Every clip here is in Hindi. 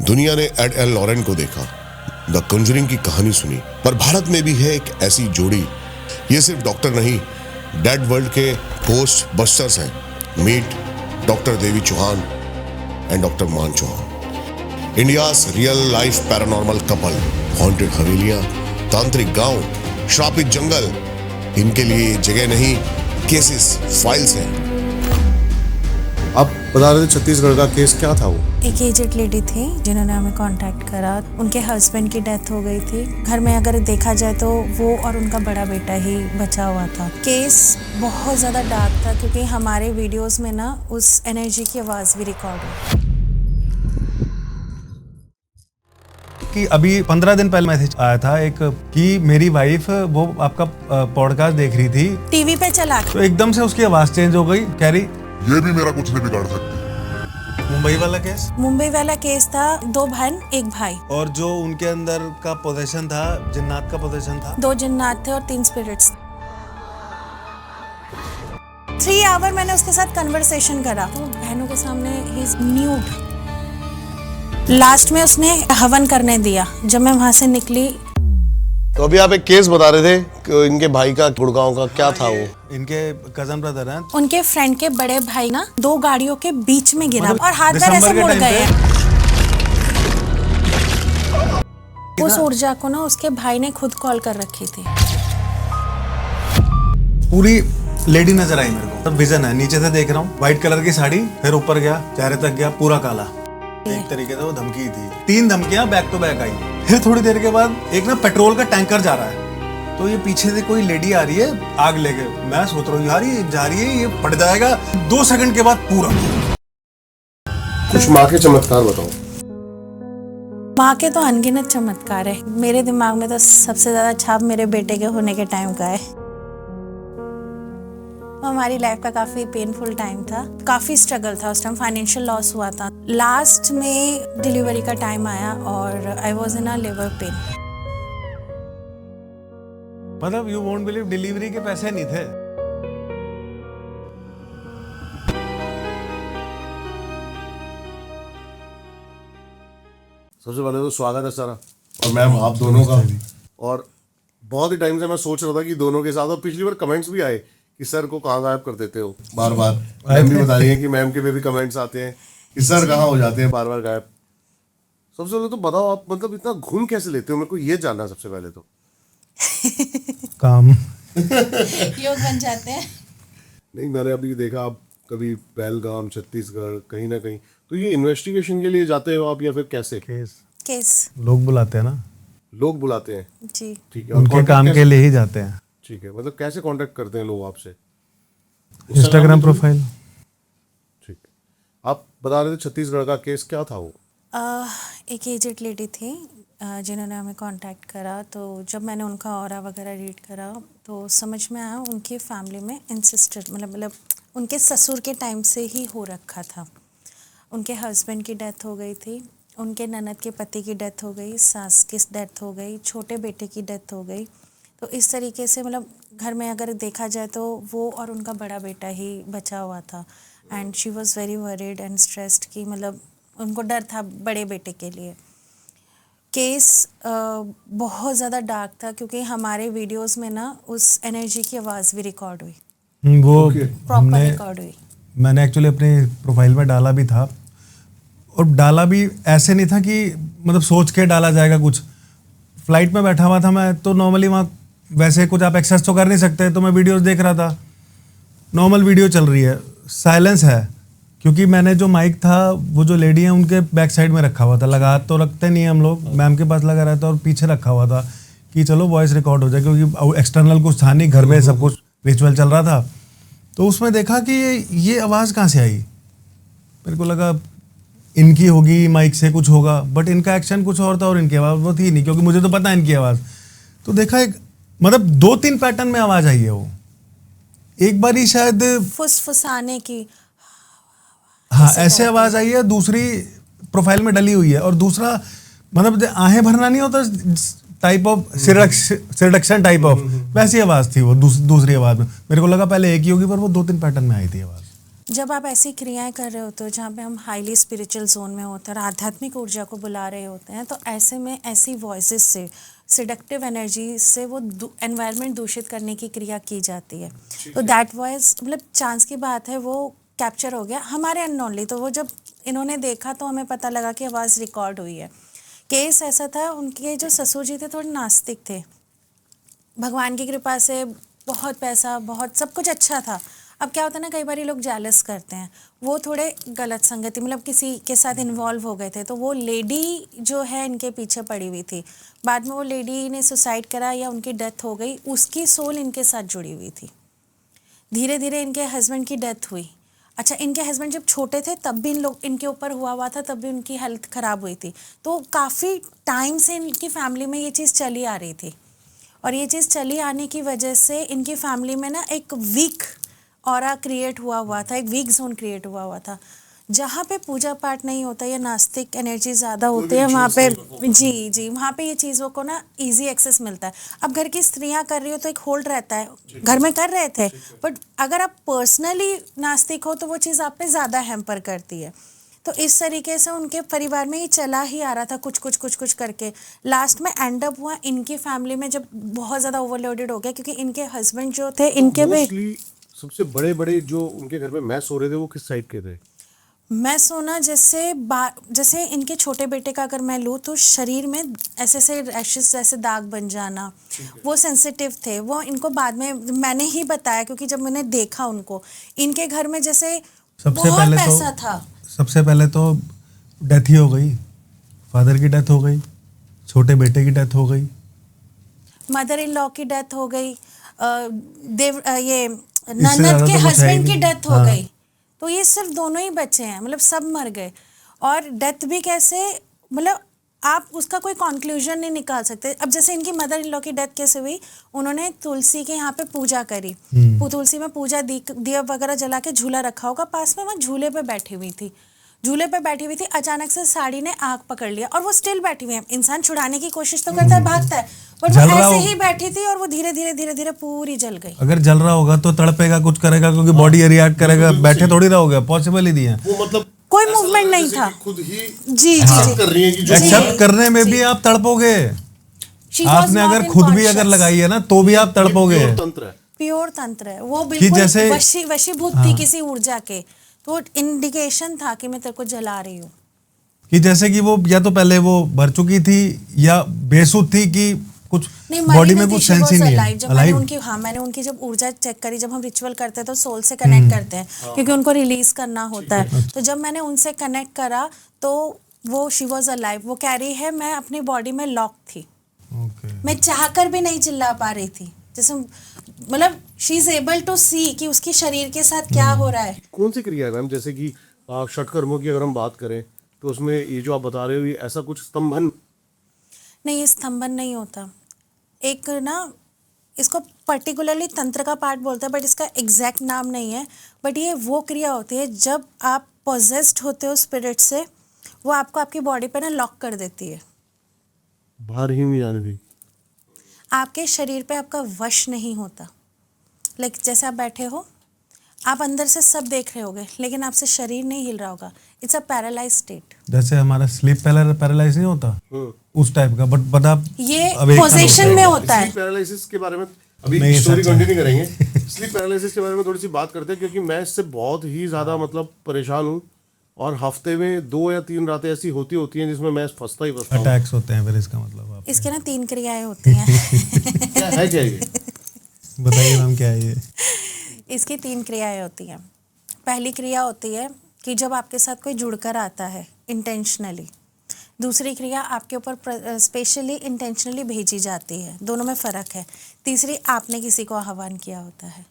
दुनिया ने एड एल लॉरेन को देखा, द कंजरिंग की कहानी सुनी, पर भारत में भी है एक ऐसी जोड़ी। ये सिर्फ डॉक्टर नहीं, डेड वर्ल्ड के पोस्ट बस्टर्स हैं। Meet doctor Devi Chauhan and doctor Maan Chauhan, India's real life paranormal couple. Haunted हवेलियां, तांत्रिक गांव, श्रापित जंगल, इनके लिए जगह नहीं, केसेस, फाइल्स हैं। आप बता रहे थे छत्तीसगढ़ का केस, क्या था वो? एक एजेड लेडी थी जिन्होंने हमें कांटेक्ट करा। उनके हस्बैंड की डेथ हो गई थी। घर में अगर देखा जाए तो वो और उनका बड़ा बेटा ही बचा हुआ था। केस बहुत ज़्यादा डार्क था क्योंकि हमारे वीडियोस में ना उस एनर्जी की आवाज़ भी रिकॉर्ड हुई। कि अभी 15 दिन पहले मैसेज आया था एक कि मेरी वाइफ वो आपका पॉडकास्ट देख रही थी टीवी पे चला तो एकदम से उसकी आवाज चेंज हो गई। कह रही ये भी मेरा कुछ नहीं बिगाड़ सकती। मुंबई वाला केस, मुंबई वाला केस था। 2 बहन 1 भाई, और जो उनके अंदर का पोजेशन था, जिन्नात का पोजेशन था। 2 जिन्नात थे और 3 स्पिरिट्स। 3 आवर मैंने उसके साथ कन्वर्सेशन करा तो बहनों के सामने ही इज न्यूड। लास्ट में उसने हवन करने दिया। जब मैं वहां से निकली, तो अभी आप एक केस बता रहे थे कि इनके भाई का, गुड़गांव का, क्या था वो? इनके कजन ब्रदर हैं। उनके फ्रेंड के बड़े भाई ना 2 गाड़ियों के बीच में गिरा और हाथ पैर दिसंबर ऐसे के मुड़ टाइम गए। पे उस ऊर्जा को ना उसके भाई ने खुद कॉल कर रखी थी। पूरी लेडी नजर आई मेरे को। विजन है, नीचे से देख रहा हूँ, व्हाइट कलर की साड़ी, फिर ऊपर गया, चेहरे तक गया, पूरा काला। एक तरीके से वो धमकी थी। 3 धमकियां बैक टू बैक आई। फिर थोड़ी देर के बाद एक ना पेट्रोल का टैंकर जा रहा है, तो ये पीछे से कोई लेडी आ रही है आग लेके। मैं सोच रहा हूँ यार ये जा रही है, ये फट जाएगा। 2 सेकंड के बाद पूरा। कुछ माँ के चमत्कार बताओ। माँ के तो अनगिनत चमत्कार है। मेरे दिमाग में तो सबसे ज्यादा छाप मेरे बेटे के होने के टाइम का है। हमारी लाइफ का काफी पेनफुल टाइम था, काफी स्ट्रगल था। उस टाइम फाइनेंशियल लॉस हुआ था। लास्ट में डिलीवरी का टाइम आया और I was in a liver pain. मतलब यू वोंट बिलीव, डिलीवरी के पैसे नहीं थे। सबसे पहले तो स्वागत है सर, और मैम आप दोनों का। और बहुत ही टाइम से मैं सोच रहा था कि दोनों के साथ, और पिछली बार कमेंट्स भी आए कि सर को कहाँ गायब कर देते हो बार बार। मैम भी बता रही है कि मैम के पे भी कमेंट्स आते हैं कि सर कहाँ हो जाते हैं बार बार गायब। सबसे पहले तो बताओ आप मतलब इतना घूम कैसे लेते हो, मेरे को ये जानना है सबसे पहले तो। काम योग बन जाते हैं। नहीं, मैंने अभी देखा आप कभी पहलगाम, छत्तीसगढ़, कहीं ना कहीं, तो ये इन्वेस्टिगेशन के लिए जाते हो आप या फिर कैसे? केस लोग बुलाते हैं ना, लोग बुलाते हैं, जी। ठीक है। और उनके contact काम के कैसे? लिए ही जाते हैं। ठीक है, मतलब कैसे कांटेक्ट करते हैं लोग आपसे? Instagram profile. ठीक है। आप बता रहे थे छत्तीसगढ़ का केस, क्या था वो? एक एजेड लेडी थी जिन्होंने हमें कांटेक्ट करा। तो जब मैंने उनका ऑरा वगैरह रीड करा तो समझ में आया उनकी फैमिली में इंसिस्टर मतलब उनके ससुर के टाइम से ही हो रखा था। उनके हस्बैंड की डेथ हो गई थी, उनके ननद के पति की डेथ हो गई, सास की डेथ हो गई, छोटे बेटे की डेथ हो गई। तो इस तरीके से मतलब घर में अगर देखा जाए तो वो और उनका बड़ा बेटा ही बचा हुआ था। And she was very worried and stressed कि मतलब उनको डर था बड़े बेटे के लिए। केस बहुत ज़्यादा डार्क था क्योंकि हमारे वीडियोस में ना उस एनर्जी की आवाज़ भी रिकॉर्ड हुई, वो प्रॉपर रिकॉर्ड हुई। मैंने एक्चुअली अपने प्रोफाइल में डाला भी था, और डाला भी ऐसे नहीं था कि मतलब सोच के डाला जाएगा कुछ। फ्लाइट में बैठा हुआ था मैं, तो नॉर्मली वहाँ वैसे कुछ आप एक्सेस तो कर नहीं सकते, तो मैं वीडियोस देख रहा था। नॉर्मल वीडियो चल रही है, साइलेंस है, क्योंकि मैंने जो माइक था वो जो लेडी है उनके बैक साइड में रखा हुआ था। लगा तो रखते नहीं हम लोग, मैम के पास लगा रहता और पीछे रखा हुआ था कि चलो वॉइस रिकॉर्ड हो जाए, क्योंकि एक्सटर्नल कुछ था नहीं, घर में सब कुछ रिचुअल चल रहा था। तो उसमें देखा कि ये आवाज़ कहाँ से आई। मेरे को लगा इनकी होगी, माइक से कुछ होगा, बट इनका एक्शन कुछ और था और इनकी आवाज़ वो थी नहीं, क्योंकि मुझे तो पता है इनकी आवाज़। तो देखा एक मतलब 2-3 पैटर्न में आवाज़ आई है। वो एक बार ही शायद फुसफुसाने की, हाँ ऐसे आवाज़ आई है, दूसरी प्रोफाइल में डली हुई है, और दूसरा मतलब आहें भरना नहीं होता टाइप ऑफ सिरडक्शन टाइप ऑफ, वैसी आवाज़ थी वो दूसरी आवाज़ में। मेरे को लगा पहले एक ही होगी, पर वो 2-3 पैटर्न में आई थी आवाज़। जब आप ऐसी क्रियाएं कर रहे होते हो जहाँ पे हम हाईली स्पिरिचुअल जोन में होते हैं और आध्यात्मिक ऊर्जा को बुला रहे होते हैं, तो ऐसे में ऐसी वॉइसेस से, सिडक्टिव एनर्जी से वो एनवायरनमेंट दूषित करने की क्रिया की जाती है। तो दैट वॉइस मतलब चांस की बात है वो कैप्चर हो गया हमारे अननोनली। तो वो जब इन्होंने देखा तो हमें पता लगा कि आवाज़ रिकॉर्ड हुई है। केस ऐसा था, उनके जो ससुर जी थे थोड़े नास्तिक थे, भगवान की कृपा से बहुत पैसा, बहुत सब कुछ अच्छा था। अब क्या होता है ना, कई बार ये लोग जेलस करते हैं, वो थोड़े गलत संगति मतलब किसी के साथ इन्वॉल्व हो गए थे, तो वो लेडी जो है इनके पीछे पड़ी हुई थी। बाद में वो लेडी ने सुसाइड करा या उनकी डेथ हो गई, उसकी सोल इनके साथ जुड़ी हुई थी। धीरे धीरे इनके हस्बैंड की डेथ हुई। अच्छा, इनके हस्बैंड जब छोटे थे तब भी इनके ऊपर हुआ था, तब भी उनकी हेल्थ ख़राब हुई थी। तो काफ़ी टाइम से इनकी फैमिली में ये चीज़ चली आ रही थी, और ये चीज़ चली आने की वजह से इनकी फैमिली में ना एक वीक ऑरा क्रिएट हुआ था, एक वीक जोन क्रिएट हुआ था। जहाँ पे पूजा पाठ नहीं होता या नास्तिक एनर्जी ज़्यादा होती है, वहाँ पे जी वहाँ पे ये चीज़ों को ना इजी एक्सेस मिलता है। अब घर की स्त्रियाँ कर रही हो तो एक होल्ड रहता है, घर में कर रहे थे, बट अगर आप पर्सनली नास्तिक हो तो वो चीज़ आप पे ज़्यादा हैम्पर करती है। तो इस तरीके से उनके परिवार में ये चला ही आ रहा था, कुछ करके लास्ट में एंड अप हुआ इनकी फैमिली में, जब बहुत ज़्यादा ओवरलोडेड हो गया, क्योंकि इनके हस्बैंड जो थे इनके भी मोस्टली सबसे बड़े बड़े जो उनके घर में मैच हो रहे थे वो किस साइड के थे? मैं सोना जैसे इनके छोटे बेटे का अगर मैं लूँ तो शरीर में ऐसे से रैशेस जैसे दाग बन जाना, वो सेंसिटिव थे। वो इनको बाद में मैंने ही बताया, क्योंकि जब मैंने देखा उनको, इनके घर में जैसे बहुत पैसा था। सबसे पहले तो डेथ ही हो गई, फादर की डेथ हो गई, छोटे बेटे की डेथ हो गई, मदर इन लॉ की डेथ हो गई, ये ननद के तो हस्बैंड की डेथ हो गई। तो ये सिर्फ दोनों ही बचे हैं, मतलब सब मर गए। और डेथ भी कैसे, मतलब आप उसका कोई कंक्लूजन नहीं निकाल सकते। अब जैसे इनकी मदर इन लॉ की डेथ कैसे हुई, उन्होंने तुलसी के यहाँ पे पूजा करी, तुलसी में पूजा दिया वगैरह जला के झूला रखा होगा पास में, वहाँ झूले पे बैठी हुई थी, अचानक से साड़ी ने आग पकड़ लिया और वो स्टिल बैठी हुई है। इंसान छुड़ाने की कोशिश तो करता है, भागता है, पर वो ऐसे ही बैठी थी और वो धीरे धीरे पूरी जल गई। अगर जल रहा होगा तो तड़पेगा, कुछ करेगा, क्योंकि बॉडी रिएक्ट करेगा, बैठे थोड़ी रहोगे, पॉसिबल ही नहीं है। वो मतलब कोई मूवमेंट नहीं था, खुद ही जी कर रही है कि जो एक्सेप्ट करने में भी आप तड़पोगे। आपने अगर खुद भी अगर लगाई है ना तो भी आप तड़पोगे। तंत्र है, प्योर तंत्र है वो, बिल्कुल जैसे वशीभूत थी किसी ऊर्जा के, तो इंडिकेशन था कि मैं तेरे को जला रही हूँ। कि जैसे कि वो या तो पहले वो भर चुकी थी या बेसुध थी, कि कुछ बॉडी में कुछ सेंस ही नहीं है। जब मैंने उनकी जब ऊर्जा चेक करी, जब हम रिचुअल करते हैं तो सोल से कनेक्ट करते हैं, क्योंकि उनको रिलीज करना होता है। तो जब मैंने उनसे कनेक्ट करा तो वो शी वॉज अलाइव। वो कह रही है मैं अपनी बॉडी में लॉक थी, मैं चाहकर भी नहीं चिल्ला पा रही थी, जैसे मतलब शी इज एबल टू सी कि उसकी शरीर के साथ क्या हो रहा है। कौन सी क्रिया है मैम? जैसे कि षटकर्मों की अगर हम बात करें तो उसमें ये जो आप बता रहे हो, ये ऐसा कुछ स्तंभन नहीं, ये स्तंभन नहीं होता। एक ना इसको पर्टिकुलरली तंत्र का पार्ट बोलते हैं, बट इसका एग्जैक्ट नाम नहीं है। बट ये वो क्रिया होती है जब आप पोजेस्ड होते हो स्पिरिट से, वो आपको आपकी बॉडी पे ना लॉक कर देती है, बाहर ही नहीं जाने दी। आपके शरीर पे आपका वश नहीं होता। लाइक जैसे आप बैठे हो, आप अंदर से सब देख रहे होगे, लेकिन आपसे शरीर नहीं हिल रहा होगा। It's a paralyse state. जैसे हमारा स्लीप पैरालाइज नहीं होता, उस टाइप का। बट आप ये पोजीशन में होता है। स्लीप पैरालिसिस के बारे में अभी स्टोरी कंटिन्यू करेंगे। स्लीप पैरालिसिस के बारे में थोड़ी सी बात करते हैं, क्योंकि मैं इससे बहुत ही ज्यादा मतलब परेशान हूँ, और हफ्ते में 2 या 3 रातें ऐसी होती हैं जिसमें मैं फंसता ही फंसता हूँ। अटैक्स होते हैं फिर, इसका मतलब आप इसके ना 3 क्रियाएं होती हैं। क्या ये? बताइए मैम, क्या है ये? इसकी 3 क्रियाएं होती हैं। पहली क्रिया होती है कि जब आपके साथ कोई जुड़कर आता है इंटेंशनली। दूसरी क्रिया आपके ऊपर स्पेशली इंटेंशनली भेजी जाती है, दोनों में फ़र्क है। तीसरी आपने किसी को आह्वान किया होता है।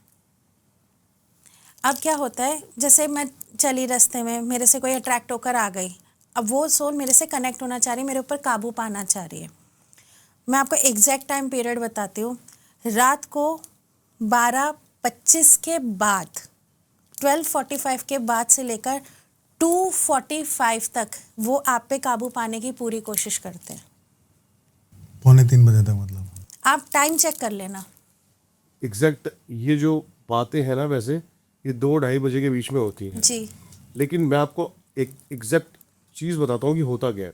अब क्या होता है, जैसे मैं चली रास्ते में, मेरे से कोई अट्रैक्ट होकर आ गई, अब वो सोल मेरे से कनेक्ट होना चाह रही है, मेरे ऊपर काबू पाना चाह रही है। मैं आपको एग्जैक्ट टाइम पीरियड बताती हूँ। रात को 12:25 के बाद, 12:45 के बाद से लेकर 2:45 तक वो आप पे काबू पाने की पूरी कोशिश करते हैं। 2:45 बजे तक मतलब? आप टाइम चेक कर लेना। एग्जैक्ट ये जो बातें हैं ना, वैसे ये 2-2:30 बजे के बीच में होती है। जी लेकिन मैं आपको एक एग्जैक्ट चीज़ बताता हूँ कि होता क्या है।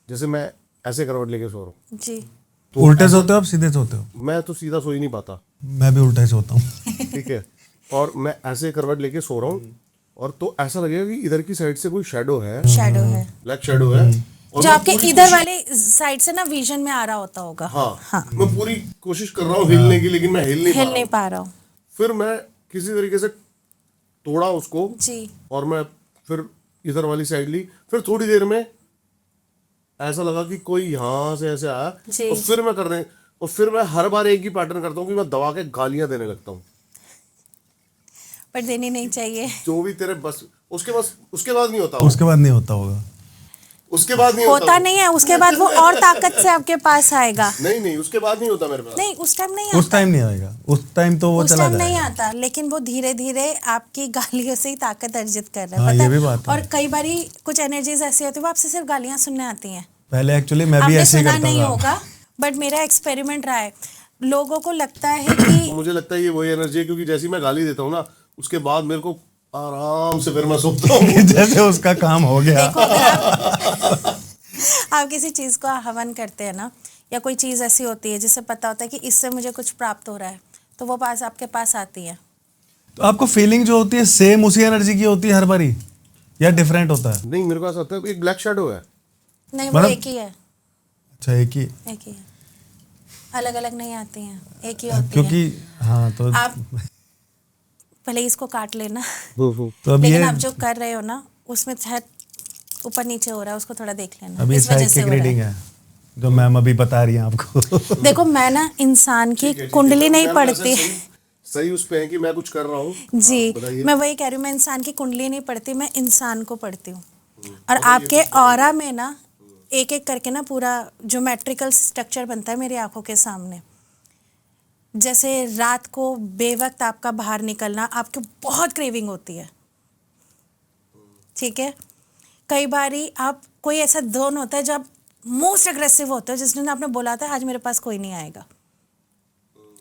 जैसे मैं ऐसे करवट लेके सो रहा हूँ, जी तो उल्टे सोते हो आप सीधे सोते हो? मैं तो सीधा सो ही नहीं पाता, मैं भी उल्टा ही सोता हूँ। ठीक है। और मैं ऐसे करवट लेके सो रहा हूँ, और तो ऐसा लगेगा कि इधर की साइड से कोई शेडो है, शैडो है ब्लैक शेडो है, और जो मैं आपके पूरी इधर कोशिश- वाले साइड से ना विजन में आ रहा होता होगा। हाँ, मैं पूरी कोशिश कर रहा हूँ हिलने की, लेकिन मैं हिल नहीं पा हिल रहा नहीं हूँ। पा रहा हूँ। फिर मैं किसी तरीके से तोड़ा उसको, जी और मैं फिर इधर वाली साइड ली। फिर थोड़ी देर में ऐसा लगा कि कोई यहाँ से ऐसे आया, जी। और फिर मैं करने, और फिर मैं हर बार एक ही पैटर्न करता हूँ कि मैं दबा के गालियां देने लगता हूँ, पर देनी नहीं चाहिए। जो भी तेरे बस। उसके बाद नहीं होता, उसके बाद नहीं होता होगा। उसके बाद नहीं होता नहीं है, उसके बाद वो और ताकत से आपके पास आएगा। नहीं, उसके बाद नहीं होता मेरे पास। नहीं उस टाइम नहीं उस आता, टाइम नहीं आएगा, उस टाइम तो वो उस चला टाइम नहीं जाएगा। आता, लेकिन वो धीरे धीरे आपकी गालियों से ही ताकत अर्जित कर रहा है। हाँ, पता ये है? भी बात है। और कई बारी कुछ एनर्जीज ऐसी होती है वो आपसे सिर्फ गालियां सुनने आती हैं। पहले एक्चुअली मैं भी आपने ऐसे ही सुना करता नहीं था। होगा, बट मेरा एक्सपेरिमेंट रहा है। लोगों को लगता है कि मुझे लगता है ये वही एनर्जी है, क्योंकि जैसे ही मैं गाली देता हूँ ना, उसके बाद मेरे को आराम से फिर मैं सोता हूँ। जैसे उसका काम हो गया। देखो अगर आप किसी चीज को हवन करते हैं ना, या कोई चीज ऐसी होती है जिससे पता होता है कि इससे मुझे कुछ प्राप्त हो रहा है, तो वो पास आपके पास आती है। तो आपको फीलिंग जो होती है सेम उसी एनर्जी की होती है हर बारी, या डिफरेंट होता है? नहीं, मेरे पास आता है एक ब्लैक शेडो है। नहीं वो मतलब- एक ही है, अच्छा, एक ही? एक ही है, अलग अलग नहीं आती हैं, एक ही होती है। क्योंकि हाँ, तो आप भले ही इसको काट लेना, तो अब लेकिन ये आप जो कर रहे हो ना उसमें शायद ऊपर नीचे हो रहा है, उसको थोड़ा देख लेना। अभी इस वजह से साइकिक हो रहा रीडिंग है जो मैम अभी बता रही हैं आपको। देखो मैं ना इंसान की कुंडली नहीं मैम पढ़ती। वैसे सही उस पे है कि मैं कुछ कर रहा हूँ। जी बताइए। मैं वही कह रही हूँ, मैं इंसान की कुंडली नहीं पढ़ती, मैं इंसान को पढ़ती हूँ। और आपके ऑरा में ना एक एक करके ना पूरा ज्योमेट्रिकल स्ट्रक्चर बनता है मेरी आंखों के सामने। जैसे रात को बेवक्त आपका बाहर निकलना, आपको बहुत क्रेविंग होती है, ठीक है। कई बारी आप कोई ऐसा जोन होता है जब मोस्ट अग्रेसिव होता है, जिस दिन आपने बोला था आज मेरे पास कोई नहीं आएगा,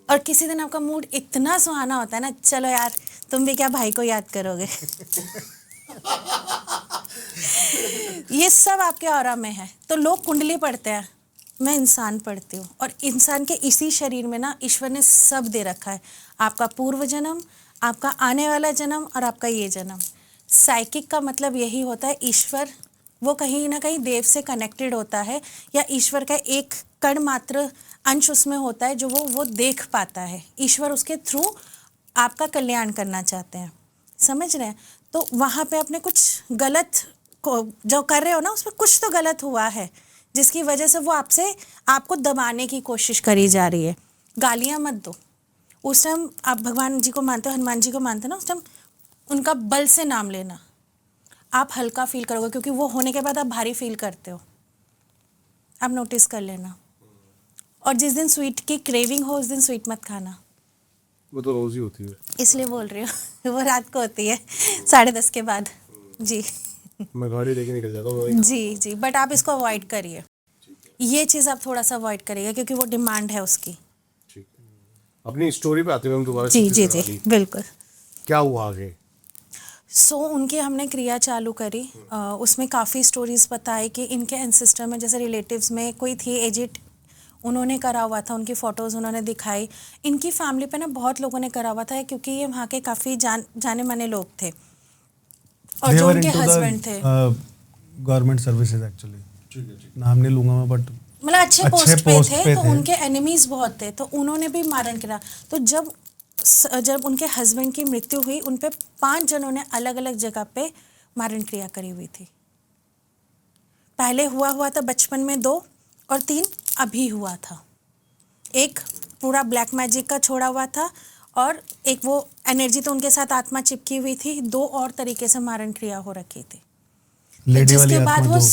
और किसी दिन आपका मूड इतना सुहाना होता है ना, चलो यार तुम भी क्या भाई को याद करोगे। ये सब आपके ऑरा में है। तो लोग कुंडली पढ़ते हैं, मैं इंसान पढ़ती हूँ। और इंसान के इसी शरीर में ना ईश्वर ने सब दे रखा है, आपका पूर्व जन्म, आपका आने वाला जन्म, और आपका ये जन्म। साइकिक का मतलब यही होता है ईश्वर, वो कहीं ना कहीं देव से कनेक्टेड होता है, या ईश्वर का एक कण मात्र अंश उसमें होता है जो वो देख पाता है। ईश्वर उसके थ्रू आपका कल्याण करना चाहते हैं, समझ रहे हैं? तो वहाँ पे आपने कुछ गलत को जो कर रहे हो ना, उसमें कुछ तो गलत हुआ है, जिसकी वजह से वो आपको दबाने की कोशिश करी जा रही है। गालियाँ मत दो। उस टाइम आप भगवान जी को मानते हो, हनुमान जी को मानते हो ना, उस टाइम उनका बल से नाम लेना, आप हल्का फील करोगे, क्योंकि वो होने के बाद आप भारी फील करते हो, आप नोटिस कर लेना। और जिस दिन स्वीट की क्रेविंग हो उस दिन स्वीट मत खाना। वो तो रोज ही होती है, इसलिए बोल रही हूँ। वो रात को होती है 10:30 के बाद। जी मैं गाड़ी लेके निकल जाता हूँ। जी, बट आप इसको अवॉइड करिए, ये चीज़ आप थोड़ा सा अवॉइड करिएगा, क्योंकि वो डिमांड है उसकी। ठीक है, अपनी स्टोरी पे आते हुए हम दोबारा जी से जी फिर जी वाली। बिल्कुल। क्या हुआ आगे? उनकी हमने क्रिया चालू करी। उसमें काफ़ी स्टोरीज बताई कि इनके एंसेस्टर में, जैसे रिलेटिव्स में कोई थी एजिड, उन्होंने करा हुआ था, उनकी फ़ोटोज़ उन्होंने दिखाई। इनकी फैमिली पे ना बहुत लोगों ने करा हुआ था, क्योंकि ये वहाँ के काफ़ी जाने माने लोग थे, और जो उनके हस्बैंड थे गवर्नमेंट सर्विसेज एक्चुअली, नाम नहीं लूंगा मैं, बट मतलब अच्छे पोस्ट पे थे, तो थे। उनके एनिमीज बहुत थे, तो उन्होंने भी मारण करा। तो जब उनके हस्बैंड की मृत्यु हुई, उन पे 5 जनों ने अलग अलग जगह पे मारण क्रिया करी हुई थी। पहले हुआ था बचपन में 2, और 3 अभी हुआ था। एक पूरा ब्लैक मैजिक का छोड़ा हुआ था, और एक वो एनर्जी तो उनके साथ आत्मा चिपकी हुई थी। 2 और तरीके से मारण क्रिया हो रखी थी, लेडी वाली जिसके बाद आत्मा वो जो,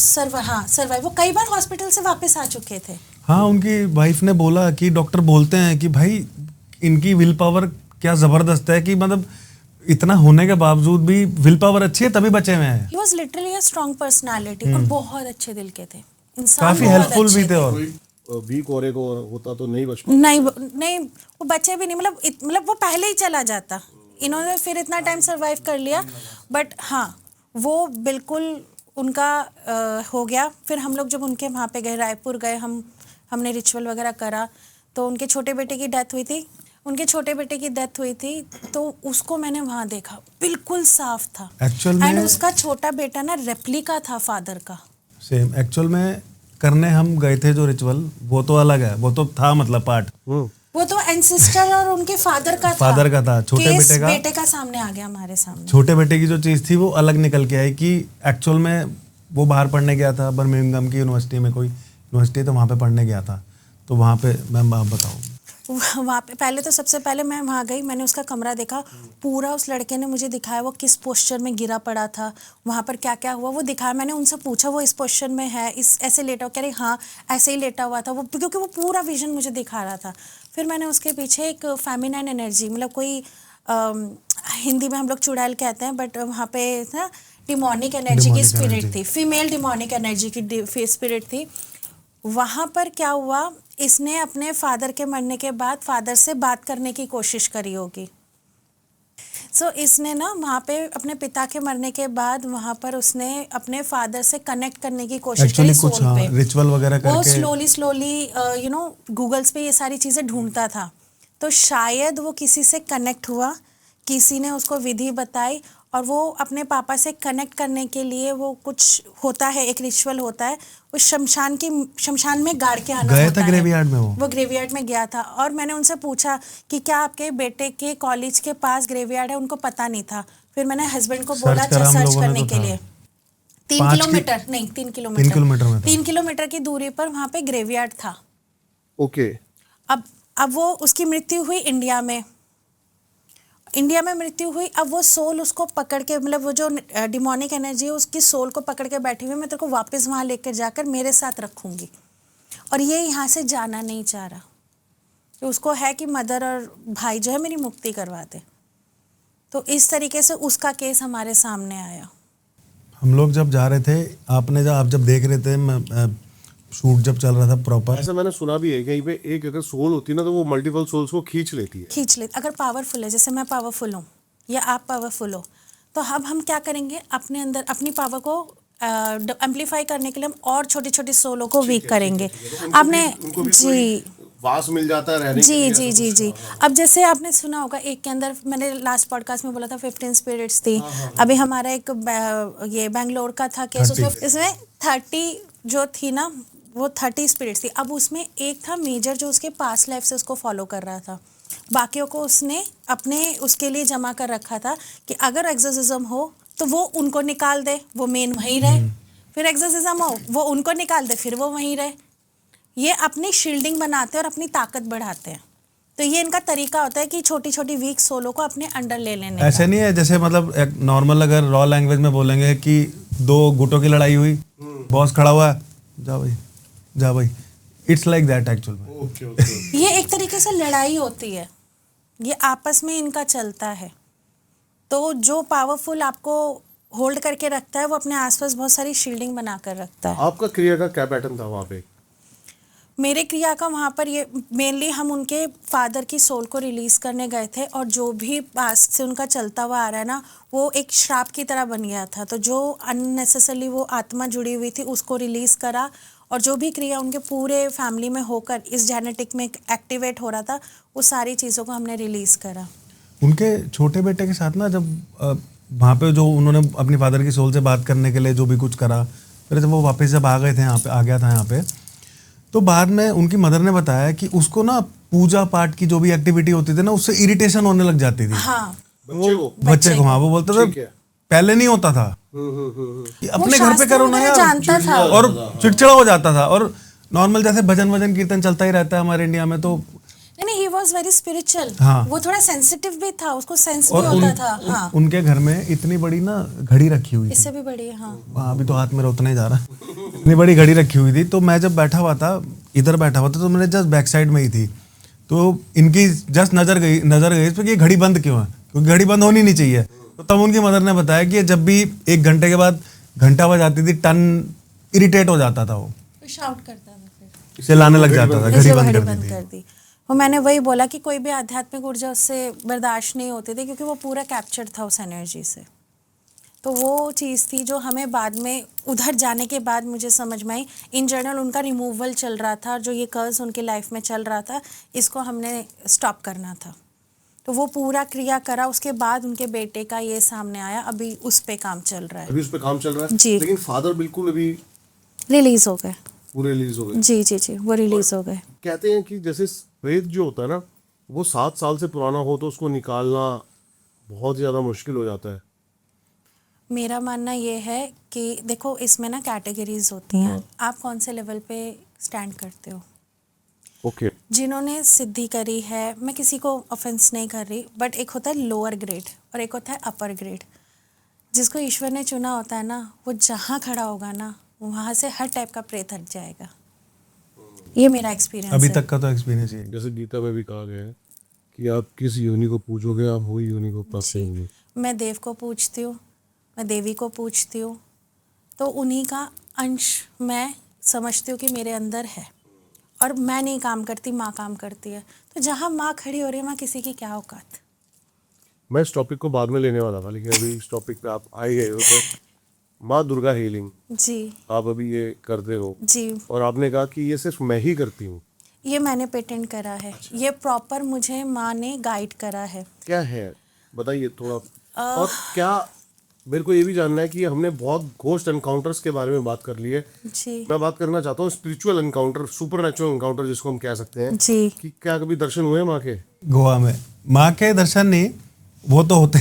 सर्वाइव, वो कई बार हॉस्पिटल से वापस आ चुके थे। हाँ, उनकी वाइफ ने बोला कि डॉक्टर बोलते हैं कि भाई इनकी विल पावर क्या जबरदस्त है, कि मतलब इतना होने के बावजूद भी विल पावर अच्छी है तभी बचे हुए हैं। He was literally a strong personality, और बहुत अच्छे दिल के थे, इंसान काफी बहुत हेल्पफुल अच्छे भी थे। और कोई वीक औरे को होता तो नहीं बच पाता। नहीं वो बच्चे भी नहीं, मतलब वो पहले ही चला जाता, इन्होंने फिर इतना टाइम सरवाइव कर लिया, बट हाँ वो बिल्कुल उनका हो गया। फिर हम लोग जब उनके वहाँ पे गए, रायपुर गए, हमने रिचुअल वगैरह करा, तो उनके छोटे बेटे की डेथ हुई थी। तो उसको मैंने वहाँ देखा, बिल्कुल साफ था एक्चुअल में, एंड उसका छोटा बेटा ना रेप्लिका था फादर का। सेम एक्चुअल में करने हम गए थे जो रिचुअल, वो तो अलग है, वो तो था मतलब पार्ट, वो तो एंसेस्टर और उनके फादर का था। छोटे बेटे का सामने आ गया हमारे सामने। छोटे बेटे की जो चीज़ थी वो अलग निकल के आई कि एक्चुअल में वो बाहर पढ़ने गया था, बर्मिंघम की यूनिवर्सिटी में, कोई यूनिवर्सिटी, तो वहाँ पे पढ़ने गया था। तो वहाँ पे मैम आप बताओ। वहाँ पे पहले तो सबसे पहले मैं वहाँ गई, मैंने उसका कमरा देखा पूरा। उस लड़के ने मुझे दिखाया वो किस पोस्चर में गिरा पड़ा था, वहाँ पर क्या क्या हुआ वो दिखाया। मैंने उनसे पूछा वो इस पोस्चर में है, इस ऐसे लेटा हुआ, कह रहे हाँ ऐसे ही लेटा हुआ था वो, क्योंकि वो पूरा विजन मुझे दिखा रहा था। फिर मैंने उसके पीछे एक फेमिनाइन एनर्जी, मतलब कोई हिंदी में हम लोग चुड़ैल कहते हैं, बट वहाँ पे ना डिमोनिक एनर्जी की स्पिरिट थी, फीमेल डिमोनिक एनर्जी की स्पिरिट थी। वहाँ पर क्या हुआ, इसने अपने फादर के मरने के बाद फादर से बात करने की कोशिश करी होगी। सो इसने ना वहाँ पे अपने पिता के मरने के बाद वहाँ पर उसने अपने फादर से कनेक्ट करने की कोशिश करी सोल पे। रिचुअल वगैरह करके वो स्लोली गूगल्स पे ये सारी चीज़ें ढूंढता था। तो शायद वो किसी से कनेक्ट हुआ, किसी ने उसको विधि बताई, और वो अपने पापा से कनेक्ट करने के लिए वो कुछ होता है, एक रिचुअल होता है, उस शमशान में गाड़ के आना गया होता था ग्रेवयार्ड में। वो ग्रेवयार्ड में गया था, और मैंने उनसे पूछा कि क्या आपके बेटे के कॉलेज के पास ग्रेवयार्ड है, उनको पता नहीं था। फिर मैंने हस्बैंड को बोला सर्च करने के लिए। 3 किलोमीटर की दूरी पर वहाँ पे ग्रेवयार्ड था। ओके। अब वो उसकी मृत्यु हुई इंडिया में मृत्यु हुई। अब वो सोल उसको पकड़ के, मतलब वो जो डिमोनिक एनर्जी है उसकी सोल को पकड़ के बैठी हुई, मैं तेरे को वापस वहाँ लेकर जाकर मेरे साथ रखूंगी, और ये यहाँ से जाना नहीं चाह रहा। तो उसको है कि मदर और भाई जो है मेरी मुक्ति करवाते। तो इस तरीके से उसका केस हमारे सामने आया। हम लोग जब जा रहे थे, आप जब देख रहे थे, शूट जब चल रहा था प्रॉपर, ऐसा मैंने सुना भी है कहीं पे, एक अगर सोल होती है ना तो वो मल्टीपल सोल्स को खींच लेती है। अगर पावरफुल है, जैसे मैं पावरफुल हूँ या आप पावरफुल हो, तो अब हम क्या करेंगे, अपने अंदर अपनी पावर को एम्पलीफाई करने के लिए हम और छोटी छोटी सोलों को वीक करेंगे। आपने जी वास मिल जाता है रहने जी जी जी जी अब जैसे आपने सुना होगा, एक के अंदर मैंने लास्ट पॉडकास्ट में बोला था 15 स्पिरिट्स थी। अभी हमारा एक ये बैंगलोर का था केस, इसमें 30 जो थी ना, वो 30 स्पिरिट्स थी। अब उसमें एक था मेजर जो उसके पास्ट लाइफ से उसको फॉलो कर रहा था, बाकियों को उसने अपने उसके लिए जमा कर रखा था कि अगर एक्सोर्सिज्म हो तो वो उनको निकाल दे, वो मेन वहीं रहे, फिर एक्सोर्सिज्म हो वो उनको निकाल दे, फिर वो वहीं रहे। ये अपनी शील्डिंग बनाते हैं और अपनी ताकत बढ़ाते हैं। तो ये इनका तरीका होता है कि छोटी छोटी वीक सोलों को अपने अंडर ले लेने का। ऐसे नहीं है जैसे मतलब एक नॉर्मल अगर रॉ लैंग्वेज में बोलेंगे कि 2 गुटों की लड़ाई हुई, बॉस खड़ा हुआ है, जा भाई, इट्स लाइक दैट एक्चुअल में। ये एक तरीके से लड़ाई होती है, ये आपस में इनका चलता है। तो जो पावरफुल आपको होल्ड करके रखता है वो अपने आसपास बहुत सारी शील्डिंग बना कर रखता है। आपका क्रिया का क्या पैटर्न था वहाँ पे? मेरे क्रिया का वहाँ पर ये मेनली हम उनके फादर की सोल को रिलीज़ करने गए थे, और जो भी पास्ट से उनका चलता हुआ आ रहा है ना, वो एक श्राप की तरह बन गया था। तो जो अननेसेसरली वो आत्मा जुड़ी हुई थी उसको रिलीज़ करा, और जो भी क्रिया उनके पूरे फैमिली में होकर इस जेनेटिक में एक्टिवेट हो रहा था, वो सारी चीज़ों को हमने रिलीज़ करा। उनके छोटे बेटे के साथ ना, जब वहाँ पे जो उन्होंने अपनी फादर की सोल से बात करने के लिए जो भी कुछ करा, फिर जब वो वापस जब आ गए थे यहाँ पे, आ गया था यहाँ पे, तो बाद में उनकी मदर ने बताया कि उसको ना पूजा पाठ की जो भी एक्टिविटी होती थी ना, उससे इरिटेशन होने लग जाती थी। हाँ, बच्चे को हाँ, वो बोलते थे पहले नहीं होता था कि अपने घर पे करो ना यार, जानता था और चिड़चिड़ा हो जाता था। और नॉर्मल जैसे भजन कीर्तन चलता ही रहता है हमारे इंडिया में, तो नहीं, ही वाज वेरी स्पिरिचुअल। हाँ, वो थोड़ा सेंसिटिव भी था, उसको सेंस भी होता था। हाँ, उनके घर में इतनी बड़ी ना घड़ी रखी हुई थी, इससे भी बड़ी। हाँ, अभी तो हाथ में उतना ही जा रहा, इतनी बड़ी घड़ी रखी हुई थी। तो मैं जब बैठा हुआ था, इधर बैठा हुआ था, तो मैंने जस्ट बैक साइड में ही थी, तो इनकी जस्ट नजर गई इस पर कि ये घड़ी बंद क्यों है, क्योंकि घड़ी बंद होनी नहीं चाहिए। तो तब उनकी मदर ने बताया कि जब भी 1 घंटे के बाद घंटा बजाती थी, टन इरिटेट हो जाता था, वो शाउट करता था, फिर चिल्लाने लग जाता था, घड़ी बंद कर दी। वो मैंने वही बोला कि कोई भी आध्यात्मिक ऊर्जा उससे बर्दाश्त नहीं होती थी, क्योंकि वो पूरा कैप्चर्ड था उस एनर्जी से। तो वो चीज़ थी जो हमें बाद में उधर जाने के बाद मुझे समझ में आई। इन जनरल उनका रिमूवल चल रहा था, जो ये कर्ज उनकी लाइफ में चल रहा था, इसको हमने स्टॉप करना था। तो वो पूरा क्रिया करा, उसके बाद उनके बेटे का ये सामने आया, अभी उस पे काम चल रहा है। अभी उस पर काम चल रहा है जी। लेकिन फादर बिल्कुल अभी रिलीज हो गए। पूरे रिलीज हो गए। जी जी जी, वो रिलीज हो गए। कहते हैं कि जैसे प्रेत जो होता है ना, वो 7 साल से पुराना हो तो उसको निकालना बहुत ज़्यादा मुश्किल हो जाता है। मेरा मानना ये है कि देखो, इसमें ना कैटेगरीज होती हैं। आप कौन से लेवल पे स्टैंड करते हो। ओके। जिन्होंने सिद्धि करी है, मैं किसी को ऑफेंस नहीं कर रही, बट एक होता है लोअर ग्रेड और एक होता है अपर ग्रेड। जिसको ईश्वर ने चुना होता है ना, वो जहाँ खड़ा होगा ना, वहाँ से हर टाइप का प्रेत हट जाएगा। ये मेरा एक्सपीरियंस अभी है। तक का तो एक्सपीरियंस ही है। जैसे गीता में भी कहा गया है कि आप किस योनि को पूजोगे आप वही योनि को प्राप्त करेंगे। मैं देव को पूजती हूँ, मैं देवी को पूजती हूँ, तो उन्हीं का अंश मैं समझती हूँ कि मेरे अंदर है। और मैं नहीं काम करती, माँ काम करती है। तो जहाँ माँ खड़ी हो रही है, वहाँ किसी की क्या औकात। मैं इस टॉपिक को बाद में लेने वाला था, लेकिन अभी इस टॉपिक पे आप आ गए हो। तो माँ दुर्गा हीलिंग जी आप अभी ये करते हो, जी, और आपने कहा कि ये सिर्फ मैं ही करती हूँ। ये मैंने पेटेंट करा है। ये प्रॉपर मुझे माँ ने गाइड करा है। क्या है बताइए थोड़ा। और क्या मेरे को ये भी जानना है कि हमने बहुत घोस्ट एनकाउंटर्स के बारे में बात कर ली है। जी मैं बात करना चाहता हूँ spiritual encounter, super natural encounter जिसको हम कह सकते हैं। जी। कि क्या कभी दर्शन हुए माँ के? गोवा में माँ के दर्शन नहीं, वो तो होते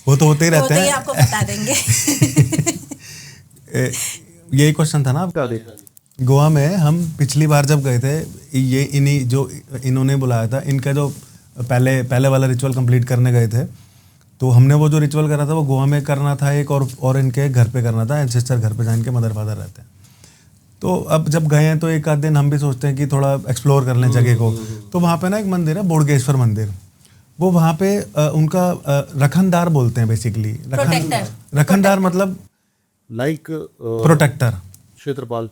वो तो होते ही रहते वो तो ये हैं। आपको बता देंगे। यही क्वेश्चन था ना आपका। गोवा में हम पिछली बार जब गए थे, ये इन्हीं जो इन्होंने बुलाया था, इनका जो पहले वाला रिचुअल कंप्लीट करने गए थे, तो हमने वो जो रिचुअल करा था वो गोवा में करना था एक, और इनके घर पे करना था, एंसेस्टर घर पे जहाँ इनके मदर फादर रहते हैं। तो अब जब गए हैं तो एक आध दिन हम भी सोचते हैं कि थोड़ा एक्सप्लोर कर लें जगह को। तो वहाँ पे ना एक मंदिर है, बोडगेश्वर मंदिर। वो वहाँ पे उनका रखनदार बोलते हैं बेसिकली। रखनदार मतलब लाइक प्रोटेक्टर, क्षेत्रपाल।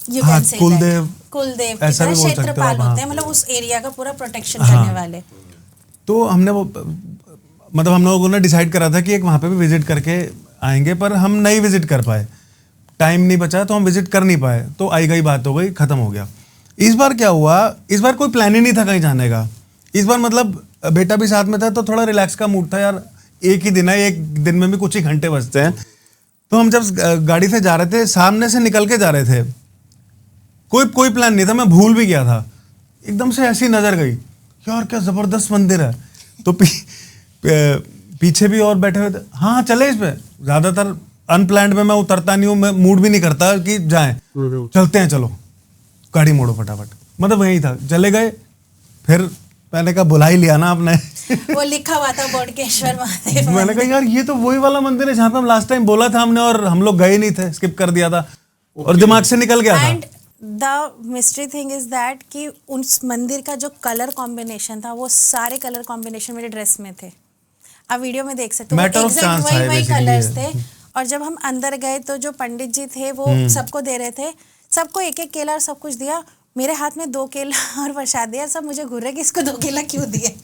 You हाँ, can say कुलदेव, that. कुलदेव की ऐसा तरह भी बोल सकते हो क्षेत्रपाल आप, हाँ। होते हैं, मतलब उस एरिया का पूरा प्रोटेक्शन करने वाले। तो हमने वो मतलब हम लोगों ने डिसाइड करा था कि एक वहाँ पे भी विजिट करके आएंगे, पर हम नहीं विजिट कर पाए, टाइम नहीं बचा, तो हम विजिट कर नहीं पाए। तो आई गई बात हो गई, खत्म हो गया। इस बार क्या हुआ, इस बार कोई प्लान ही नहीं था कहीं जाने का। इस बार मतलब बेटा भी साथ में था, तो थोड़ा रिलैक्स का मूड था यार, एक ही दिन है, एक दिन में भी कुछ ही घंटे बचते हैं। तो हम जब गाड़ी से जा रहे थे, सामने से निकल के जा रहे थे, कोई प्लान नहीं था, मैं भूल भी गया था। एकदम से ऐसी नजर गई, यार क्या जबरदस्त मंदिर है। तो पीछे भी और बैठे हुए थे, हाँ चले इस पे। ज्यादातर अनप्लान्ड में मैं उतरता नहीं हूँ, मैं मूड भी नहीं करता कि जाएं, चलते हैं, चलो गाड़ी मोड़ो फटाफट। मतलब वही था, चले गए। फिर मैंने कहा बुला ही लिया ना आपने। वो लिखा हुआ था बोडकेश्वर महादेव। मैंने कहा यार ये तो वही वाला मंदिर है जहाँ पे हम लास्ट टाइम बोला था हमने, और हम लोग गए नहीं थे, स्किप कर दिया था और दिमाग से निकल गया था। And the mystery thing is that कि उस मंदिर का जो कलर कॉम्बिनेशन था, वो सारे कलर कॉम्बिनेशन मेरे ड्रेस में थे। आप वीडियो में देख सकते हो, Matter of एग्जैक्ट chance वही है वही basically कलर्स ये। थे। और जब हम अंदर गए तो जो पंडित जी थे वो सबको दे रहे थे, सबको एक एक केला और सब कुछ दिया। मेरे हाथ में 2 केला और प्रसाद दिया। सब मुझे घूर रहे कि इसको 2 केला क्यों दिए।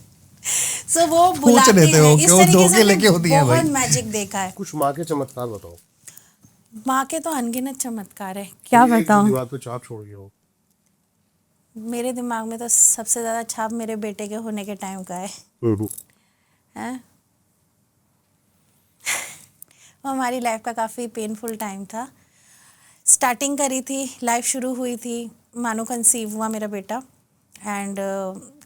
सो वो बुलाते लेते हो हैं कि इस वो तरीके 2 से। केले हमने क्यों दिए बहुत भाई? मैजिक देखा है। कुछ माँ के चमत्कार बताओ। माँ के तो अनगिनत चमत्कार है, क्या एक जो बताऊं। दीवार पे छाप छोड़ गया हो। मेरे दिमाग में तो सबसे ज्यादा छाप मेरे बेटे के होने के टाइम का है। हैं? वो हमारी लाइफ का काफ़ी पेनफुल टाइम था। स्टार्टिंग करी थी, लाइफ शुरू हुई थी, मानो कंसीव हुआ मेरा बेटा। एंड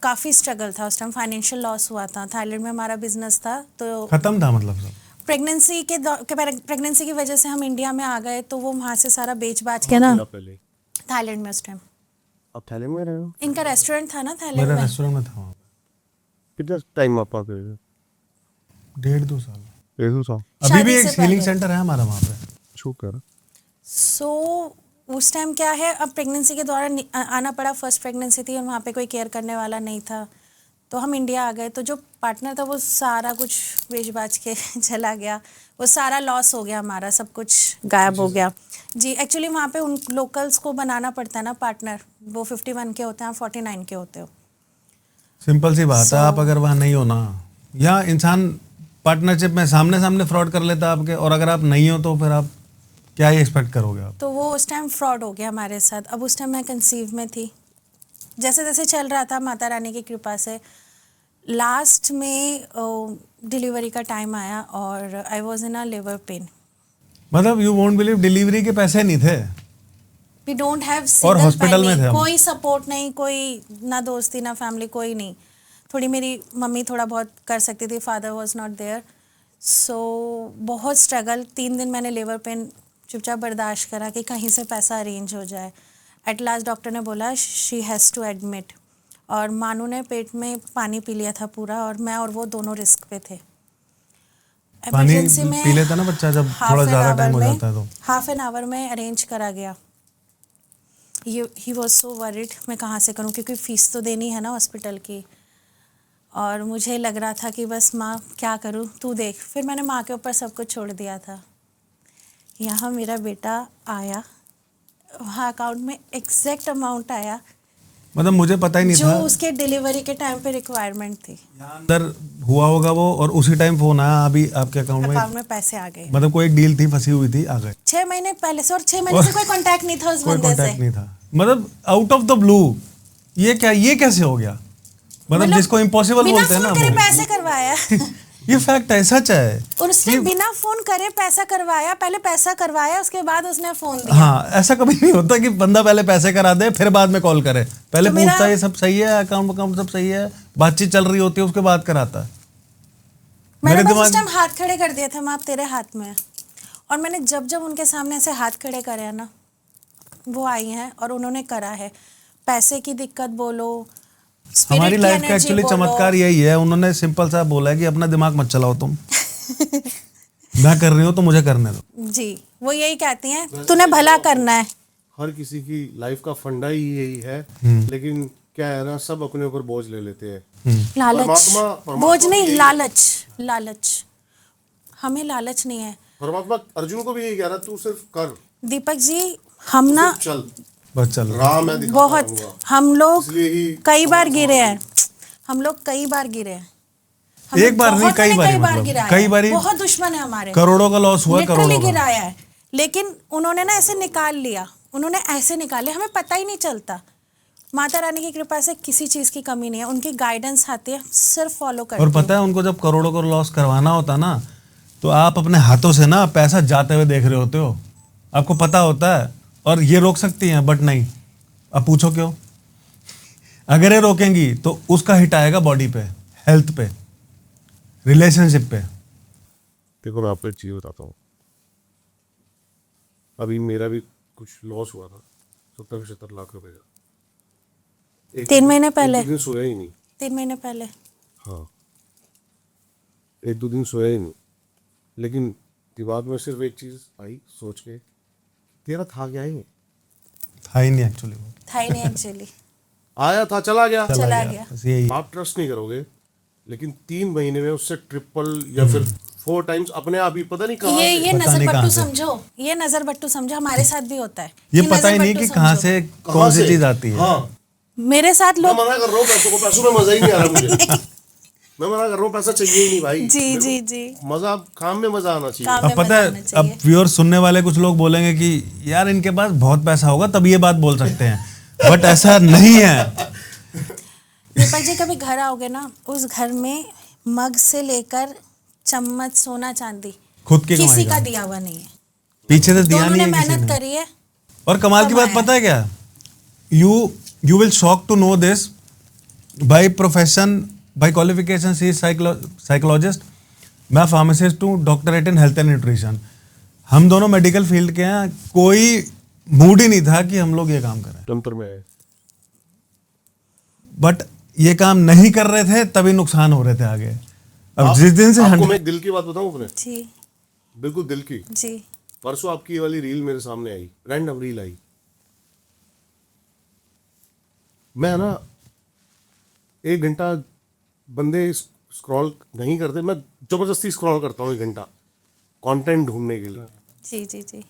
काफ़ी स्ट्रगल था उस टाइम, फाइनेंशियल लॉस हुआ था। थाईलैंड में हमारा बिजनेस था, तो खत्म था मतलब सब। प्रेगनेंसी की वजह से हम इंडिया में आ गए, तो वो वहाँ से सारा बेच बाच के ना, पहले थाईलैंड में उस टाइम आप थाईलैंड में रहे हो? इनका रेस्टोरेंट था ना थाईलैंड मेरा में। रेस्टोरेंट में था वहाँ पे। कितना टाइम आप आते थे? 1.5-2 साल। 1 साल। अभी भी शादी एक से हीलिंग पहले। सेंटर है हमारा वहाँ पे। शुक्र। सो उस टाइम क्या है, अब प्रेगनेंसी के दौरान आना पड़ा, फर्स्ट प्रेगनेंसी थी और वहाँ पे कोई केयर करने वाला नहीं था। तो हम इंडिया आ गए, तो जो पार्टनर था वो सारा कुछ बेच बाच के चला गया। वो सारा लॉस हो गया, हमारा सब कुछ गायब हो गया। जी, एक्चुअली वहाँ पे उन लोकल्स को बनाना पड़ता है ना पार्टनर। वो 51 के होते हैं, आप 49 के होते हो। सिंपल सी बात है, आप अगर वहाँ नहीं हो ना, या इंसान पार्टनरशिप में सामने सामने फ्रॉड कर लेता है आपके, और अगर आप नहीं हो तो फिर आप क्या ही एक्सपेक्ट करोगे आप। तो वो उस टाइम फ्रॉड हो गया हमारे साथ। अब उस टाइम मैं कंसीव में थी, जैसे जैसे चल रहा था माता रानी की कृपा से लास्ट में डिलीवरी का टाइम आया और I was in a labour pain. मतलब यू वोंट बिलीव, डिलीवरी के पैसे नहीं थे वी डोंट हैव और सिंगल हॉस्पिटल में थे पेनी, हम। कोई सपोर्ट नहीं, कोई ना दोस्ती ना फैमिली, कोई नहीं। थोड़ी मेरी मम्मी थोड़ा बहुत कर सकती थी, फादर वाज नॉट देयर, सो बहुत स्ट्रगल। 3 दिन मैंने लेबर पेन चुपचाप बर्दाश्त करा कि कहीं से पैसा अरेंज हो जाए। एट लास्ट डॉक्टर ने बोला शी हैज़ टू एडमिट, और मानू ने पेट में पानी पी लिया था पूरा, और मैं और वो दोनों रिस्क पे थे। पानी इमरजेंसी में पी लेता ना बच्चा जब थोड़ा ज़्यादा टाइम हो जाता है तो। हाफ एन आवर में अरेंज करा गया। ही वॉज सो वरिड, मैं कहाँ से करूँ, क्योंकि फ़ीस तो देनी है ना हॉस्पिटल की। और मुझे लग रहा था कि बस माँ क्या करूँ, तू देख। फिर मैंने माँ के ऊपर सब कुछ छोड़ दिया था। यहाँ मेरा बेटा आया, वहाँ अकाउंट में एग्जैक्ट अमाउंट आया मतलब मुझे पता ही नहीं जो था उसके डिलीवरी के टाइम पे रिक्वायरमेंट थी। अंदर हुआ होगा वो, और उसी टाइम फोन आया अभी आपके अकाउंट अकाउंट में। में पैसे आ गए। मतलब कोई एक डील थी, फंसी हुई थी, आ गए। 6 महीने पहले से, और 6 महीने से कोई कांटेक्ट नहीं था उस कोई बंदे से। कांटेक्ट नहीं था, मतलब आउट ऑफ द ब्लू। ये कैसे हो गया? मतलब जिसको इम्पॉसिबल बिना बोलते हैं ना फोन करे वो। पैसे करवाया। ये फैक्ट है, सच है। और उसने बिना फोन करे पैसा करवाया, पहले पैसा करवाया उसके बाद उसने फोन दिया। हाँ, ऐसा कभी नहीं होता कि बंदा पहले पैसे करा दे फिर बाद में कॉल करे। पहले तो मेरा- पूछता है ये सब सही है, अकाउंट सब सही है, बातचीत चल रही होती है, उसके बाद कराता है। मैंने मेरे बस उस दिमाग टाइम हाथ खड़े कर दिए थे, माँ तेरे हाथ में है। और मैंने जब जब उनके सामने ऐसे हाथ खड़े करे हैं ना, वो आई हैं और उन्होंने करा है। पैसे की दिक्कत बोलो, spirit हमारी की लाइफ का energy एक्चुअली बोलो। चमत्कार यही है, उन्होंने सिंपल सा बोला है कि अपना दिमाग मत चलाओ तुम। मैं कर रही हूँ तो मुझे करने दो। जी, वो यही कहती हैं तूने भला करना है। हर किसी की लाइफ का फंडा ही यही है, लेकिन क्या है ना, सब अपने ऊपर बोझ ले लेते हैं। लालच, परमात्मा बोझ नहीं, भी यही- लालच। हमें लालच नहीं है। परमात्मा अर्जुन को भी यही कह रहा, तू सिर्फ कर, दीपक जी, हम ना सिर्फ चल, बस चल राह मैं दिखाता बहुत, रहूंगा। हम लोग इसलिए ही कई बार समाज गिरे में- हैं। हम लोग कई बार गिरे हैं। एक बार नहीं, कई बारी, मतलब गिराया कई है। बारी बहुत दुश्मन है हमारे, करोड़ों का लॉस हुआ, लिटरली करोड़ों का। गिराया है। लेकिन उन्होंने ना ऐसे निकाल लिया, उन्होंने ऐसे निकाले, हमें पता ही नहीं चलता। माता रानी की कृपा से किसी चीज की कमी नहीं है, उनकी गाइडेंस आती है, सिर्फ फॉलो करते और पता है उनको जब करोड़ों का लॉस करवाना होता ना, तो आप अपने हाथों से ना पैसा जाते हुए देख रहे होते हो, आपको पता होता है, और ये रोक सकती हैं, बट नहीं। अब पूछो क्यों? अगर ये रोकेंगी तो उसका हिट आएगा बॉडी पे, हेल्थ पे, रिलेशनशिप पे। देखो मैं आपको एक चीज बताता हूँ। अभी मेरा भी कुछ लॉस हुआ था, 70-75 लाख रुपए का। 3 महीने पहले, 1-2 दिन सोया ही नहीं। 3 महीने पहले। हाँ, 1-2 दिन सोया ही नहीं, लेकिन दिमाग में सिर्फ एक चीज आई सोच के, तेरा था क्या ये? था ही नहीं एक्चुअली, वो था ही नहीं एक्चुअली। आया था, चला गया। चला गया। बस यही। आप ट्रस्ट नहीं करोगे, लेकिन 3 महीने में उससे ट्रिपल या फिर 4 टाइम्स अपने आप ही, पता नहीं कहाँ ये से। पता नजर नहीं कहाँ बट्टू से। समझो, ये नजर बट्टू समझो, हमारे साथ भी होता है। ये पता ही नजर नहीं बट्टू कि कहाँ समझो। से कहाँ कौन सी से? चीज आती है। हाँ, मेरे साथ मैं लोग, मना कर रहा हूँ, पैसों को, पैसों में मजा ही नहीं आ रहा मुझे। मैं मना कर रहा हूँ, पैसा चाहिए ही नहीं भाई। जी मेरे जी को जी, मजा, काम में मजा आना चाहिए। काम अब में पता मजा है, आना अब चाहिए। प्योर सुनने वाले कुछ लोग बोलेंगे कि यार इनके पास बहुत पैसा होगा तब ये बात बोल सकते हैं, बट ऐसा नहीं है। दीपक जी कभी घर आओगे ना, उस घर में मग से लेकर चम्मच, सोना चांदी, खुद की किसी कमाई का का, दिया हुआ नहीं है। पीछे से दिया दोनों नहीं ने है किसी मेहनत ने। करी है। और कमाल की बात कमाया। पता है क्या, you will shock to know this, by profession, by qualification she is psychologist, मैं फार्मासिस्ट हूँ, doctorate in health and nutrition. हम दोनों मेडिकल फील्ड के हैं, कोई मूड ही नहीं था कि हम लोग ये काम करें, तंत्र में है। बट ये काम नहीं कर रहे थे तभी नुकसान हो रहे थे आगे। अब जिस दिन से आपको मैं एक दिल की बात बताऊं अपने, जी बिल्कुल दिल की। जी, परसों आपकी ये वाली रील मेरे सामने आई, रैंडम रील आई। मैं ना 1 घंटा बंदे स्क्रॉल नहीं करते, मैं जबरदस्ती स्क्रॉल करता हूँ 1 घंटा कंटेंट ढूंढने के लिए। जी जी जी,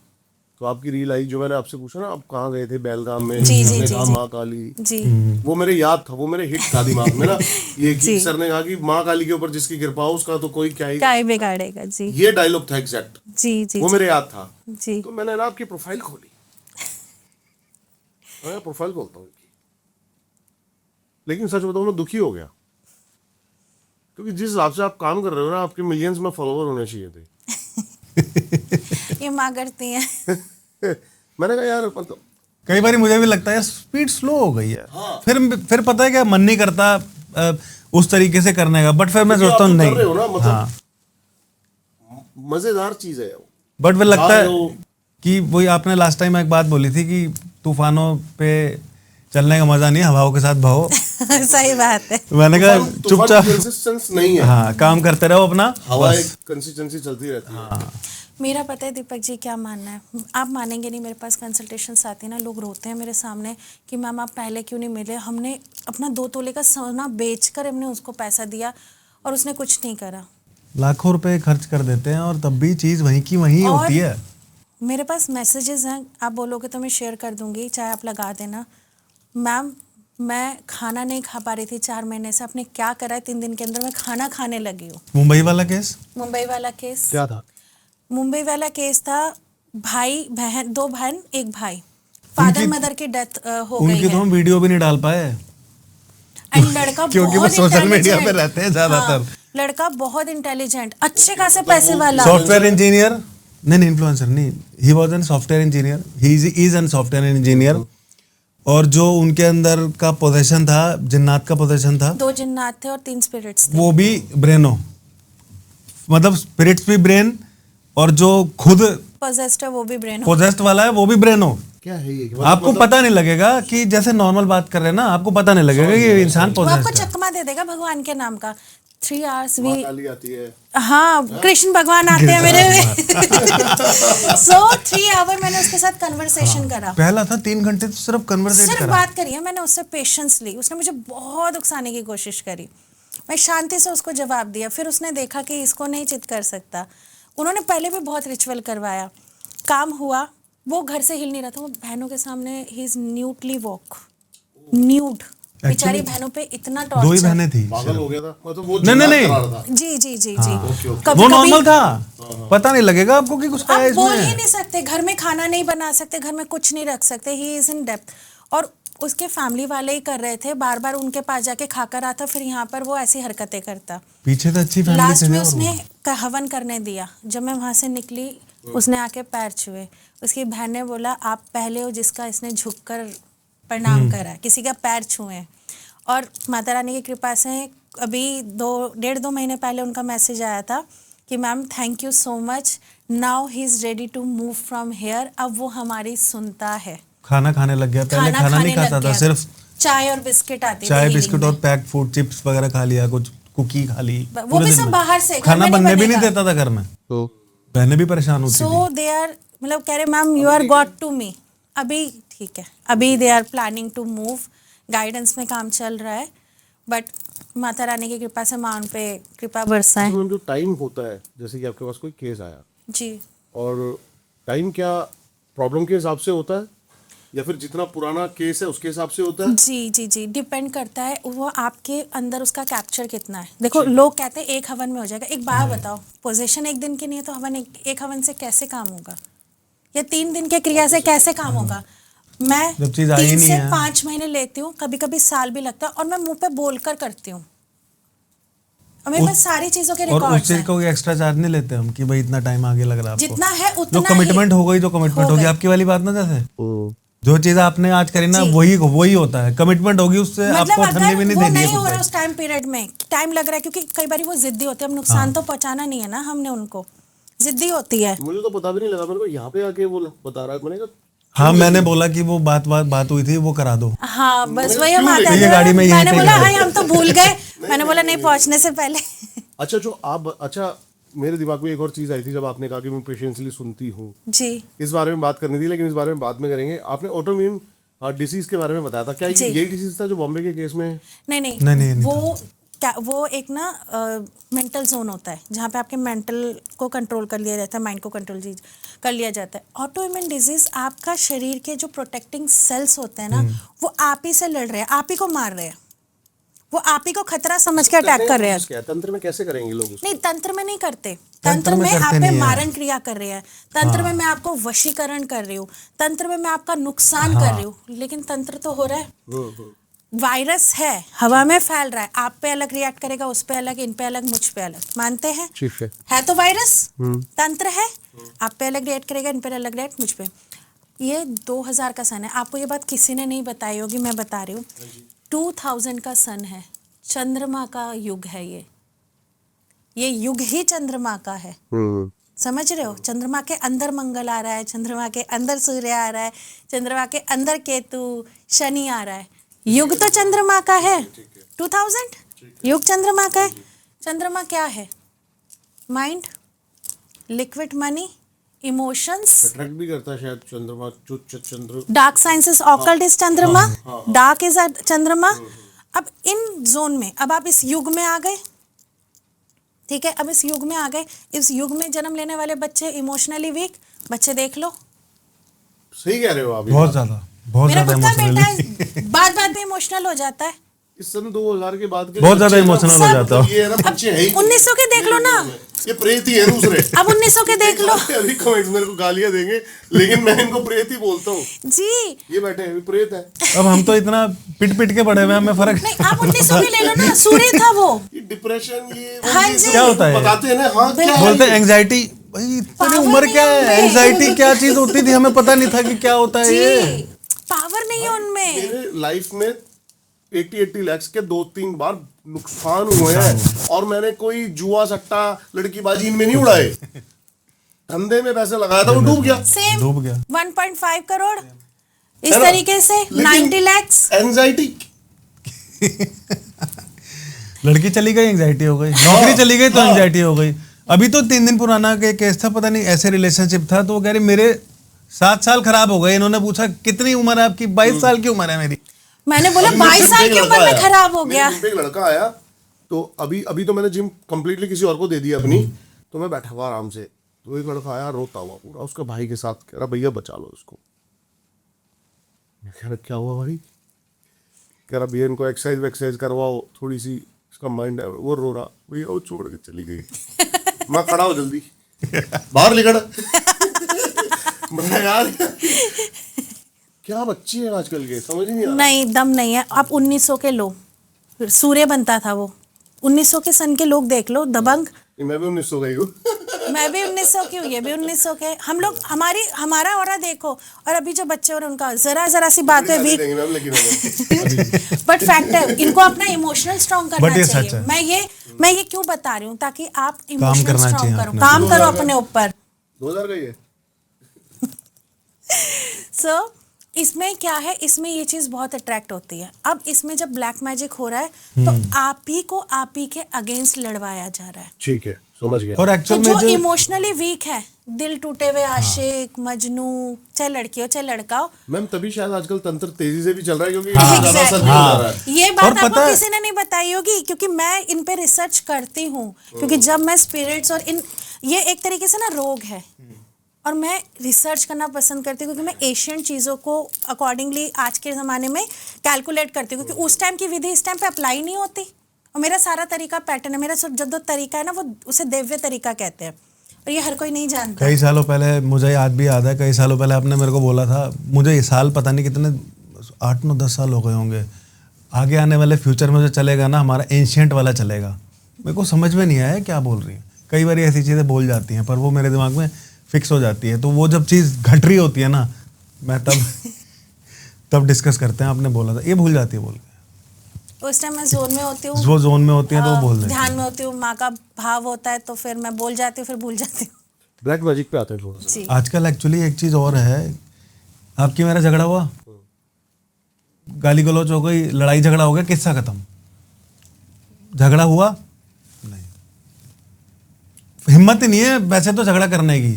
तो आपकी रील आई, जो मैंने आपसे पूछा ना, आप कहाँ गए थे बेलगाम में, जी, जी, आपने जी, कहा जी। माँ काली, जी वो मेरे याद था, वो मेरे हिट था दिमाग में ना, ये कि जी। सर ने कहा कि माँ काली के ऊपर जिसकी कृपा हो उसका तो कोई क्या ही, क्या ही बिगाड़ेगा। जी ये डायलॉग था एग्जैक्ट, जी जी वो जी, मेरे याद था। जी तो मैंने ना आपकी प्रोफाइल खोली, मैं प्रोफाइल खोलता हूँ, लेकिन सच बताऊं मैं दुखी हो गया, क्योंकि जिस हिसाब से आप काम कर रहे हो ना, आपके मिलियंस में फॉलोवर होने चाहिए थे। ये माँ करती हैं। मैंने कहा यार मतलब कई बार मुझे भी लगता है यार स्पीड स्लो हो गई है। हाँ। फिर पता है क्या, मन नहीं करता उस तरीके से करने का, बट फिर मैं क्योंकि सोचता आप हूँ जो नहीं। कर रहे हो ना, मतलब हाँ, मजेदार चीज है वो। बट फिर लगता जा है रहे हो। कि वही आपने लास्ट टाइम एक बात बोली थी कि तूफानों पे चलने का मजा नहीं, हवाओं के साथ बहो। सही बात है। मैंने कहा चुपचाप, कंसिस्टेंस नहीं है, हाँ, काम करते रहो अपना, हवा बस। एक कंसिस्टेंसी चलती रहती है। मेरा पता है दीपक जी क्या मानना है, आप मानेंगे नहीं, मेरे पास कंसल्टेशंस आते हैं ना, लोग रोते हैं मेरे सामने कि मैम आप पहले क्यों नहीं मिले, हमने अपना 2 तोले का सोना बेचकर हमने उसको पैसा दिया और उसने कुछ नहीं करा। लाखों रुपए खर्च कर देते हैं और तब भी चीज वहीं की वहीं और होती है। मेरे पास मैसेजेस हैं, आप बोलोगे तो मैं शेयर कर दूंगी, चाहे आप लगा देना। मैम मैं खाना नहीं खा पा रही थी 4 महीने से, आपने क्या करा है, 3 दिन के अंदर मैं खाना खाने लगी हूँ। मुंबई वाला केस मुंबई वाला केस, क्या था? मुंबई वाला केस था, भाई बहन, 2 बहन 1 भाई, फादर उनकी- मदर की डेथ हो गई उनकी तो है। हम वीडियो भी नहीं डाल पाए एंड लड़का क्योंकि वो बहुत सोशल मीडिया पे intelligent, रहते हैं ज्यादातर। हाँ, लड़का बहुत इंटेलिजेंट, अच्छे खासे पैसे वाला। सॉफ्टवेयर इंजीनियर, नहीं इन्फ्लुएंसर नहीं, he was an software engineer, he is an software engineer. और जो उनके अंदर का पोजीशन था, जिन्नात का पोजीशन था, 2 जिन्नात थे और 3 स्पिरिट्स थे। वो भी ब्रेनो, मतलब स्पिरिट्स भी ब्रेन, और जो खुद पोजेस्ड है वो भी ब्रेन हो। पोजेस्ट वाला है वो भी ब्रेनो। क्या है ये? आपको पता नहीं लगेगा कि जैसे नॉर्मल बात कर रहे हैं ना, आपको पता नहीं लगेगा कि ये इंसान वो आपको पोजेस्ट है। चकमा दे देगा भगवान के नाम का। 3 आवर्स भी, काली आती है, हाँ, कृष्ण भगवान आते हैं मेरे में। सो 3 आवर मैंने उसके साथ कन्वर्सेशन करा, पहला था 3 घंटे तो सिर्फ कन्वर्सेट सिर्फ करा। बात करी है मैंने उससे, पेशेंस ली, उसने मुझे बहुत उकसाने की कोशिश करी, मैं शांति से उसको जवाब दिया, फिर उसने देखा कि इसको नहीं चित कर सकता। उन्होंने पहले भी बहुत रिचुअल करवाया, काम हुआ, वो घर से हिल नहीं रहा था, वो बहनों के सामने ही इज न्यूडली वॉक, न्यूड, बेचारी बहनों पे इतना 2 ही टॉर्चर। बहनें थी। पागल हो गया था, मतलब वो नहीं, जिन्नात नहीं। करा रहा था। जी जी जी जी, ओके। कभी वो कभी नॉर्मल था, पता नहीं लगेगा आपको कि कुछ आप है बोल ही इसमें। नहीं सकते, घर में खाना नहीं बना सकते, घर में कुछ नहीं रख सकते, ही इज इन डेप्थ। और उसके फैमिली वाले ही कर रहे थे, बार बार उनके पास जाके खाकर आता, फिर यहाँ पर वो ऐसी हरकतें करता। पीछे तो अच्छी फैमिली लास्ट थी में और वो। उसने हवन करने दिया, जब मैं वहां से निकली उसने आके पैर छुए, उसकी बहन ने बोला आप पहले हो जिसका इसने झुककर प्रणाम करा, किसी का पैर छुए। और माता रानी की कृपा से अभी 1.5-2 महीने पहले उनका मैसेज आया था कि ma'am thank you so much, now he is ready to move from here, अब वो हमारी सुनता है। खाना खाने लग गया, पहले खाना खाने नहीं खाता लग था, गया। सिर्फ चाय और बिस्किट आती थी चाय healing बिस्कुट में। और पैक्ड फूड, चिप्स वगैरह खा लिया, कुछ कुकी खा ली, वो पूरे भी दिन सब में। बाहर से, घर खाना में नहीं बनने भी नहीं बनेगा। देता था घर में, तो बहनें भी परेशान होती सो थी। दे आर, मतलब कह रहे ma'am you are God to me, अभी ठीक है, अभी they are planning to move, guidance में काम चल रहा है, बट माता रानी की कृपा से माँ उन पे कृपा बरसाए। तो जो टाइम होता है, जैसे कि आपके पास कोई केस आया, जी, और टाइम क्या प्रॉब्लम के हिसाब से होता है या फिर जितना पुराना केस है उसके हिसाब से होता है? जी जी जी, डिपेंड करता है वो आपके अंदर उसका कैप्चर कितना है। देखो लोग कहते हैं 1 हवन में हो जाएगा, एक बात बताओ, पोजीशन 1 दिन की नहीं है तो हवन एक हवन से कैसे काम होगा, या 3 दिन के क्रिया से कैसे काम होगा। मैं जब चीज़ आई 3 नहीं से है। 5 महीने लेती हूँ, कभी कभी साल भी लगता है, और मैं मुंह पे बोलकर करती हूँ, और मेरे पास सारी चीजों के और उस रिकॉर्ड्स चीज हैं। को एक्स्ट्रा चार्ज नहीं लेते हम कि भाई इतना टाइम आगे लग रहा है आपको। जितना है उतना जो कमिटमेंट ही हो गई, जो कमिटमेंट हो होगी, गई। आपकी वाली बात ना, जैसे जो चीज आपने आज करी ना जी। वही होता है, कमिटमेंट होगी, उससे मतलब आपको ठंडी भी अगर नहीं वो देनी नहीं है हो खुद रहा पे। उस टाइम पीरियड में, टाइम लग रहा है, क्योंकि कई बार वो जिद्दी होते हैं, हम नुकसान तो पहुंचाना नहीं है ना हमने उनको, जिद्दी होती है। मुझे तो पता भी नहीं लगा, मेरे को यहाँ पे आके वो बता रहा है, मैंने कहा हाँ, मैंने बोला कि वो बात हुई थी, वो करा दो। हाँ बस वही हम क्यों आते लेके ये गाड़ी में यहीं मैंने पे बोला गए। हाँ हम तो भूल गए, मैंने बोला नहीं पहुंचने से पहले। अच्छा जो आप, अच्छा मेरे दिमाग में एक और चीज़ आई थी जब आपने कहा कि मैं पेशेंसली सुनती हूँ, जी इस बारे में बात करनी थी, लेकिन इस बारे में बाद में करेंगे। आपने ऑटोइम्यून डिसीज के बारे में बताया था, क्या जी। यही डिसीज था जो बॉम्बे के केस में? नहीं नहीं, नहीं वो वो एक ना मेंटल जोन होता है जहाँ पे आपके मेंटल को कंट्रोल कर लिया जाता है, माइंड को कंट्रोल कर लिया जाता है। ऑटोइम्यून डिजीज आपका शरीर के जो प्रोटेक्टिंग सेल्स होते हैं ना वो आप ही से लड़ रहे हैं, आप ही को मार रहे हैं, वो आप ही को खतरा समझ के अटैक कर रहे हैं। क्या तंत्र में कैसे करेंगे लोग उसको? नहीं, तंत्र में नहीं करते, तंत्र में आप पे मारण क्रिया कर रहे हैं, तंत्र में मैं आपको वशीकरण कर रही हूँ, तंत्र में मैं आपका नुकसान कर रही हूँ, लेकिन तंत्र तो हो रहा है। वायरस है, हवा में फैल रहा है, आप पे अलग रिएक्ट करेगा, उस पे अलग, इन पे अलग, मुझ पे अलग, मानते हैं? ठीक है तो वायरस, तंत्र है, आप पे अलग रिएक्ट करेगा, इन पे अलग रिएक्ट, मुझ पे। ये 2000 का सन है, आपको ये बात किसी ने नहीं बताई होगी, मैं बता रही हूँ। 2000 का सन है, चंद्रमा का युग है ये युग ही चंद्रमा का है। समझ रहे हो? चंद्रमा के अंदर मंगल आ रहा है, चंद्रमा के अंदर सूर्य आ रहा है, चंद्रमा के अंदर केतु, शनि आ रहा है, युग तो चंद्रमा का है। 2000 युग चंद्रमा का है। चंद्रमा क्या है? Mind, liquid money, emotions, attract भी करता है शायद चंद्रमा। चंद्र डार्क साइंसेस, ऑकल्ट इज चंद्रमा, डार्क इज चंद्रमा। अब इन जोन में, अब आप इस युग में आ गए, ठीक है, अब इस युग में आ गए। इस युग में जन्म लेने वाले बच्चे इमोशनली वीक, बच्चे देख लो। सही कह रहे हो आप। बहुत ज्यादा मेरा खुद का बेटा इमोशनली बात में इमोशनल हो जाता है। इस सन 2000 के बाद के बहुत ज्यादा इमोशनल हो जाता ये है ना, बच्चे है ही 1900 के देख लो ना, ये प्रेत ही है दूसरे। अब 1900 के देख लो। अभी कमेंट्स मेरे को गालियां देंगे, लेकिन मैं इनको प्रेत ही बोलता हूँ जी। ये बैठे हैं, प्रेत है। अब हम तो इतना पिट पिट के पड़े हुए हैं, हमें फर्क नहीं, आप 1900 के ले लो ना, सूर्य था वो। ये डिप्रेशन, ये हाँ जी। क्या होता है? बताते हैं ना, हाँ क्या है? बोलते हैं एंजाइटी। भाई इतनी Power उम्र नहीं क्या है है, उनमें। एंजाइटी क्या चीज होती थी हमें पता नहीं था कि क्या होता है ये। पावर नहीं है उनमें। मेरे लाइफ में 80 लाख के 2-3 बार नुकसान हुए हैं, और मैंने कोई जुआ सट्टा लड़कीबाजी इनमें नहीं उड़ाए। धंधे में पैसे लगाया था, वो डूब गया। सेम डूब गया। 1.5 करोड़ इस है ना? तरीके से 90 lakhs। एंजाइटी लड़की चली गई एंजाइटी हो गई, नौकरी चली गई तो एंजाइटी हो गई। अभी तो 3 दिन पुराना के केस था, पता नहीं ऐसे रिलेशनशिप था, तो वो कह रही मेरे 7 साल खराब हो गए। इन्होंने पूछा कितनी उम्र है आपकी? 22 साल की उम्र है मेरी। मैंने बोला अभी 22 साल एक की लड़का उम्र में आया, खराब हो गया। मेरे जिम पे एक लड़का आया, तो अभी तो मैंने जिम कंप्लीटली किसी और को दे दी अपनी, तो मैं बैठा हुआ आराम से, तो एक लड़का आया रोता हुआ पूरा, उसका भाई के साथ, कह रहा भैया बचा लो उसको। मैं कह रहा क्या हुआ भाई? कह रहा भैया इनको एक्सरसाइज करवाओ थोड़ी सी, इसका माइंड है। वो रो रहा, भैया वो छोड़ के चली गई। मैं खड़ा हो जल्दी, बाहर निकल। मैं यार क्या बच्चे हैं आजकल के, समझ नहीं आ रहा। नहीं, दम नहीं है। आप 1900 के लो, सूर्य बनता था वो। 1900 के सन के लोग देख लो, दबंग। मैं भी 1900 का ही हूँ। मैं भी 1900 की हूँ, ये भी 1900 के। हम लोग हमारा ऑरा देखो, और अभी जो बच्चे हो रहे हैं उनका जरा सी बात है वीक, देंगे मैम, लेकिन बट फैक्ट है इनको अपना इमोशनल स्ट्रॉन्ग करना But ये सच चाहिए। है। मैं ये क्यों बता रही हूँ, ताकि आप इमोशनल करना स्ट्रॉन्ग चाहिए करो, अपने काम करो अपने ऊपर। 2000 का ही है। सो इसमें क्या है, इसमें ये चीज बहुत अट्रैक्ट होती है। अब इसमें जब ब्लैक मैजिक हो रहा है तो आप ही को आप ही के अगेंस्ट लड़वाया जा रहा है। ठीक है, समझ गया। और तो एक्चुअल जो में जो इमोशनली वीक है, दिल टूटे हुए आशिक, मजनू, चाहे लड़की हो चाहे लड़का हो, मैम तभी शायद आजकल तंत्र तेजी से भी चल रहा है, क्योंकि Exactly. ज्यादा असर नहीं हो रहा है। ये और बात पता आपको है- किसी ने नहीं बताई होगी, क्योंकि मैं इन पे रिसर्च करती हूँ। क्योंकि जब मैं स्पिरिट्स और ये एक तरीके से ना रोग है, और मैं रिसर्च करना पसंद करती हूँ, क्योंकि मैं एशियन चीज़ों को अकॉर्डिंगली आज के ज़माने में कैलकुलेट करती हूँ, क्योंकि उस टाइम की विधि इस टाइम पे अप्लाई नहीं होती। और मेरा सारा तरीका पैटर्न है, मेरा जो तरीका है ना, वो उसे दिव्य तरीका कहते हैं, और ये हर कोई नहीं जानता। कई सालों पहले, मुझे आज भी याद है, कई सालों पहले आपने मेरे को बोला था, मुझे ये साल पता नहीं कितने 8-9-10 साल हो गए होंगे, आगे आने वाले फ्यूचर में जो चलेगा ना हमारा एंशिएंट वाला चलेगा। मेरे को समझ में नहीं आया क्या बोल रही है। कई बार ऐसी चीज़ें बोल जाती हैं, पर वो मेरे दिमाग में फिक्स हो जाती है। तो वो जब चीज़ घट रही होती है ना, मैं तब डिस्कस करते हैं, आपने बोला था, ये भूल जाती है बोल के। उस टाइम मैं जोन में होती हूँ, वो जोन में होती है तो वो बोल देती है। ध्यान में होती हूँ, माँ का भाव होता है, तो फिर मैं बोल जाती हूँ, फिर भूल जाती हूँ। ब्लैक मैजिक पे आते हैं थोड़ा सा। जी। आजकल एक्चुअली एक चीज़ और है, आपकी मेरा झगड़ा हुआ, गाली गलौज हो गई, लड़ाई झगड़ा हो गया, किस्सा खत्म। झगड़ा हुआ नहीं, हिम्मत ही नहीं है वैसे तो झगड़ा करने की।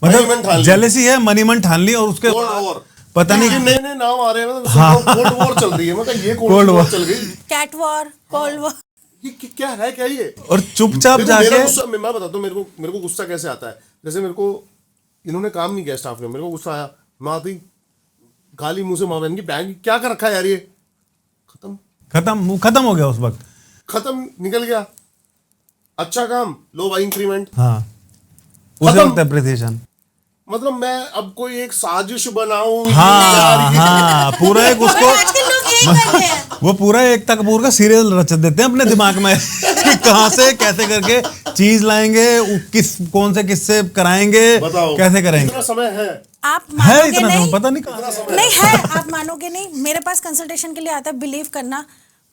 मनी मन ठान मतलब ली। जेलेसी है, मनी मन ठान ली, और उसके और पता नहीं ये नए नए नाम आ रहे हैं, मतलब कोल्ड वॉर चल रही है, मतलब ये कोल्ड वॉर चल गई, कैट वॉर, कोल्ड वॉर। ये क्या है, क्या ये? और चुपचाप देखो, मेरा जाके गुस्सा, मैं बताता हूँ, मेरे को गुस्सा कैसे आता है। जैसे मेरे को इन्होंने काम नहीं किया स्टाफ ने, मेरे को गुस्सा आया, मैं आती गाली मुंह से मार, इनकी बैंक क्या कर रखा है यार, ये खत्म हो गया उस वक्त। खत्म, निकल गया। अच्छा काम, लो भाई इंक्रीमेंट। हाँ, उसे खत्म। वक्त एप्रिसिएशन। मतलब मैं अब कोई एक साजिश बनाऊं, हाँ हाँ, पूरा एक उसको आजकल लोग यही कर रहे हैं। वो पूरा एकता कपूर का सीरियल रच देते हैं अपने दिमाग में कि कहाँ से कैसे करके चीज लाएंगे, कौन से किससे कराएंगे, बताओ कैसे करेंगे। इतना समय है? आप है मानोगे इतना नहीं, समय, पता नहीं कहाँ। नहीं है, आप मानोगे नहीं, मेरे पास कंसल्टेशन के लिए आता है, बिलीव करना,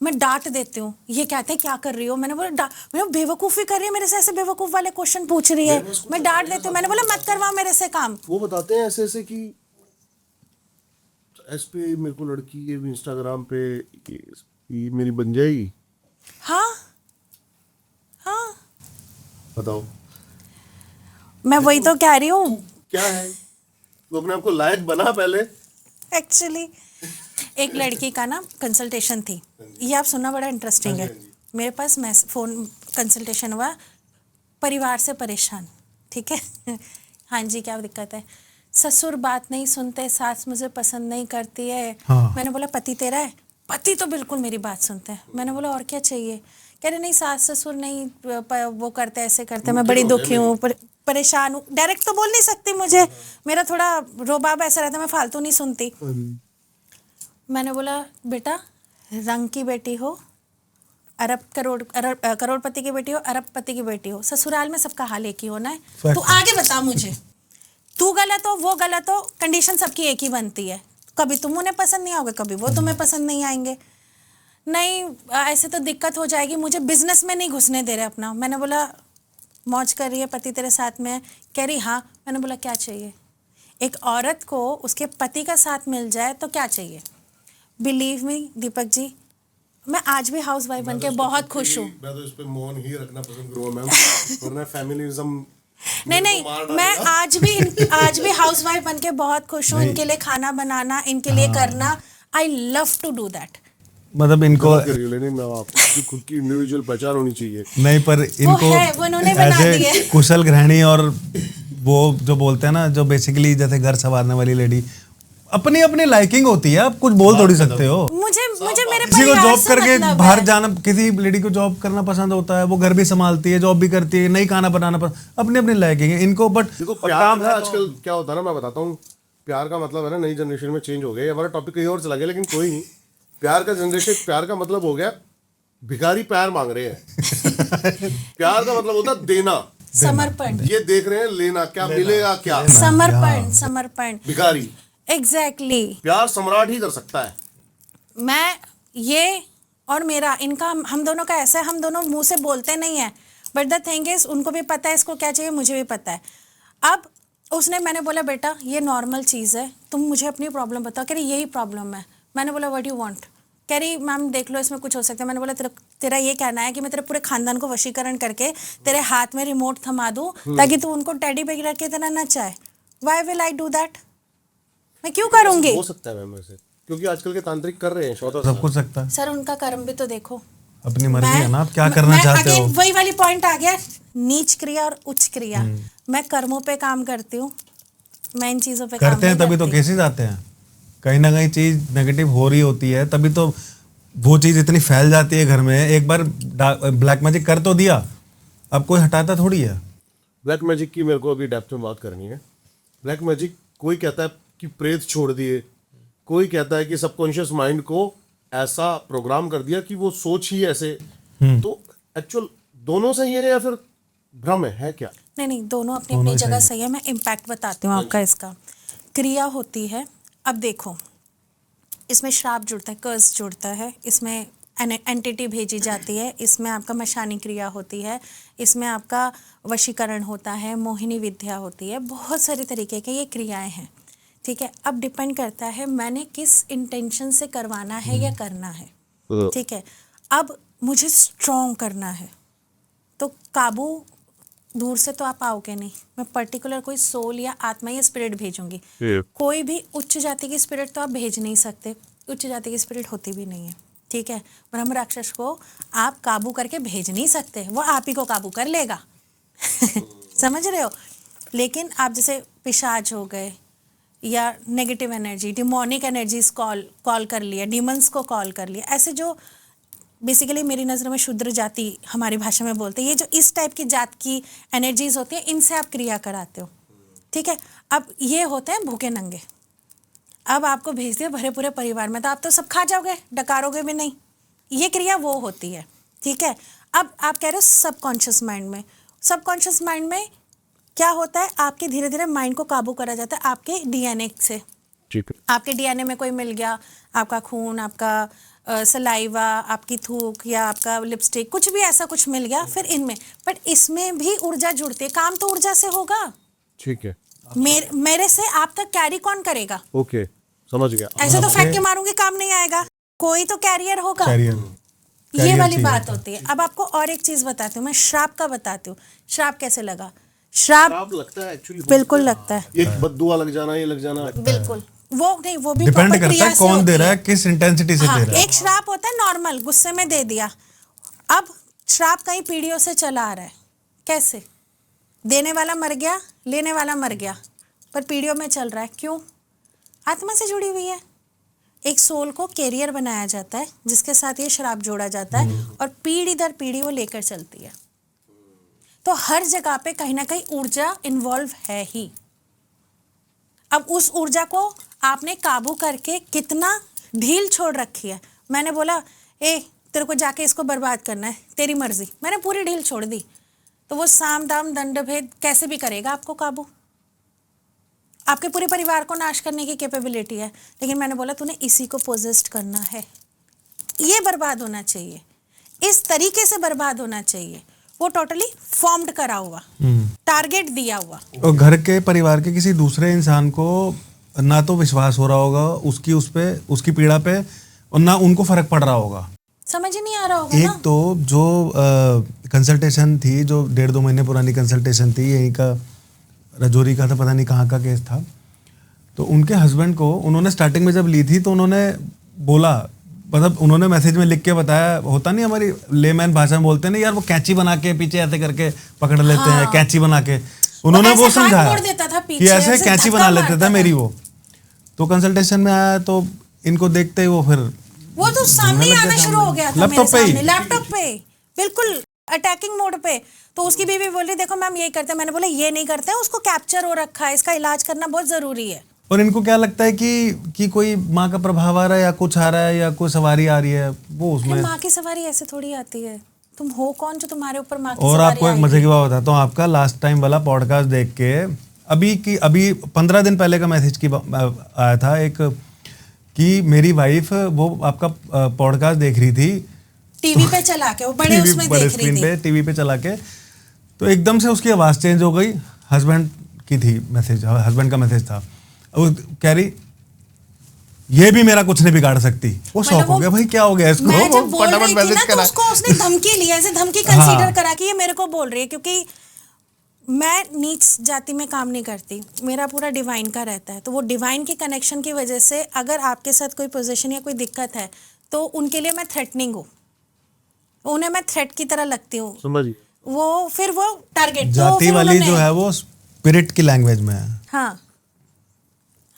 मैं डांट देती हूँ। ये कहते हैं क्या कर रही हो, मैंने बोला मैंने बेवकूफ़ी कर रही है, मेरे से ऐसे बेवकूफ़ वाले क्वेश्चन पूछ रही है, मैं डांट देती हूँ। मैंने बोला मत करवाओ मेरे से काम। वो बताते हैं ऐसे ऐसे कि एस पे मेरे को लड़की ये इंस्टाग्राम पे ये मेरी बन जाएगी। हाँ हाँ, बताओ मैं वही तो कह रही हूँ। क्या है, वो अपने आप को लायक बना पहले। एक्चुअली एक लड़की का ना कंसल्टेशन थी, ये आप सुनना, बड़ा इंटरेस्टिंग है। मेरे पास फ़ोन कंसल्टेशन हुआ, परिवार से परेशान, ठीक है। हाँ जी, क्या दिक्कत है? ससुर बात नहीं सुनते, सास मुझे पसंद नहीं करती है। हाँ। मैंने बोला पति तेरा है? पति तो बिल्कुल मेरी बात सुनते हैं। मैंने बोला और क्या चाहिए? कह रहे नहीं, सास ससुर नहीं वो करते, ऐसे करते, मैं बड़ी दुखी हूँ, परेशान हूँ। डायरेक्ट तो बोल नहीं सकती, मुझे मेरा थोड़ा रोबाब ऐसा रहता है, मैं फालतू नहीं सुनती। मैंने बोला बेटा, रंग की बेटी हो, करोड़पति की बेटी हो, अरबपति की बेटी हो, ससुराल में सबका हाल एक ही होना है। तू आगे बता मुझे, तू गलत हो, वो गलत हो, कंडीशन सबकी एक ही बनती है। कभी तुम उन्हें पसंद नहीं आओगे, कभी वो तुम्हें पसंद नहीं आएंगे। नहीं ऐसे तो दिक्कत हो जाएगी, मुझे बिजनेस में नहीं घुसने दे रहे अपना। मैंने बोला मौज कर रही है, पति तेरे साथ में है? कह रही हाँ। मैंने बोला क्या चाहिए? एक औरत को उसके पति का साथ मिल जाए तो क्या चाहिए? बिलीव मी दीपक जी, मैं आज भी हाउस वाइफ बन के बहुत खुश हूँ। मैं तो इस पे मौन ही रखना पसंद करूँगा मैम, वरना फेमिनिज्म। नहीं, मैं आज भी हाउस वाइफ बन के बहुत खुश हूँ। इनके लिए खाना बनाना, इनके लिए करना, I love to do that. मतलब इनको मैं आपकी खुद की इंडिविजुअल पहचान होनी चाहिए। नहीं, पर इनको वो इन्होंने बना दी है। ऐसे कुशल गृहिणी, और वो जो बोलते हैं ना, जो बेसिकली जैसे घर संवारने वाली लेडी, अपनी अपनी लाइकिंग होती है, आप कुछ बोल थोड़ी सकते हो। मुझे मेरे किसी को परिवार जॉब से करके मतलब बाहर है। जाना, किसी लेडी को जॉब करना पसंद होता है, वो घर भी संभालती है, जॉब भी करती है, नहीं खाना बनाना पसंद, अपनी अपनी लाइकिंग है इनको। बट देखो प्यार है आजकल क्या होता है ना, मैं बताता हूँ। प्यार का मतलब है ना, नई जनरेशन में चेंज हो गया। हमारा टॉपिक कहीं और चला गया, लेकिन कोई नहीं। प्यार का मतलब हो गया, भिखारी प्यार मांग रहे हैं। प्यार का मतलब होता है देना, समर्पण। ये देख रहे हैं लेना, क्या मिलेगा, क्या समर्पण। भिखारी। एग्जैक्टली। प्यार सम्राट ही कर सकता है। मैं ये और मेरा, इनका, हम दोनों का ऐसा है, हम दोनों मुंह से बोलते नहीं है, बट द थिंग इज उनको भी पता है इसको क्या चाहिए, मुझे भी पता है। अब उसने, मैंने बोला बेटा ये नॉर्मल चीज़ है, तुम मुझे अपनी प्रॉब्लम बताओ। कह रही यही प्रॉब्लम है। मैंने बोला व्हाट यू वांट? कह रही मैम देख लो, इसमें कुछ हो सकता है। मैंने बोला तेरा ये कहना है कि मैं तेरे पूरे खानदान को वशीकरण करके तेरे हाथ में रिमोट थमा दूं ताकि तू उनको टेडी बेयर की तरह नचाए? Why will I do that? मैं क्यों करूंगी? हो सकता है मैम वैसे, क्योंकि आजकल के तांत्रिक कर रहे हैं, सब कुछ सकता है। सर उनका कर्म भी तो देखो। अपनी मर्जी है ना, आप क्या करना चाहते हो। वही वाली पॉइंट आ गया, नीच क्रिया और उच्च क्रिया। मैं कर्मों पे काम करती हूँ, मैं इन चीजों पे करते हैं, तभी तो केसेस आते हैं। कहीं ना कहीं चीज नेगेटिव हो रही होती है, तभी तो वो चीज इतनी फैल जाती है घर में। एक बार ब्लैक मैजिक कर तो दिया, अब कोई हटाता थोड़ी है। ब्लैक मैजिक की मेरे को अभी डेप्थ में बात करनी है। ब्लैक मैजिक, कोई कहता है कि प्रेत छोड़ दिए, कोई कहता है कि सबकॉन्शियस माइंड को ऐसा प्रोग्राम कर दिया कि वो सोच ही ऐसे। तो एक्चुअल दोनों सही है या फिर भ्रम है क्या? नहीं, दोनों अपनी अपनी जगह सही है। मैं इम्पैक्ट बताती हूँ आपका। इसका क्रिया होती है, अब देखो इसमें श्राप जुड़ता है, कर्स जुड़ता है, इसमें एंटिटी भेजी जाती है, इसमें आपका मशानी क्रिया होती है, इसमें आपका वशीकरण होता है, मोहिनी विद्या होती है, बहुत सारे तरीके के ये क्रियाएं हैं। ठीक है, अब डिपेंड करता है मैंने किस इंटेंशन से करवाना है या करना है। ठीक है, अब मुझे स्ट्रॉन्ग करना है तो काबू दूर से तो आप आओगे नहीं, मैं पर्टिकुलर कोई सोल या आत्मा या स्पिरिट भेजूंगी। ये कोई भी उच्च जाति की स्पिरिट तो आप भेज नहीं सकते, उच्च जाति की स्पिरिट होती भी नहीं है, ठीक है। ब्रह्म राक्षस को आप काबू करके भेज नहीं सकते, वो आप ही को काबू कर लेगा समझ रहे हो। लेकिन आप जैसे पिशाच हो गए या negative energy, demonic energies call कर लिया, डीमंस को कॉल कर लिया, ऐसे जो बेसिकली मेरी नज़र में शूद्र जाति हमारी भाषा में बोलते हैं, ये जो इस टाइप की जात की एनर्जीज होती हैं, इनसे आप क्रिया कराते हो, ठीक है। अब ये होते हैं भूखे नंगे, अब आपको भेज दिया भरे पूरे परिवार में, तो आप तो सब खा जाओगे, डकारोगे भी नहीं, ये क्रिया वो होती है, ठीक है। अब आप कह रहे हो सबकॉन्शियस माइंड में, सबकॉन्शियस माइंड में क्या होता है, आपके धीरे धीरे माइंड को काबू करा जाता है आपके डीएनए से। ठीक है। आपके डीएनए में कोई मिल गया, आपका खून, आपका सलाइवा, आपकी थूक या आपका लिपस्टिक, कुछ भी ऐसा कुछ मिल गया, फिर इनमें, बट इसमें भी ऊर्जा जुड़ती है, काम तो ऊर्जा से होगा। ठीक है। मेरे से आप तक कैरी कौन करेगा? ओके, समझ गया। ऐसे तो फेंक के मारूंगी, काम नहीं आएगा, कोई तो कैरियर होगा। कैरियर ये वाली बात होती है। अब आपको और एक चीज बताती हूँ, मैं श्राप का बताती हूँ। श्राप कैसे लगा? श्राप लगता है एक्चुअली, बिल्कुल लगता है, एक बद्दुआ लग जाना, ये लग जाना, बिल्कुल। वो नहीं, वो भी डिपेंड proper करता क्रिया है से कौन होती दे रहा है। है, किस इंटेंसिटी से हाँ, दे रहा है। एक श्राप होता है नॉर्मल, गुस्से में दे दिया। अब श्राप कई पीढ़ियों से चला आ रहा है। कैसे? देने वाला मर गया, लेने वाला मर गया, पर पीढ़ियों में चल रहा है। क्यों? आत्मा से जुड़ी हुई है। एक सोल को कैरियर बनाया जाता है जिसके साथ ये श्राप जोड़ा जाता है, और पीढ़ी दर पीढ़ी वो लेकर चलती है। तो हर जगह पे कहीं ना कहीं ऊर्जा इन्वॉल्व है ही। अब उस ऊर्जा को आपने काबू करके कितना ढील छोड़ रखी है। मैंने बोला ए तेरे को जाके इसको बर्बाद करना है, तेरी मर्जी, मैंने पूरी ढील छोड़ दी, तो वो साम दाम दंड भेद कैसे भी करेगा आपको काबू। आपके पूरे परिवार को नाश करने की कैपेबिलिटी है, लेकिन मैंने बोला तूने इसी को पोजेस्ट करना है, ये बर्बाद होना चाहिए, इस तरीके से बर्बाद होना चाहिए। वो टोटली फॉर्म्ड करा हुआ, टारगेट दिया हुआ। और घर के परिवार के किसी दूसरे इंसान को ना तो विश्वास हो रहा होगा उसकी उस पे, उसकी पीड़ा पे, और ना उनको फर्क पड़ रहा होगा। समझ ही नहीं आ रहा होगा एक ना। तो जो कंसल्टेशन थी, जो 1.5-2 महीने पुरानी कंसल्टेशन थी, यहीं का रजौरी का था, पता नहीं कहाँ का केस था। तो उनके हस्बैंड को उन्होंने स्टार्टिंग में जब ली थी तो उन्होंने बोला, मतलब उन्होंने मैसेज में लिख के बताया, होता नहीं हमारी लेमैन भाषा में बोलते हैं ना यार, वो कैंची बना के पीछे ऐसे करके पकड़ लेते हैं, कैंची बना के, उन्होंने वो ऐसे हाथ समझाया मोड़ देता था पीछे, कि ऐसे ऐसे कैंची धक्का बना लेते मारता थे मेरी वो। तो कंसल्टेशन में आया तो इनको देखते ही वो फिर वो तो सामने ही लग गया आना शुरू हो गया था, लैपटॉप पे मेरे ही। सामने, लैपटॉप पे, बिल्कुल अटैकिंग मोड पे। तो उसकी बीवी बोल रही देखो मैम यही करते हैं। मैंने बोला ये नहीं करते हैं, उसको कैप्चर हो रखा है, इसका इलाज करना बहुत जरूरी है। और इनको क्या लगता है कि कोई माँ का प्रभाव आ रहा है या कुछ आ रहा है या कोई सवारी आ रही है, वो अरे उसमें। माँ की सवारी ऐसे थोड़ी आती है, तुम हो कौन जो तुम्हारे ऊपर माँ की और सवारी आपको एक आएगी? मजे की बात बताता हूँ, आपका लास्ट टाइम वाला पॉडकास्ट देख के अभी 15 दिन पहले का मैसेज की आया था एक, कि मेरी वाइफ वो आपका पॉडकास्ट देख रही थी टीवी पे चला के, वो बड़े उसमें बड़े देख स्क्रीन रही पे, थी। टीवी पे चला के, तो एकदम से उसकी आवाज़ चेंज हो गई। हस्बैंड की थी मैसेज, हस्बैंड का मैसेज था। वो कह रही ये भी मेरा कुछ नहीं बिगाड़ सकती। वो मतलब शौक हो गया, भाई क्या हो गया इसको, मैं जब बोल फटाफट रही थी मैसेज ना तो करा। उसको उसने धमकी ली, ऐसे धमकी कंसीडर करा कि ये मेरे को बोल रही है, क्योंकि मैं नीच जाति में काम नहीं करती, मेरा पूरा डिवाइन का रहता है। तो वो डिवाइन के कनेक्शन की वजह से अगर आपके साथ कोई पोजीशन या कोई दिक्कत है तो उनके लिए मैं थ्रेटनिंग हूँ, उन्हें मैं थ्रेट की तरह लगती हूँ। समझ गए। वो फिर वो टारगेट जाति वाली जो है वो स्पिरिट की लैंग्वेज में है, हाँ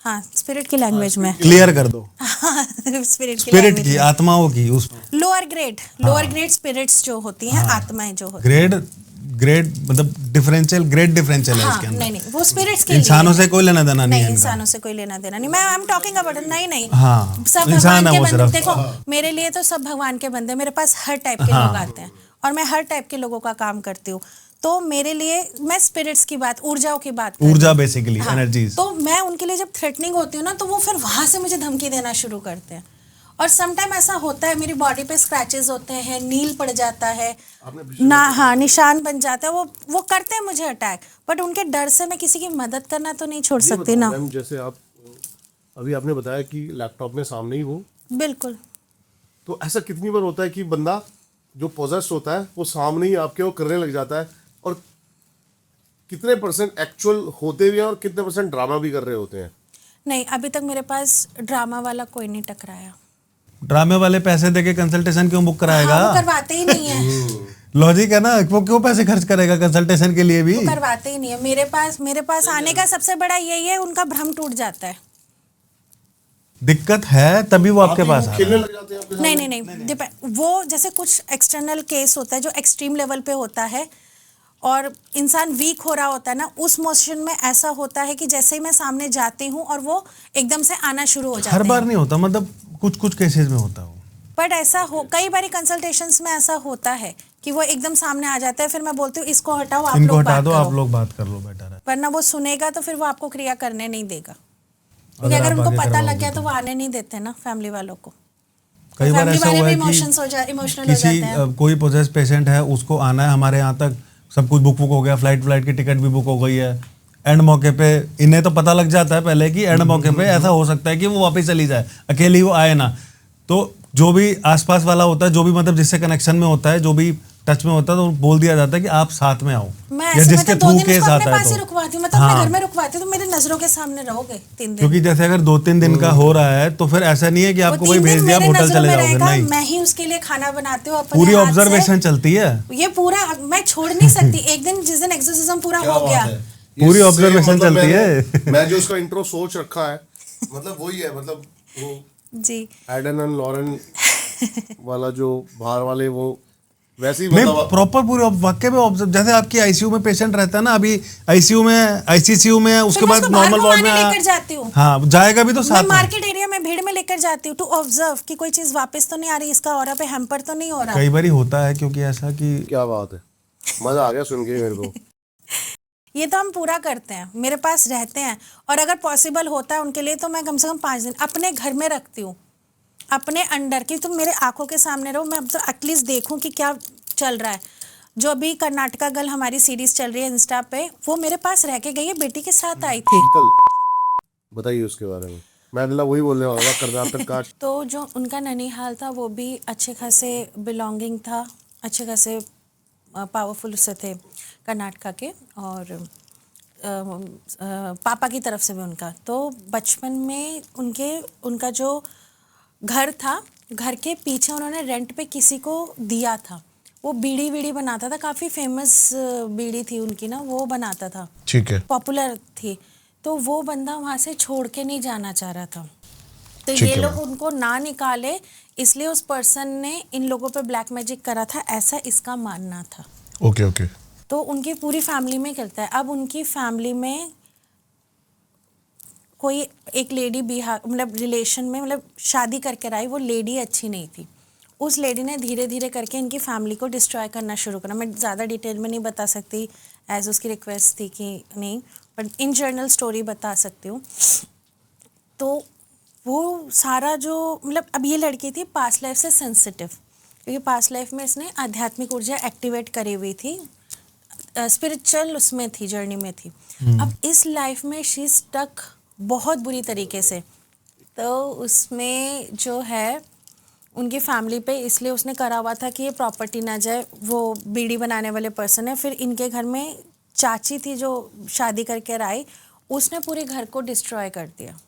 हाँ स्पिरिट की लैंग्वेज में, क्लियर कर दो। स्पिरिट स्पिरिट की, आत्माओं की, उस लोअर ग्रेड स्पिरिट्स जो होती हैं, आत्माएं जो होती ग्रेड मतलब डिफरेंशियल, ग्रेड डिफरेंशियल है हाँ, इसके अंदर। नहीं वो स्पिरिट्स के लिए इंसानों से कोई लेना देना नहीं है इनका। इंसानों से कोई लेना देना नहीं। मैं आई एम टॉकिंग अबाउट, नहीं हाँ, सब इंसान भगवान है के वो बंदे। सिर्फ। देखो मेरे लिए तो सब भगवान के बंदे, मेरे पास हर टाइप के लोग आते हैं और मैं हर टाइप के लोगों का काम करती हूँ। तो मेरे लिए मैं स्पिरिट्स की बात, ऊर्जाओं की बात, ऊर्जा बेसिकली एनर्जीज। तो मैं उनके लिए जब थ्रेटनिंग होती हूँ ना, तो वो फिर वहां से मुझे धमकी देना शुरू करते हैं। और समटाइम ऐसा होता है मेरी बॉडी पे स्क्रैचेस होते हैं, नील पड़ जाता है ना, हाँ निशान बन जाता है, वो करते हैं मुझे अटैक, बट उनके डर से मैं किसी की मदद करना तो नहीं छोड़ सकती ना। मैम जैसे आप अभी आपने बताया कि लैपटॉप में सामने ही वो, बिल्कुल। तो ऐसा कितनी बार होता है कि बंदा जो पोजेस्ड होता है वो सामने ही आपके वो करने लग जाता है, और कितने % एक्चुअल होते भी हैं और कितने % ड्रामा भी कर रहे होते हैं? नहीं, अभी तक मेरे पास ड्रामा वाला कोई नहीं टकराया। ड्रामे वाले पैसे देके कंसल्टेशन क्यों बुक कराएगा? हाँ, वो करवाते ही नहीं है। लॉजिक है ना, वो क्यों पैसे खर्च करेगा कंसल्टेशन के लिए भी? वो करवाते ही नहीं है। मेरे पास आने का सबसे बड़ा यही है, उनका भ्रम टूट जाता है। दिक्कत है तभी वो आपके पास आ रहा खेलने है। लग जाते हैं आपके साथ? नहीं, वो जैसे कुछ एक्सटर्नल केस होता है जो एक्सट्रीम लेवल पे होता है और इंसान वीक हो रहा होता है ना, उस मोशन में ऐसा होता है कि जैसे ही मैं सामने जाती हूँ और वो एकदम से आना शुरू हो जाते हर हैं। बार नहीं होता, मतलब कुछ कुछ केसेस में होता है वो। बट ऐसा हो कई बार कंसल्टेशंस में ऐसा होता है कि वो एकदम सामने आ जाता है, फिर मैं बोलती हूँ इसको हटाओ, आप इनको लोग हटा बात दो, करो। आप लोग बात कर लो, बेटर है। वरना वो सुनेगा तो फिर वो आपको क्रिया करने नहीं देगा, क्योंकि अगर अगर आप उनको आगे पता करवाओगे लग गया तो वो आने नहीं देते ना फैमिली वालों को। कई बार फैमिली ऐसा वाले हुआ भी है इमोशनल कि हो किसी जाते हैं। कोई पोजेस पेशेंट है, उसको आना है हमारे यहाँ तक, सब कुछ बुक हो गया, फ्लाइट की टिकट भी बुक हो गई है। एंड मौके पे इन्हें तो पता लग जाता है पहले कि एंड मौके पे ऐसा हो सकता है कि वो वापस चली जाए, अकेली वो आए ना। तो जो भी आसपास वाला होता है, जो भी मतलब जिससे कनेक्शन में होता है, जो भी टच में होता है, तो बोल दिया जाता है कि आप साथ में आओ, मैं या ऐसे जिसके मतलब 2 थ्रू दिन केस उसको अपने आता पास ही है तो। रुकवाती हूँ, मतलब अपने घर में रुकवाती हूँ, तो मेरी नजरों के सामने रहोगे 3 दिन। क्योंकि जैसे अगर 2-3 दिन का हो रहा है तो फिर ऐसा नहीं है कि आपको कोई भेज दिया आप होटल चले जाओगे, नहीं, मैं ही उसके लिए खाना बनाती हूँ अपने पूरी हाथ से। ऑब्जर्वेशन चलती है, ये पूरा मैं छोड़ नहीं सकती। एक दिन जिस दिन एक्सोसिज्म पूरा हो गया, पूरी इससे ऑब्जर्वेशन मतलब चलती है। मैं जो उसका इंट्रो सोच रखा है, मतलब वही है, मतलब वो जी एडन एंड लॉरेन वाला जो बाहर वाले वो वैसे ही नहीं, मतलब प्रॉपर पूरे वाक्य में ऑब्जर्व, जैसे आपकी आईसीयू में पेशेंट रहता है ना, अभी आईसीयू में आईसीसीयू में, उसके मैं बाद उसको बाहर नॉर्मल वार्ड में घुमाने लेकर जाती हूँ। हाँ जाएगा भी तो मैं साथ में। मार्केट एरिया में भीड़ में लेकर जाती हूँ टू ऑब्जर्व कि कोई चीज वापस तो नहीं आ रही, इसका ऑरा पे हैम्पर तो नहीं हो रहा। कई बार होता है क्योंकि ऐसा कि क्या बात है, मजा आ गया सुन के मेरे को। ये तो हम पूरा करते हैं, मेरे पास रहते हैं, और अगर पॉसिबल होता है उनके लिए तो मैं कम से कम 5 दिन अपने घर में रखती हूँ, अपने अंडर की, तुम मेरे आंखों के सामने रहो, मैं तो एटलीस्ट देखूं कि क्या चल रहा है। जो अभी कर्नाटका गर्ल हमारी सीरीज चल रही है इंस्टा पे, वो मेरे पास रह के गई है, बेटी के साथ आई थी। बताइए उसके बारे में। मैं वही बोलने वाला था, कर्नाटक का तो जो उनका ननिहाल था वो भी अच्छे खासे बिलोंगिंग था, अच्छे खासे पावरफुल से थे कर्नाटका के, और पापा की तरफ से भी उनका। तो बचपन में उनका जो घर था, घर के पीछे उन्होंने रेंट पे किसी को दिया था। वो बीड़ी बनाता था, काफ़ी फेमस बीड़ी थी उनकी ना, वो बनाता था, ठीक है, पॉपुलर थी। तो वो बंदा वहाँ से छोड़ के नहीं जाना चाह रहा था, तो ठीक ये है। लोग उनको ना निकाले, इसलिए उस पर्सन ने इन लोगों पे ब्लैक मैजिक करा था, ऐसा इसका मानना था। Okay okay. तो उनकी पूरी फैमिली में करता है। अब उनकी फैमिली में कोई एक लेडी बिहार मतलब रिलेशन में मतलब शादी करके आई, वो लेडी अच्छी नहीं थी। उस लेडी ने धीरे धीरे करके इनकी फैमिली को डिस्ट्रॉय करना शुरू करा। मैं ज़्यादा डिटेल में नहीं बता सकती, एज उसकी रिक्वेस्ट थी कि नहीं, बट इन जनरल स्टोरी बता सकती हूँ। तो वो सारा जो मतलब, अब ये लड़की थी पास्ट लाइफ से सेंसिटिव, क्योंकि पास्ट लाइफ में इसने आध्यात्मिक ऊर्जा एक्टिवेट करी हुई थी, स्पिरिचुअल उसमें थी, जर्नी में थी। अब इस लाइफ में शी स्टक बहुत बुरी तरीके से। तो उसमें जो है उनकी फैमिली पे इसलिए उसने करा हुआ था कि ये प्रॉपर्टी ना जाए। वो बीड़ी बनाने वाले पर्सन है। फिर इनके घर में चाची थी जो शादी करके आई, उसने पूरे घर को डिस्ट्रॉय कर दिया,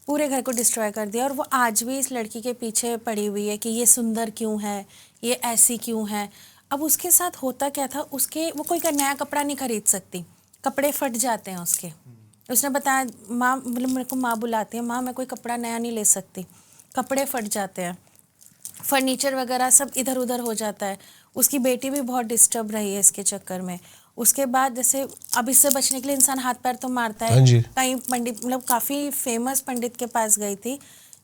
पूरे घर को डिस्ट्रॉय कर दिया। और वो आज भी इस लड़की के पीछे पड़ी हुई है कि ये सुंदर क्यों है, ये ऐसी क्यों है। अब उसके साथ होता क्या था, वो कोई नया कपड़ा नहीं खरीद सकती, कपड़े फट जाते हैं उसके। उसने बताया, माँ मतलब मेरे को माँ बुलाती है, माँ मैं कोई कपड़ा नया नहीं ले सकती, कपड़े फट जाते हैं, फर्नीचर वगैरह सब इधर उधर हो जाता है। उसकी बेटी भी बहुत डिस्टर्ब रही है इसके चक्कर में। उसके बाद जैसे अब इससे बचने के लिए इंसान हाथ पैर तो मारता है। कहीं पंडित मतलब काफ़ी फेमस पंडित के पास गई थी,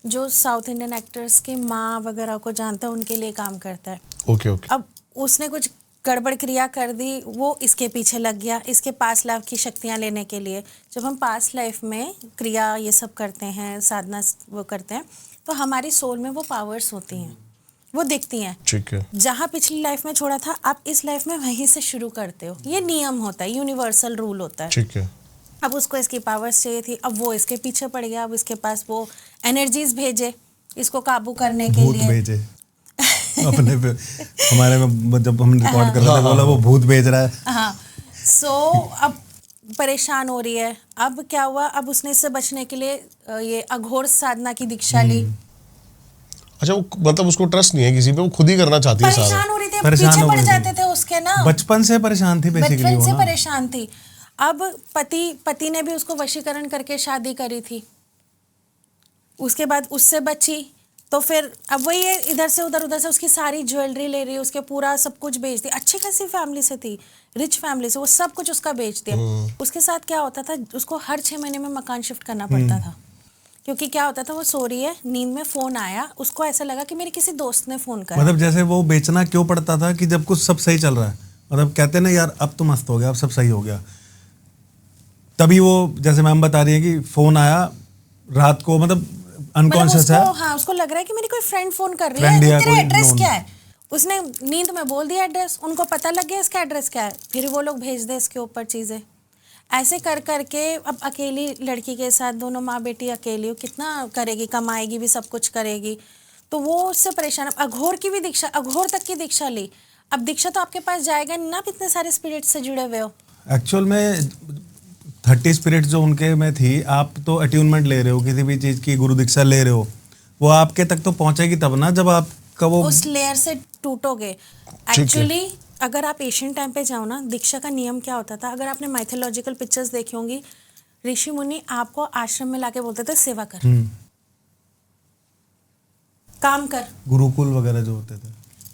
जो साउथ इंडियन एक्टर्स के माँ वगैरह को जानता है, उनके लिए काम करता है। Okay okay. अब उसने कुछ गड़बड़ क्रिया कर दी, वो इसके पीछे लग गया, इसके पास्ट लाइफ की शक्तियाँ लेने के लिए। जब हम पास्ट लाइफ में क्रिया ये सब करते हैं, साधना वो करते हैं, तो हमारी सोल में वो पावर्स होती हैं, वो दिखती हैं। ठीक है। जहाँ पिछली लाइफ में छोड़ा था, आप इस लाइफ में वहीं से शुरू करते हो। ये नियम होता है, यूनिवर्सल रूल होता है। ठीक है। अब उसको इसकी पावर्स चाहिए थी, अब वो इसके पीछे पड़ गया। अब इसके पास वो एनर्जीज भेजे इसको काबू करने के भूत लिए। भेजे अपने पे, हमारे में जब हम रिकॉर्ड कर रहे थे बोला वो भूत भेज रहा है। हाँ, सो अब परेशान हो रही है। अब क्या हुआ, अब उसने इससे बचने के लिए ये अघोर साधना की दीक्षा ली। अच्छा, वो मतलब उसको ट्रस्ट नहीं है किसी पे, वो खुद ही करना चाहती है सारा। परेशान हो रही थी, परेशान पीछे हो पड़ गई थी। जाते थे उसके ना, बचपन से परेशान थी बेसिकली बचपन वो से ना। परेशान थी। अब पति ने भी उसको वशीकरण करके शादी करी थी, उसके बाद उससे बची तो फिर अब वही है, इधर से उधर उसकी सारी ज्वेलरी ले रही, उसके पूरा सब कुछ बेच दिया। अच्छी खासी फैमिली से थी, रिच फैमिली से, वो सब कुछ उसका बेच दिया। उसके साथ क्या होता था, उसको हर 6 महीने में मकान शिफ्ट करना पड़ता था। क्योंकि क्या होता था, वो सो रही है, नींद में फोन आया, उसको ऐसा लगा कि मेरे किसी दोस्त ने फोन करा। मतलब जैसे वो बेचना क्यों पड़ता था कि जब कुछ सब सही चल रहा है, मतलब कहते ना यार अब तो मस्त हो गया, अब सब सही हो गया, तभी वो जैसे मैम बता रही है कि फोन आया रात को, मतलब अनकॉन्शियस है। हाँ, उसको लग रहा है कि मेरी कोई फ्रेंड फोन कर रही Friend है, या तेरा कोई एड्रेस known। क्या है। उसने नींद में बोल दिया एड्रेस, उनको पता लग गया इसका एड्रेस क्या है, फिर वो लोग भेज दे इसके ऊपर चीजें। ऐसे कर करके अब अकेली लड़की के साथ, दोनों माँ बेटी अकेली, वो कितना करेगी, कमाएगी भी, सब कुछ करेगी। तो वो उससे परेशान। अब अघोर की भी दीक्षा, अघोर तक की दीक्षा ली। अब दीक्षा तो आपके पास जाएगा नहीं ना, आप इतने सारे स्पिरिट से जुड़े हुए हो। एक्चुअल में 30 स्पिरिट जो उनके में थी, आप तो अट्यूनमेंट ले रहे हो, किसी भी चीज की गुरु दीक्षा ले रहे हो, वो आपके तक तो पहुंचेगी तब ना जब आपका वो उस लेयर से टूटोगे। एक्चुअली अगर आप एशियन टाइम पे जाओ ना, दीक्षा का नियम क्या होता था, अगर आपने माइथोलॉजिकल पिक्चर्स देखी होंगी, ऋषि मुनि आपको आश्रम में लाके बोलते थे सेवा कर, काम कर। गुरुकुल वगैरह जो होते थे।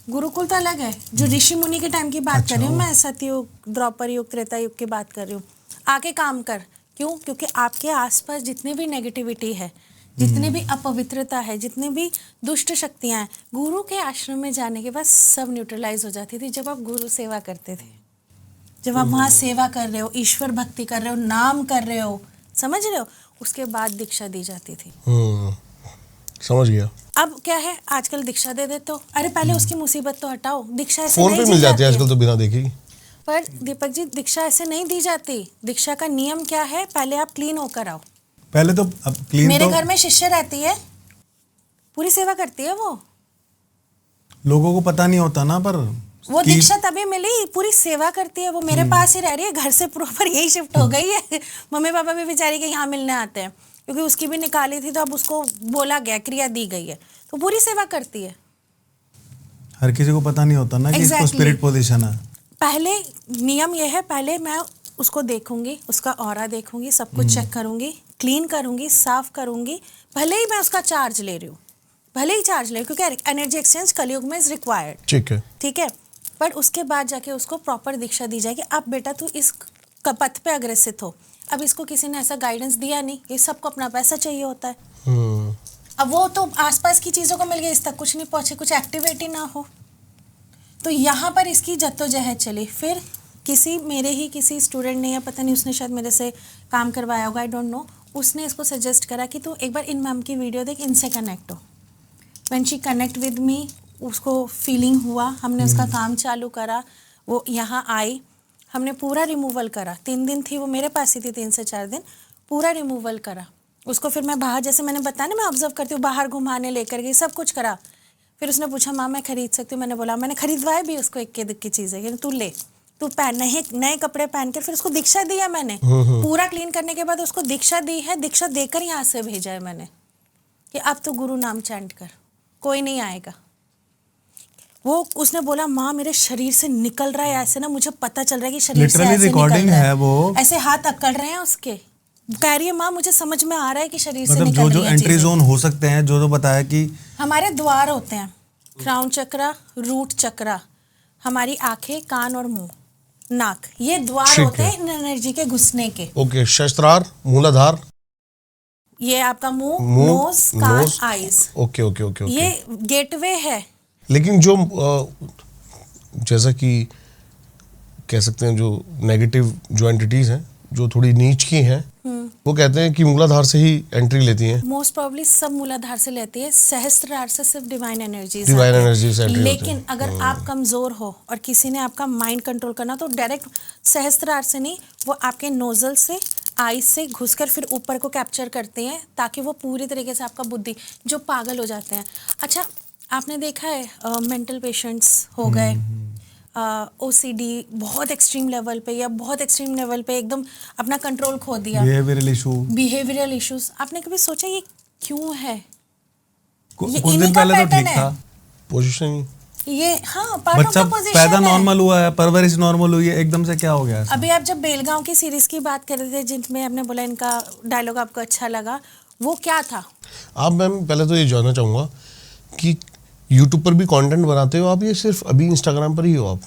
गुरुकुल तो अलग है, जो ऋषि मुनि के टाइम की बात कर रही हूँ मैं, सतयुग, द्वापर युग, त्रेता युग की बात कर रही हूँ। आके काम कर। क्यों? क्योंकि आपके आसपास जितने भी नेगेटिविटी है, जितने भी अपवित्रता है, जितने भी दुष्ट शक्तियां हैं, गुरु के आश्रम में जाने के बाद सब न्यूट्रलाइज हो जाती थी। जब आप गुरु सेवा करते थे, जब आप वहाँ सेवा कर रहे हो, ईश्वर भक्ति कर रहे हो, नाम कर रहे हो, समझ रहे हो, उसके बाद दीक्षा दी जाती थी। समझ गया। अब क्या है, आजकल दीक्षा दे देते हो, अरे पहले उसकी मुसीबत तो हटाओ। दीक्षा ऐसे फोन नहीं पे दी मिल जाती है जाती आजकल तो बिना देखे ही। पर दीपक जी, दीक्षा ऐसे नहीं दी जाती। दीक्षा का नियम क्या है, पहले आप क्लीन होकर आओ। पहले तो अब क्लीन मेरे तो घर में शिष्य रहती है, पूरी सेवा करती है वो लोगों को पता नहीं होता ना, पर वो दीक्षा तभी मिली, पूरी सेवा करती है। वो मेरे पास ही रह रही है, घर से प्रॉपर यही शिफ्ट हो गई है। मम्मी पापा भी बेचारी के यहाँ मिलने आते हैं, क्योंकि उसकी भी निकाली थी तो अब उसको बोला गया, क्रिया दी गई है, तो पूरी सेवा करती है। हर किसी को पता नहीं होता ना कि इसको स्पिरिट पोजीशन है। पहले नियम यह है, पहले मैं उसको देखूंगी, उसका ऑरा देखूंगी, सब कुछ चेक करूंगी, क्लीन करूंगी, साफ करूंगी। भले ही मैं उसका चार्ज ले रही हूँ, भले ही चार्ज ले रही हूँ, क्योंकि एनर्जी एक्सचेंज कलयुग में इज रिक्वायर्ड। ठीक है। ठीक है, पर उसके बाद जाके उसको प्रॉपर दीक्षा दी जाएगी। अब बेटा तू इस पथ पे अग्रसित हो। अब इसको किसी ने ऐसा गाइडेंस दिया नहीं, ये सबको अपना पैसा चाहिए होता है। अब वो तो आसपास की चीज़ों को मिल गया, इस तक कुछ नहीं पहुंचे, कुछ एक्टिविटी ना हो। तो यहाँ पर इसकी जद्दोजहद चली। फिर मेरे ही किसी स्टूडेंट ने, या पता नहीं उसने शायद मेरे से काम करवाया होगा, आई डोंट नो, उसने इसको सजेस्ट करा कि तू एक बार इन मैम की वीडियो देख, इनसे कनेक्ट हो। When she connect with me, उसको फीलिंग हुआ, हमने उसका काम चालू करा, वो यहाँ आई, हमने पूरा रिमूवल करा। 3 दिन थी वो मेरे पास ही थी, 3 से 4 दिन पूरा रिमूवल करा उसको। फिर मैं बाहर, जैसे मैंने बताया ना, मैं ऑब्जर्व करती हूँ, बाहर घुमाने लेकर गई, सब कुछ करा। फिर उसने पूछा माँ मैं खरीद सकती हूँ? मैंने बोला, मैंने खरीदवाए भी उसको, एक की चीज़ है, तू ले, तू पहन, नए कपड़े पहन कर। फिर उसको दीक्षा दी है मैंने, पूरा क्लीन करने के बाद उसको दीक्षा दी है। दीक्षा देकर यहाँ से भेजा है मैंने कि अब तो गुरु नाम चैंट कर, कोई नहीं आएगा। वो उसने बोला माँ मेरे शरीर से निकल रहा है ऐसे ना, मुझे पता चल रहा है कि शरीर से ऐसे रिकॉर्डिंग निकल रहा है वो, ऐसे हाथ अकड़ रहे हैं उसके। कह रही है माँ मुझे समझ में आ रहा है कि शरीर से मतलब निकल रही है जो एंट्री जोन हो सकते हैं, जो बताया कि हमारे द्वार होते हैं, क्राउन चक्रा, रूट चक्रा, हमारी आंखें, कान और मुंह, नाक, ये द्वार होते हैं इन एनर्जी के घुसने के। ओके, शस्त्रार, मूलाधार, ये आपका मुंह, नोज, कान, eyes. Okay okay okay okay. ये गेटवे है। लेकिन जो जैसा कि कह सकते हैं, जो नेगेटिव जो एंटिटीज हैं, जो थोड़ी नीच की हैं, वो कहते हैं कि मूलाधार से ही एंट्री लेती हैं। मोस्ट प्रोबेबली सब मूलाधार से लेती है, सहस्त्रार से सिर्फ डिवाइन एनर्जीज। लेकिन अगर आप कमजोर हो और किसी ने आपका माइंड कंट्रोल करना, तो डायरेक्ट सहस्त्रार से नहीं, वो आपके नोजल से, आईज से घुसकर फिर ऊपर को कैप्चर करते हैं, ताकि वो पूरी तरीके से आपका बुद्धि, जो पागल हो जाते हैं। अच्छा, आपने देखा है मेंटल पेशेंट्स हो गए, OCD बहुत एक्सट्रीम लेवल पे या बहुत एक्सट्रीम लेवल पे एकदम अपना कंट्रोल खो दिया, बिहेवियरल इश्यूज, आपने कभी सोचा ये क्यों है? ये कुछ दिन इन्हीं का पहले तो pattern ठीक है। था, पोजीशन ये हाँ पार्ट ऑफ बच्चा द पोजीशन पैदा है। नॉर्मल हुआ है, परवरिश नॉर्मल हुई है, एकदम से क्या हो गया ऐसा? अभी आप जब बेलगांव की सीरीज की बात कर रहे थे जिनमें आपने बोला इनका डायलॉग आपको अच्छा लगा, वो क्या था? आप मैम पहले तो ये जानना चाहूँगा कि यूट्यूब पर भी कंटेंट बनाते हो आप, ये सिर्फ अभी इंस्टाग्राम पर ही हो आप?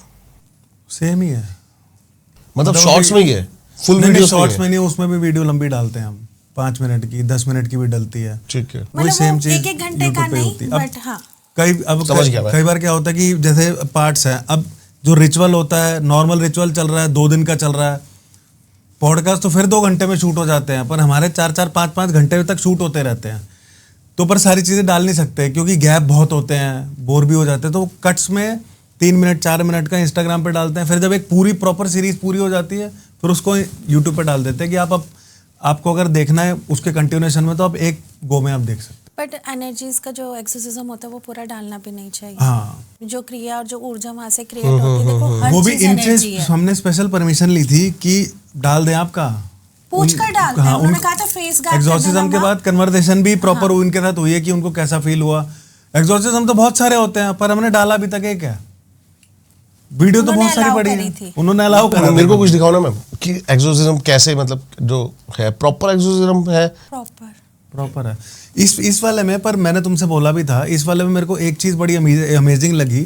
सेम ही है, मतलब शॉर्ट्स में ही है, फुल वीडियो शॉर्ट्स में नहीं, उसमें भी वीडियो लंबी डालते हैं हम, 5 मिनट की 10 मिनट की भी डलती है, ठीक है। वही मतलब सेम वो चीज एक घंटे का YouTube पे नहीं, होती है। अब बट हाँ समझ गया मैं। कई बार क्या होता है कि जैसे पार्ट्स हैं, अब जो रिचुअल होता है, नॉर्मल रिचुअल चल रहा है 2 दिन का चल रहा है, पॉडकास्ट तो फिर 2 घंटे में शूट हो जाते हैं, पर हमारे 4-4 5-5 घंटे तक शूट होते रहते हैं, तो पर सारी चीज़ें डाल नहीं सकते क्योंकि गैप बहुत होते हैं, बोर भी हो जाते हैं, तो कट्स में 3 मिनट 4 मिनट का इंस्टाग्राम पे डालते हैं, फिर जब एक पूरी प्रॉपर सीरीज पूरी हो जाती है फिर उसको यूट्यूब पे डाल देते हैं कि आप अब आपको अगर देखना है उसके कंटिन्यूएशन में तो आप एक गो में आप देख सकते हैं। बट एनर्जीज का जो एक्सोसिज्म होता है वो पूरा डालना भी नहीं चाहिए। हाँ, जो क्रिया और जो ऊर्जा वहां से क्रिएट होती है, देखो हर वो भी चीज इनसे एनर्जी है। हमने स्पेशल परमिशन ली थी कि डाल दें आपका, पूछ कर डालते हैं, उन्होंने कहा था फेस गार्ड एग्जॉर्सिज्म के बाद कन्वर्सेशन भी प्रॉपर उनके साथ हुई है कि उनको कैसा फील हुआ। एग्जॉर्सिज्म तो बहुत सारे होते हैं पर हमने डाला अभी तक एक है, वीडियो तो बहुत सारी पड़ी है, उन्होंने अलाउ करा। मेरे को कुछ दिखाओ ना मैम कि एक्सोसिज्म कैसे, मतलब जो है प्रॉपर एक्सोसिज्म है? प्रॉपर है इस वाले में, पर मैंने तुमसे बोला भी था, इस वाले में मेरे को एक चीज बड़ी अमेजिंग लगी,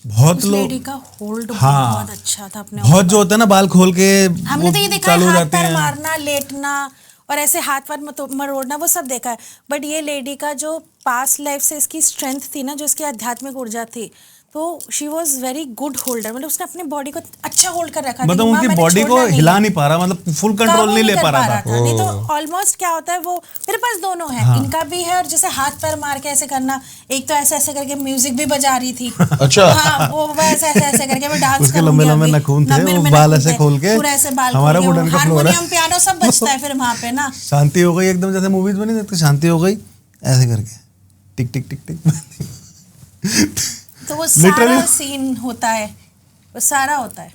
बहुत लोग, लेडी का होल्ड हाँ, बहुत अच्छा था अपने बहुत जो होता है ना बाल खोल के हमने तो ये देखा चालू है, हो हाथ जाते पैर हैं, मारना, लेटना और ऐसे हाथ पैर मरोड़ना, वो सब देखा है। बट ये लेडी का जो पास्ट लाइफ से इसकी स्ट्रेंथ थी ना, जो इसकी आध्यात्मिक ऊर्जा थी, तो she was very good holder, मतलब उसने अपने बॉडी को अच्छा होल्ड कर रखा, मतलब उनकी बॉडी को हिला नहीं पा रहा, मतलब फुल कंट्रोल नहीं ले पा रहा था। नहीं तो ऑलमोस्ट क्या होता है, वो मेरे पास दोनों है, इनका भी है, और जैसे हाथ पैर मार के ऐसे करना, एक तो ऐसे ऐसे करके म्यूजिक भी बजा रही थी। अच्छा, हाँ, वो ऐसे ऐसे ऐसे करके मैं डांस उसके लंबे लंबे नखून थे, वो बाल ऐसे खोल के, पूरा ऐसे बाल हमारा वुडन का फ्लोर है, हारमोनियम पियानो सब बजता है फिर वहाँ पे ना। शांति हो गई एकदम, जैसे मूवीज बनी जाती शांति हो गई ऐसे करके, टिक टिक टिक टिक। तो वो सारा सीन होता है, वो सारा होता है।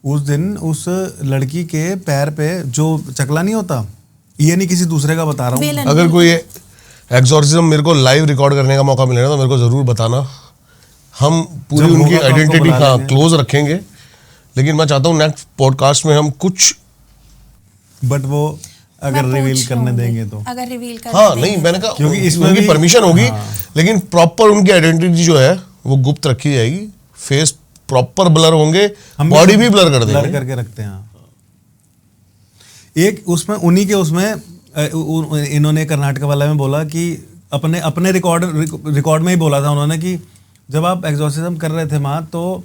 उस दिन उस लड़की के पैर पे जो चकला नहीं होता, ये नहीं किसी दूसरे का बता रहा हूँ, अगर कोई एक्सोर्सिज्म मेरे को लाइव रिकॉर्ड करने का मौका मिलेगा तो मेरे को जरूर बताना, हम पूरी जब उनकी होगा तो आपको आइडेंटिटी बुला का लेंगे। क्लोज रखेंगे, लेकिन मैं चाहता हूँ नेक्स्ट पॉडकास्ट में हम कुछ, बट वो अगर रिवील करने देंगे तो, अगर रिवील करने हाँ नहीं मैंने कहा क्योंकि इसमें उनकी भी- परमिशन होगी, हाँ। लेकिन प्रॉपर उनकी आइडेंटिटी जो है वो गुप्त रखी जाएगी, फेस प्रॉपर ब्लर होंगे, हम बॉडी भी ब्लर कर ब्लर देंगे। करके रखते हैं। एक उसमें उन्हीं के उसमें इन्होंने कर्नाटक वाला में बोला कि अपने अपने रिकॉर्ड में ही बोला था उन्होंने कि जब आप एग्जॉर्सिज्म कर रहे थे माँ, तो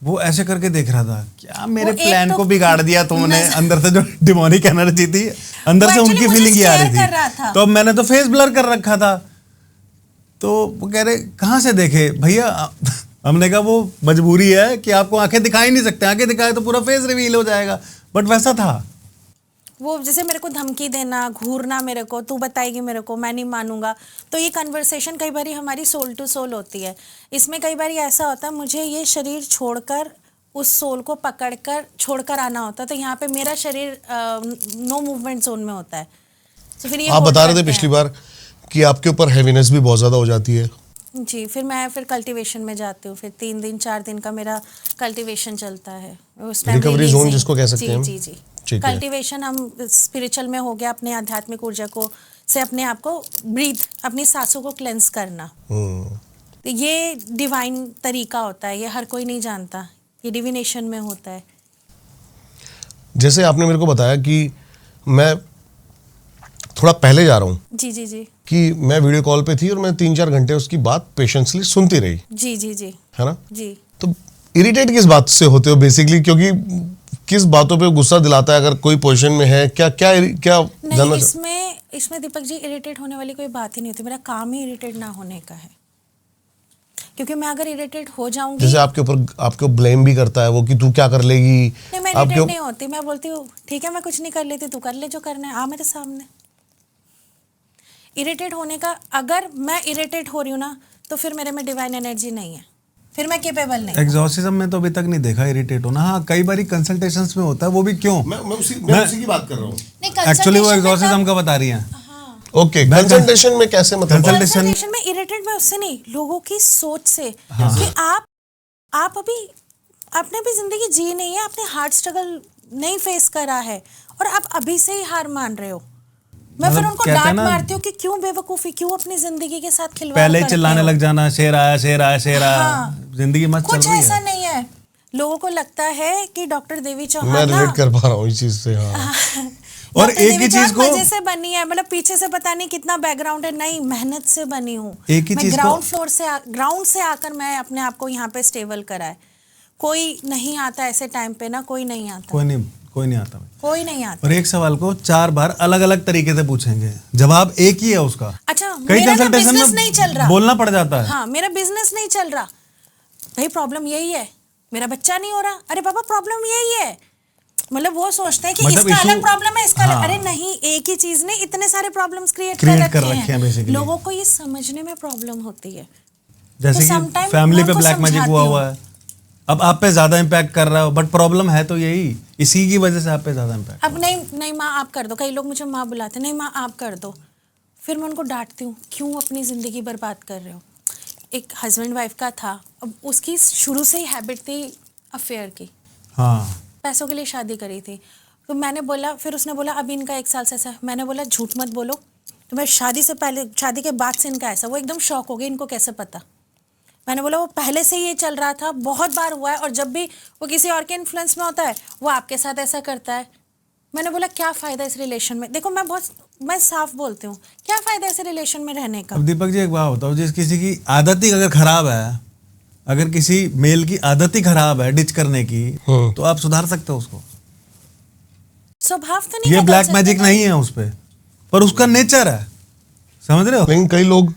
वो ऐसे करके देख रहा था, क्या मेरे वो एक प्लान तो को बिगाड़ दिया तुमने, अंदर से जो डिमोनिक एनर्जी थी अंदर वो से actually उनकी मुझे फीलिंग ही आ scare कर रहा रही था। थी, तो अब मैंने तो फेस ब्लर कर रखा था, तो वो कह रहे कहाँ से देखे भैया। हमने कहा वो मजबूरी है कि आपको आंखें दिखाई नहीं सकते, आंखें दिखाए तो पूरा फेस रिवील हो जाएगा, बट वैसा था। वो जैसे मेरे को धमकी देना, घूरना, मेरे को तू बताएगी मेरे को, मैं नहीं मानूंगा, तो ये कन्वर्सेशन कई बार हमारी सोल टू सोल होती है। इसमें कई बार ऐसा होता है मुझे ये शरीर छोड़कर उस सोल को पकड़कर छोड़कर आना होता है, तो यहाँ पे मेरा शरीर नो मूवमेंट जोन में होता है। तो फिर ये आप hold बता रहे थे करते पिछली हैं। बार कि आपके ऊपर हैवीनेस भी बहुत ज्यादा हो जाती है। जी, फिर मैं कल्टीवेशन में जाती हूँ, फिर 3 दिन 4 दिन का मेरा कल्टीवेशन चलता है। उस टाइम Recovery releasing- zone जिसको कह सकते हैं हम। जी जी ठीक है। कल्टीवेशन हम स्पिरिचुअल में हो गया, अपने आध्यात्मिक ऊर्जा को से अपने आप को ब्रीथ, अपनी सांसों को क्लेंस करना। तो ये डिवाइन तरीका होता है, ये हर कोई नहीं जानता, ये डिविनेशन में होता है। जैसे आपने मेरे को बताया कि मैं थोड़ा पहले जा रहा हूँ जी जी जी कि मैं वीडियो कॉल पे थी और मैं 3-4 घंटे उसकी बात पेशेंसली सुनती रही, जी जी जी है ना? जी। तो इरिटेट किस बात से होते हो बेसिकली, क्योंकि किस बातों पे गुस्सा दिलाता है अगर कोई पोजीशन में है, क्या क्या क्या नहीं, जानना इसमें दीपक जी इरिटेट होने वाली कोई बात ही नहीं होती, मेरा काम ही इरिटेट ना होने का है, क्योंकि मैं अगर इरिटेट हो जाऊंगी, जैसे आपके ऊपर आपको ब्लेम भी करता है वो कि तू क्या कर लेगी, नहीं मैं इरिटेट नहीं होती, मैं बोलती हूँ ठीक है मैं कुछ नहीं कर लेती, तू कर ले जो करना है, आ मेरे सामने। इरिटेट होने का, अगर मैं इरिटेट हो रही हूँ ना, तो फिर मेरे में डिवाइन एनर्जी नहीं है। फिर मैं केपेबल नहीं। एग्जॉर्सिज्म में तो अभी तक नहीं देखा इरिटेट होना। हाँ, कई बारी कंसल्टेशंस में होता है, वो भी क्यों? मैं उसी की बात कर रहा हूँ। नहीं, एक्चुअली वो consultation में एग्जॉर्सिज्म का बता रही हैं। ओके, कंसल्टेशन में कैसे मतलब? कंसल्टेशन में इरिटेट मैं उससे नहीं, लोगों की सोच से कि आप अभी आपने भी जिंदगी जी नहीं है, आपने हार्ड स्ट्रगल नहीं फेस करा है और आप अभी से ही हार मान रहे हो। मैं फिर उनको डांट मारती हूँ कि क्यों बेवकूफी, क्यों अपनी जिंदगी के साथ खिलवाड़ पहले करते चिल्लाने हो? लग जाना, शेर आया शेर आया शेर आया। जिंदगी मस्त चल कुछ रही ऐसा है। नहीं है। लोगों को लगता है कि डॉक्टर देवी मैं चौहान रिलेट कर पा रहा हूँ इस चीज से। हाँ। और डॉक्टर एक देवी ही चीज चौहान को मजे से बनी है, मतलब पीछे से पता नहीं कितना बैकग्राउंड है, नहीं मेहनत से बनी हूँ। एक ही मैं चीज को ग्राउंड से आकर मैं अपने आप को यहाँ पे स्टेबल करा है। कोई नहीं आता ऐसे टाइम पे ना, कोई नहीं आता, कोई नहीं आता भाई। कोई नहीं आता। और एक सवाल को 4 बार अलग अलग तरीके से पूछेंगे, जवाब एक ही है उसका। अच्छा, कई मेरा ना कंसल्टेशन बिजनेस में नहीं चल रहा, बोलना पड़ जाता है। हाँ मेरा बिजनेस नहीं चल रहा भाई, प्रॉब्लम यही है, मेरा बच्चा नहीं हो रहा, अरे पापा प्रॉब्लम यही है। मतलब वो सोचते हैं कि मतलब इसका issue- अलग प्रॉब्लम है, इसका हाँ। अरे नहीं, एक ही चीज ने इतने सारे प्रॉब्लम्स क्रिएट Create कर रखे हैं। basically। लोगों को ये समझने में प्रॉब्लम होती है। जैसे तो कि sometime फैमिली मैं पे उनको ब्लैक मैजिक समझाती हुआ हूँ। हुआ है, अब आप पे ज्यादा इम्पैक्ट कर रहा हो, बट प्रॉब्लम है तो यही, इसी की वजह से आप पे ज्यादा इम्पैक्ट। अब नहीं माँ आप कर दो, कई लोग मुझे माँ बुलाते, नहीं माँ आप कर दो, फिर मैं उनको डांटती हूँ, क्यों अपनी जिंदगी बर्बाद कर रहे हो। एक हस्बैंड वाइफ का था, अब उसकी शुरू से ही हैबिट थी अफेयर की, हाँ, पैसों के लिए शादी करी थी। तो मैंने बोला, फिर उसने बोला अभी इनका 1 साल से ऐसा, मैंने बोला झूठ मत बोलो, तो मैं शादी से पहले, शादी के बाद से इनका ऐसा। वो एकदम शॉक हो गई, इनको कैसे पता। मैंने बोला वो पहले से ये चल रहा था, बहुत बार हुआ है, और जब भी वो किसी और के इन्फ्लुएंस में होता है वो आपके साथ ऐसा करता है। मैंने बोला क्या फ़ायदा इस रिलेशन में, देखो मैं साफ बोलती हूँ, क्या फ़ायदा इस रिलेशन में रहने का। अब दीपक जी एक बात बताओ, जिस किसी की आदत ही अगर खराब है, अगर किसी मेल की आदत ही खराब है डिच करने की, तो आप सुधार सकते हो उसको। स्वभाव तो नहीं ये बदल ब्लैक सकते मैजिक ना। नहीं है उस पे, पर उसका नेचर है, समझ रहे हो? लेकिन कई लोग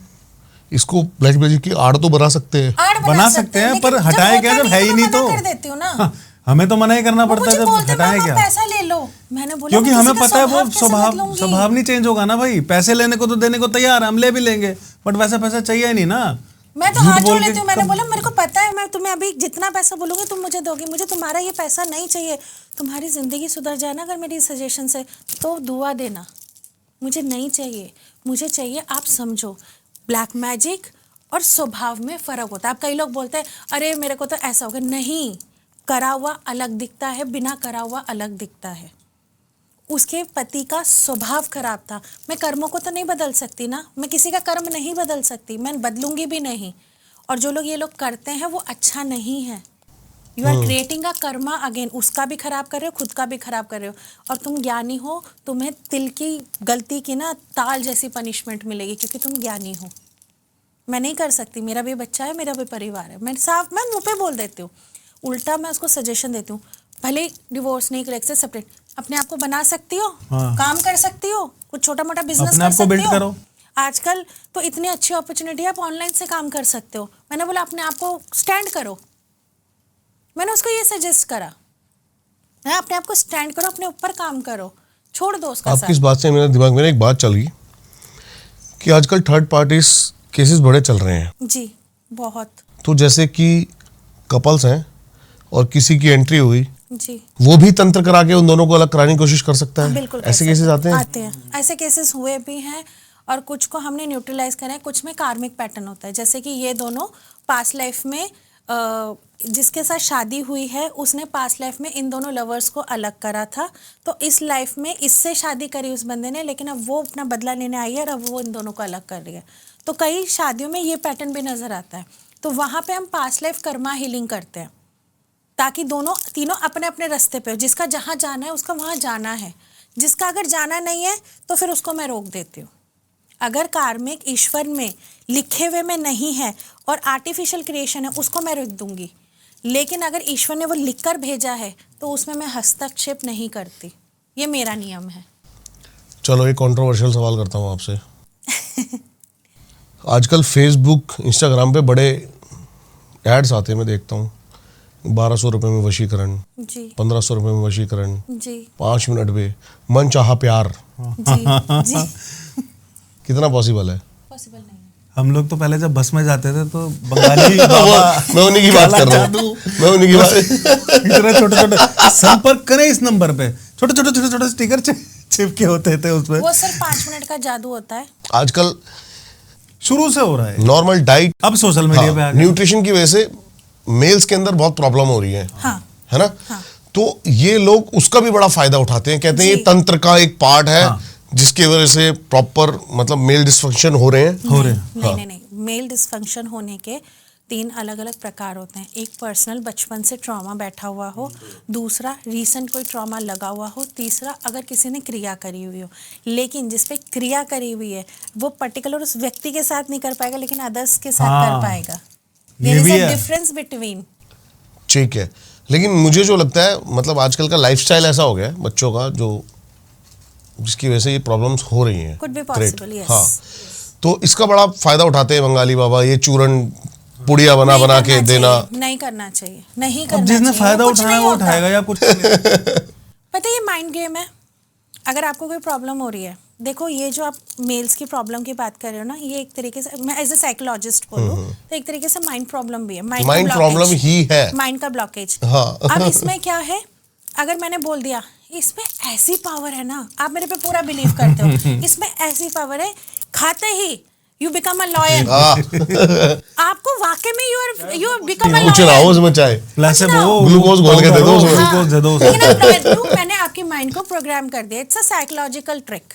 इसको ब्लैक मैजिक की आड़ तो बना सकते हैं। आड़ बना सकते हैं, पर लेकिन हटाए जब क्या होता जब है ही मैं नहीं मना तो। कर देती हूँ ना। हाँ, हमें तो मना ही करना वो पड़ता है मुझे जब बोलते हटाए मामा क्या। पैसा ले लो, मैंने बोला क्योंकि मैं हमें किसी का पता है वो कैसे स्वभाव बदलूंगी? स्वभाव नहीं चेंज होगा ना भाई। पैसे लेने को तो देने को तैयार, हम ले भी लेंगे, बट वैसा पैसा चाहिए ही नहीं ना। मैं तो झूठ हाथ जोड़ बोल के लेती हूँ, मैंने कब- बोला मेरे को पता है, मैं तुम्हें अभी जितना पैसा बोलूंगी तुम मुझे दोगी, मुझे तुम्हारा ये पैसा नहीं चाहिए। तुम्हारी जिंदगी सुधर जाए ना अगर मेरी सजेशन से, तो दुआ देना, मुझे नहीं चाहिए। मुझे चाहिए आप समझो, ब्लैक मैजिक और स्वभाव में फ़र्क होता है। अब कई लोग बोलते हैं अरे मेरे को तो ऐसा हो गया, नहीं, करा हुआ अलग दिखता है, बिना करा हुआ अलग दिखता है। उसके पति का स्वभाव खराब था, मैं कर्मों को तो नहीं बदल सकती ना, मैं किसी का कर्म नहीं बदल सकती, मैं बदलूंगी भी नहीं। और जो लोग ये लोग करते हैं वो अच्छा नहीं है। You are creating a karma again, उसका भी खराब कर रहे हो, खुद का भी खराब कर रहे हो। और तुम ज्ञानी हो, तुम्हें तिल की गलती की ना ताल जैसी पनिशमेंट मिलेगी, क्योंकि तुम ज्ञानी हो। मैं नहीं कर सकती, मेरा भी बच्चा है, मेरा भी परिवार है, मैं मुंह पे बोल देती हूँ। उल्टा मैं उसको सजेशन देती हूँ, भले डिवोर्स नहीं करे, से सेपरेट, अपने आप को बना सकती हो, हाँ। काम कर सकती हो, कुछ छोटा मोटा बिजनेस अपने कर आप को सकती build हो। करो। आजकल तो इतनी अच्छी अपॉर्चुनिटी है, आप ऑनलाइन से काम कर सकते हो। मैंने बोला अपने आप को स्टैंड करो, मैंने उसको ये सजेस्ट करा, है अपने आप को स्टैंड करो, अपने ऊपर काम करो, छोड़ दो उसका आपकी इस साथ। बात से मेरे दिमाग में एक बात चल गई कि आजकल थर्ड पार्टीज केसेस बड़े चल रहे हैं। जी बहुत। तो जैसे कि कपल्स हैं और किसी की एंट्री हुई, जी वो भी तंत्र करा के उन दोनों को अलग कराने की कोशिश कर सकता है। बिल्कुल ऐसे कर केसेस सकते आते हैं। ऐसे केसेस हुए भी हैं, और कुछ को हमने न्यूट्रलाइज करा है, कुछ में कार्मिक पैटर्न होता है। जैसे कि ये दोनों पास्ट लाइफ में जिसके साथ शादी हुई है उसने पास्ट लाइफ में इन दोनों लवर्स को अलग करा था, तो इस लाइफ में इससे शादी करी उस बंदे ने, लेकिन अब वो अपना बदला लेने आई है और अब वो इन दोनों को अलग कर रही है। तो कई शादियों में ये पैटर्न भी नजर आता है। तो वहाँ पे हम पास्ट लाइफ कर्मा हीलिंग करते हैं, ताकि तीनों अपने अपने रास्ते पे हो। जिसका जहाँ जाना है उसका वहाँ जाना है, जिसका अगर जाना नहीं है तो फिर उसको मैं रोक देती हूँ। अगर कार्मिक ईश्वर में लिखे हुए में नहीं है और आर्टिफिशियल क्रिएशन है, उसको मैं रोक दूंगी। लेकिन अगर ईश्वर ने वो लिख कर भेजा है तो उसमें मैं हस्तक्षेप नहीं करती, ये मेरा नियम है। चलो एक कंट्रोवर्शियल सवाल करता हूँ आपसे। आजकल फेसबुक इंस्टाग्राम पे बड़े एड्स आते हैं, मैं देखता हूँ, 1200 रुपये में वशीकरण, जी 1500 रुपये में वशीकरण, जी 5 मिनट में मन चाहा प्यार। जी जी कितना पॉसिबल है? पॉसिबल नहीं है। हम लोग तो पहले जब बस में जाते थे तो बंगाली बाबा मैं उन्हीं की बात काला कर रहा जादू, हूँ मैं उन्हीं की बात इतने छोटे छोटे संपर्क करें इस नंबर पे, छोटे छोटे छोटे छोटे स्टिकर चिपके होते थे उसमें। वो सिर्फ 5 मिनट का जादू होता है। आजकल शुरू से हो रहा है, नॉर्मल डाइट, अब सोशल मीडिया पे आ गया। न्यूट्रिशन की वजह से मेल्स के अंदर बहुत प्रॉब्लम हो रही है, हाँ। है ना? हाँ। तो ये लोग उसका भी बड़ा फायदा उठाते हैं, कहते हैं ये जी। तंत्र का एक पार्ट है हाँ। जिसकी वजह से प्रॉपर मतलब मेल डिस्फंक्शन हो रहे हैं। हो रहे हैं। नहीं नहीं नहीं, मेल डिस्फंक्शन होने के 3 अलग अलग प्रकार होते हैं। एक पर्सनल बचपन से ट्रॉमा बैठा हुआ हो, दूसरा रीसेंट कोई ट्रॉमा लगा हुआ हो, तीसरा अगर किसी ने क्रिया करी हुई हो। लेकिन जिस पे क्रिया करी हुई है वो पर्टिकुलर उस व्यक्ति के साथ नहीं कर पाएगा, लेकिन अदर्स के साथ हाँ, कर पाएगा। ये भी है। Difference between. ठीक है, लेकिन मुझे जो लगता है मतलब आजकल का लाइफस्टाइल ऐसा हो गया है बच्चों का जो जिसकी वजह से ये प्रॉब्लम्स हो रही हैं। Could be Great. possible, yes. हाँ, तो इसका बड़ा फायदा उठाते हैं बंगाली बाबा, ये चूरन पुड़िया बना नहीं बना करना के देना। चाहिए, नहीं करना चाहिए, नहीं करना अब जिसने चाहिए। फायदा कुछ उठाना नहीं वो होता। उठाएगा या कुछ नहीं। पता है ये माइंड गेम है। अगर आपको कोई प्रॉब्लम हो रही है, देखो ये जो आप मेल्स की प्रॉब्लम की बात कर रहे हो ना, ये एक तरीके से मैं एज ए साइकोलॉजिस्ट बोलूं तो एक तरीके से माइंड प्रॉब्लम भी है। माइंड प्रॉब्लम ही है। माइंड का ब्लॉकेज। हाँ। अब इसमें क्या है, अगर मैंने बोल दिया इसमें ऐसी पावर है ना, आप मेरे पे पूरा बिलीव करते हो, इसमें ऐसी पावर है, खाते ही यू बिकम अ लॉयर। आपको वाकई में यू बिकम अ कुछ लॉयर। ना हो उसमें चाहे प्लेसेबो, ग्लूकोज घोल के दे दो उसमें। ग्लूकोज दे दो उसमें। लेकिन आप lawyer क्यों? मैंने आपके माइंड को प्रोग्राम कर दिया। It's a psychological trick.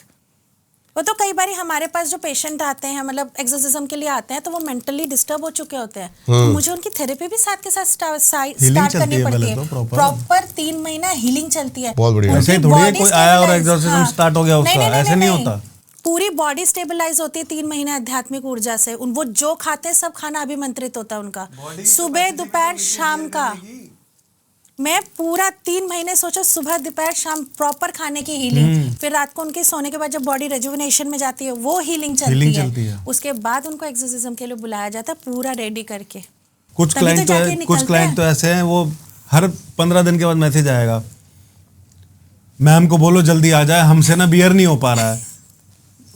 वो तो कई बार हमारे पास जो पेशेंट आते हैं, मतलब एक्सोर्सिज्म के लिए आते हैं, तो वो मेंटली डिस्टर्ब हो चुके होते हैं, तो मुझे उनकी थेरेपी भी साथ के साथ स्टार्ट चलती करनी है पड़ती पहले है। तो proper। प्रॉपर 3 महीना हीलिंग चलती है। बहुत बढ़िया। उनकी ऐसे ही थोड़ी है body कोई आया और stabilize- exorcism हाँ। start हो गया उसका, ऐसे नहीं होता। पूरी बॉडी स्टेबलाइज होती है 3 महीने आध्यात्मिक ऊर्जा से। वो जो खाते हैं सब खाना अभिमंत्रित होता है उनका, सुबह दोपहर शाम का। मैं पूरा 3 महीने सोचो, सुबह दोपहर शाम प्रॉपर खाने की हीलिंग, फिर रात को उनके सोने के बाद जब बॉडी रेजुविनेशन में जाती है वो हीलिंग चलती है। उसके बाद उनको एक्सोर्सिज्म के लिए बुलाया जाता है पूरा रेडी करके। कुछ तभी क्लाइंट तो तो जाके है, निकलते कुछ क्लाइंट हैं। तो ऐसे हैं, वो हर 15 दिन के बाद मैसेज आएगा, मैम को बोलो जल्दी आ जाए, हमसे ना बियर नहीं हो पा रहा है।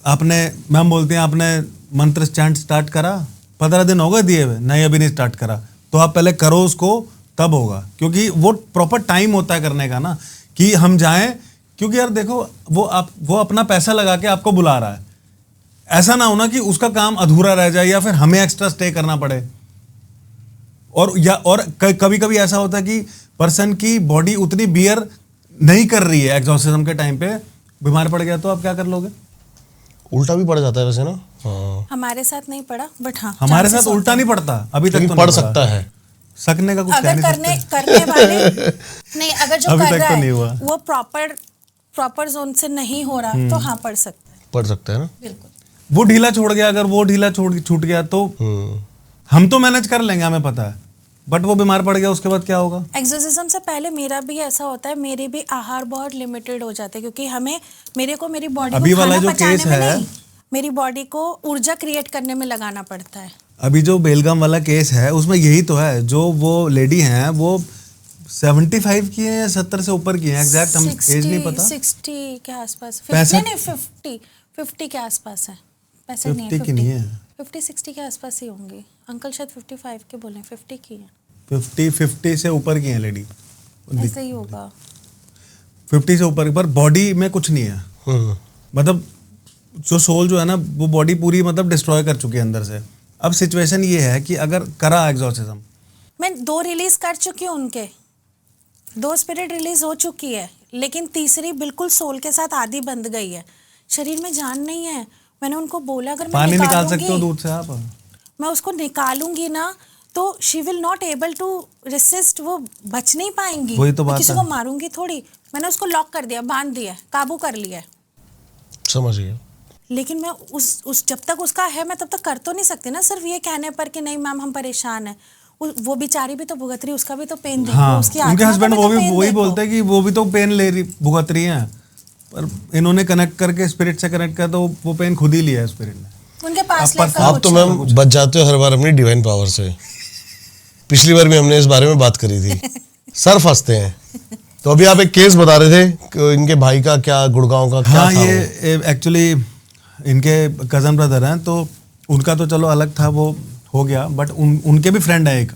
आपने, मैम बोलती हैं आपने मंत्र चैंट स्टार्ट करा, 15 दिन हो गए दिए हुए, नहीं अभी नहीं स्टार्ट करा। तो आप पहले करो उसको, तब होगा, क्योंकि वो प्रॉपर टाइम होता है करने का ना, कि हम जाएं। क्योंकि यार देखो, वो अपना पैसा लगा के आपको बुला रहा है, ऐसा ना होना कि उसका काम अधूरा रह जाए या फिर हमें एक्स्ट्रा स्टे करना पड़े। और कभी कभी ऐसा होता है कि पर्सन की बॉडी उतनी बियर नहीं कर रही है, एक्सॉर्सिज्म के टाइम पे बीमार पड़ गया, तो आप क्या कर लोगे? उल्टा भी पड़ जाता है वैसे ना। हाँ, हमारे साथ नहीं पड़ा, बट हाँ हमारे chances साथ होते उल्टा हैं। नहीं पड़ता अभी तक, लेकिन तो पड़ नहीं पड़ा। सकता है। सकने का कुछ कह अगर नहीं सकते। करने वाले नहीं, अगर जो अभी कर तक रहा तो है नहीं हुआ। वो प्रॉपर जोन से नहीं हो रहा, तो हाँ पड़ सकता है, पड़ सकता है ना। बिल्कुल। वो ढीला छोड़ गया, अगर वो ढीला छूट गया तो हम तो मैनेज कर लेंगे, हमें पता है, बट वो बीमार पड़ गया, उसके बाद क्या होगा? एक्सोर्सिज्म से पहले मेरा भी ऐसा होता है, मेरे भी आहार बहुत लिमिटेड हो जाते हैं, क्योंकि मेरे को मेरी बॉडी अभी को वाला खाना जो पचाने केस में है- नहीं, मेरी बॉडी को ऊर्जा क्रिएट करने में लगाना पड़ता है। अभी जो बेलगाम वाला केस है उसमें यही तो है, जो वो लेडी हैं वो 75 की है या 70 से ऊपर की है, एग्जैक्ट हम एज नहीं पता, 60 के आसपास, 65 नहीं 50 के आसपास है। 65 नहीं 50 की नहीं है, 50-60 के आसपास ही होंगी। अंकल शायद 55 के बोले, 50 की है, 50 से ऊपर की है लेडी, ऐसा ही होगा। 50 से ऊपर, पर बॉडी में कुछ नहीं है, मतलब जो सोल जो है ना, वो बॉडी पूरी मतलब डिस्ट्रॉय कर चुकी है अंदर से। अब सिचुएशन ये है कि अगर करा एक्सॉर्सिज्म, मैं 2 रिलीज कर चुकी हूँ उनके, 2 स्पिरिट रिलीज हो चुकी है, लेकिन तीसरी बिल्कुल सोल के साथ आधी बंद गई है, शरीर में जान नहीं है। मैंने उनको बोला अगर मैं पानी निकाल निकालूंगी, सकते हो दूध से आप? मैं उसको निकालूंगी ना तो she will not able to resist, वो बच नहीं पाएंगी। वही तो मैं बात किसी है। को मारूंगी थोड़ी, मैंने उसको लॉक कर दिया, बांध दिया, काबू कर लिया है। समझ गया। लेकिन मैं उस जब तक उसका है मैं तब तक कर तो नहीं सकती ना, सिर्फ ये कहने पर कि नहीं मैम हम परेशान है। वो बेचारी भी तो भुगत रही, उसका भी तो पेन देखो, हाँ, उसकी उनके आत्मा का हस्बैंड भी वो तो भी पेन वही देखो। बोलते हैं कि वो भी तो पेन ले रही, भुगत रही हैं, पर इन्होंने कनेक्ट करके स्पिरिट से कनेक्ट किया तो वो पेन खुद ही लिया है स्पिरिट ने। उनके पास आप लेकर आप तो मैम बच जाते हो हर बार अपनी डिवाइन पावर से। पिछली बार भी हमने इस बारे में बात करी थी। सर फंसते हैं। तो अभी आप एक केस बता रहे थे कि इनके भाई का क्या, गुड़गांव का क्या हाँ, था ये एक्चुअली इनके कज़न ब्रदर हैं, तो उनका तो चलो अलग था, वो हो गया, बट उनके भी फ्रेंड है एक,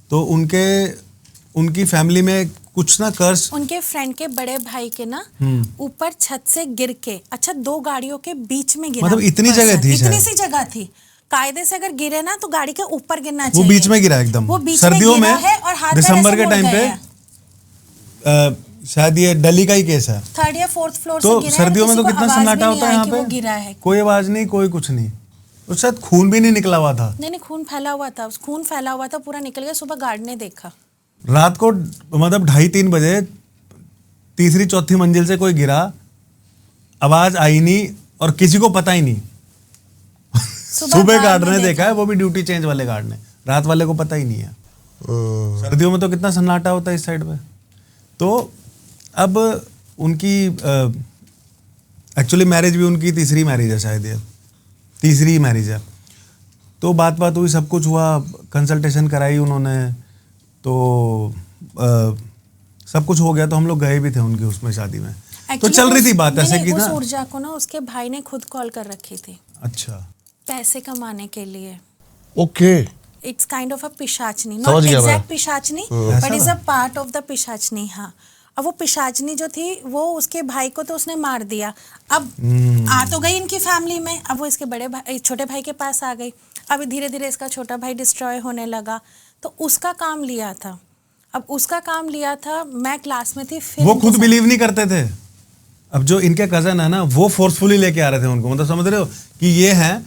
तो उनकी फैमिली में कुछ ना कर्ज, उनके फ्रेंड के बड़े भाई के ना ऊपर छत से गिर के, अच्छा 2 गाड़ियों के बीच में गिरा, मतलब इतनी person, जगह थी इतनी शायद। सी जगह थी, कायदे से अगर गिरे ना तो गाड़ी के ऊपर गिरना वो चाहिए, बीच में गिरा एकदम, वो बीच सर्दियों में गिरा में, है और हाथ पैर दिसंबर ऐसे के मुड़ टाइम गए पे, हैं। शायद ये दिल्ली का ही केस है। 3rd या 4th फ्लोर तो से गिरा है, सर्दियों में किसी तो को कितना आवाज भी सन्नाटा नहीं होता है आई यहाँ कि वो गिरा है। पे, कोई आवाज नहीं, कोई कुछ नहीं, और शायद खून भी नहीं निकला हुआ था। नहीं खून फैला हुआ था, खून फैला हुआ था, पूरा निकल गया। सुबह गार्ड ने देखा। रात को मतलब 2:30-3 बजे तीसरी चौथी मंजिल से कोई गिरा, आवाज आई नहीं और किसी को पता ही नहीं। सुबह गार्ड ने देखा है, वो भी ड्यूटी चेंज वाले गार्ड ने, रात वाले को पता ही नहीं है। सर्दियों में तो कितना सन्नाटा होता है इस साइड पे। तो अब उनकी एक्चुअली मैरिज भी उनकी तीसरी मैरिज है, शायद ये तीसरी मैरिज है। तो बात हुई, सब कुछ हुआ, कंसल्टेशन कराई उन्होंने, तो सब कुछ हो गया। तो हम लोग गए भी थे उनकी उसमें शादी में। तो Actually, चल रही थी बात ऐसे कि उस ना, ऊर्जा को ना उसके भाई ने खुद कॉल कर रखी थी अच्छा पैसे कमाने के लिए। Okay, it's kind of a pishachini, समझ नॉट गया मैं। Exact pishachini but is a part of the pishachini. हाँ, अब वो पिशाचनी जो थी वो उसके भाई को तो उसने मार दिया। अब आ तो गई इनकी फैमिली में, अब वो इसके बड़े भाई छोटे भाई के पास आ गई। अब धीरे धीरे इसका छोटा भाई डिस्ट्रॉय होने लगा, तो उसका काम लिया था। अब उसका काम लिया था, मैं क्लास में थी, फिर वो इनके खुद साथ- बिलीव नहीं करते थे। अब जो इनके कजन है ना, वो फोर्सफुली लेके आ रहे थे उनको, मतलब समझ रहे हो कि ये है,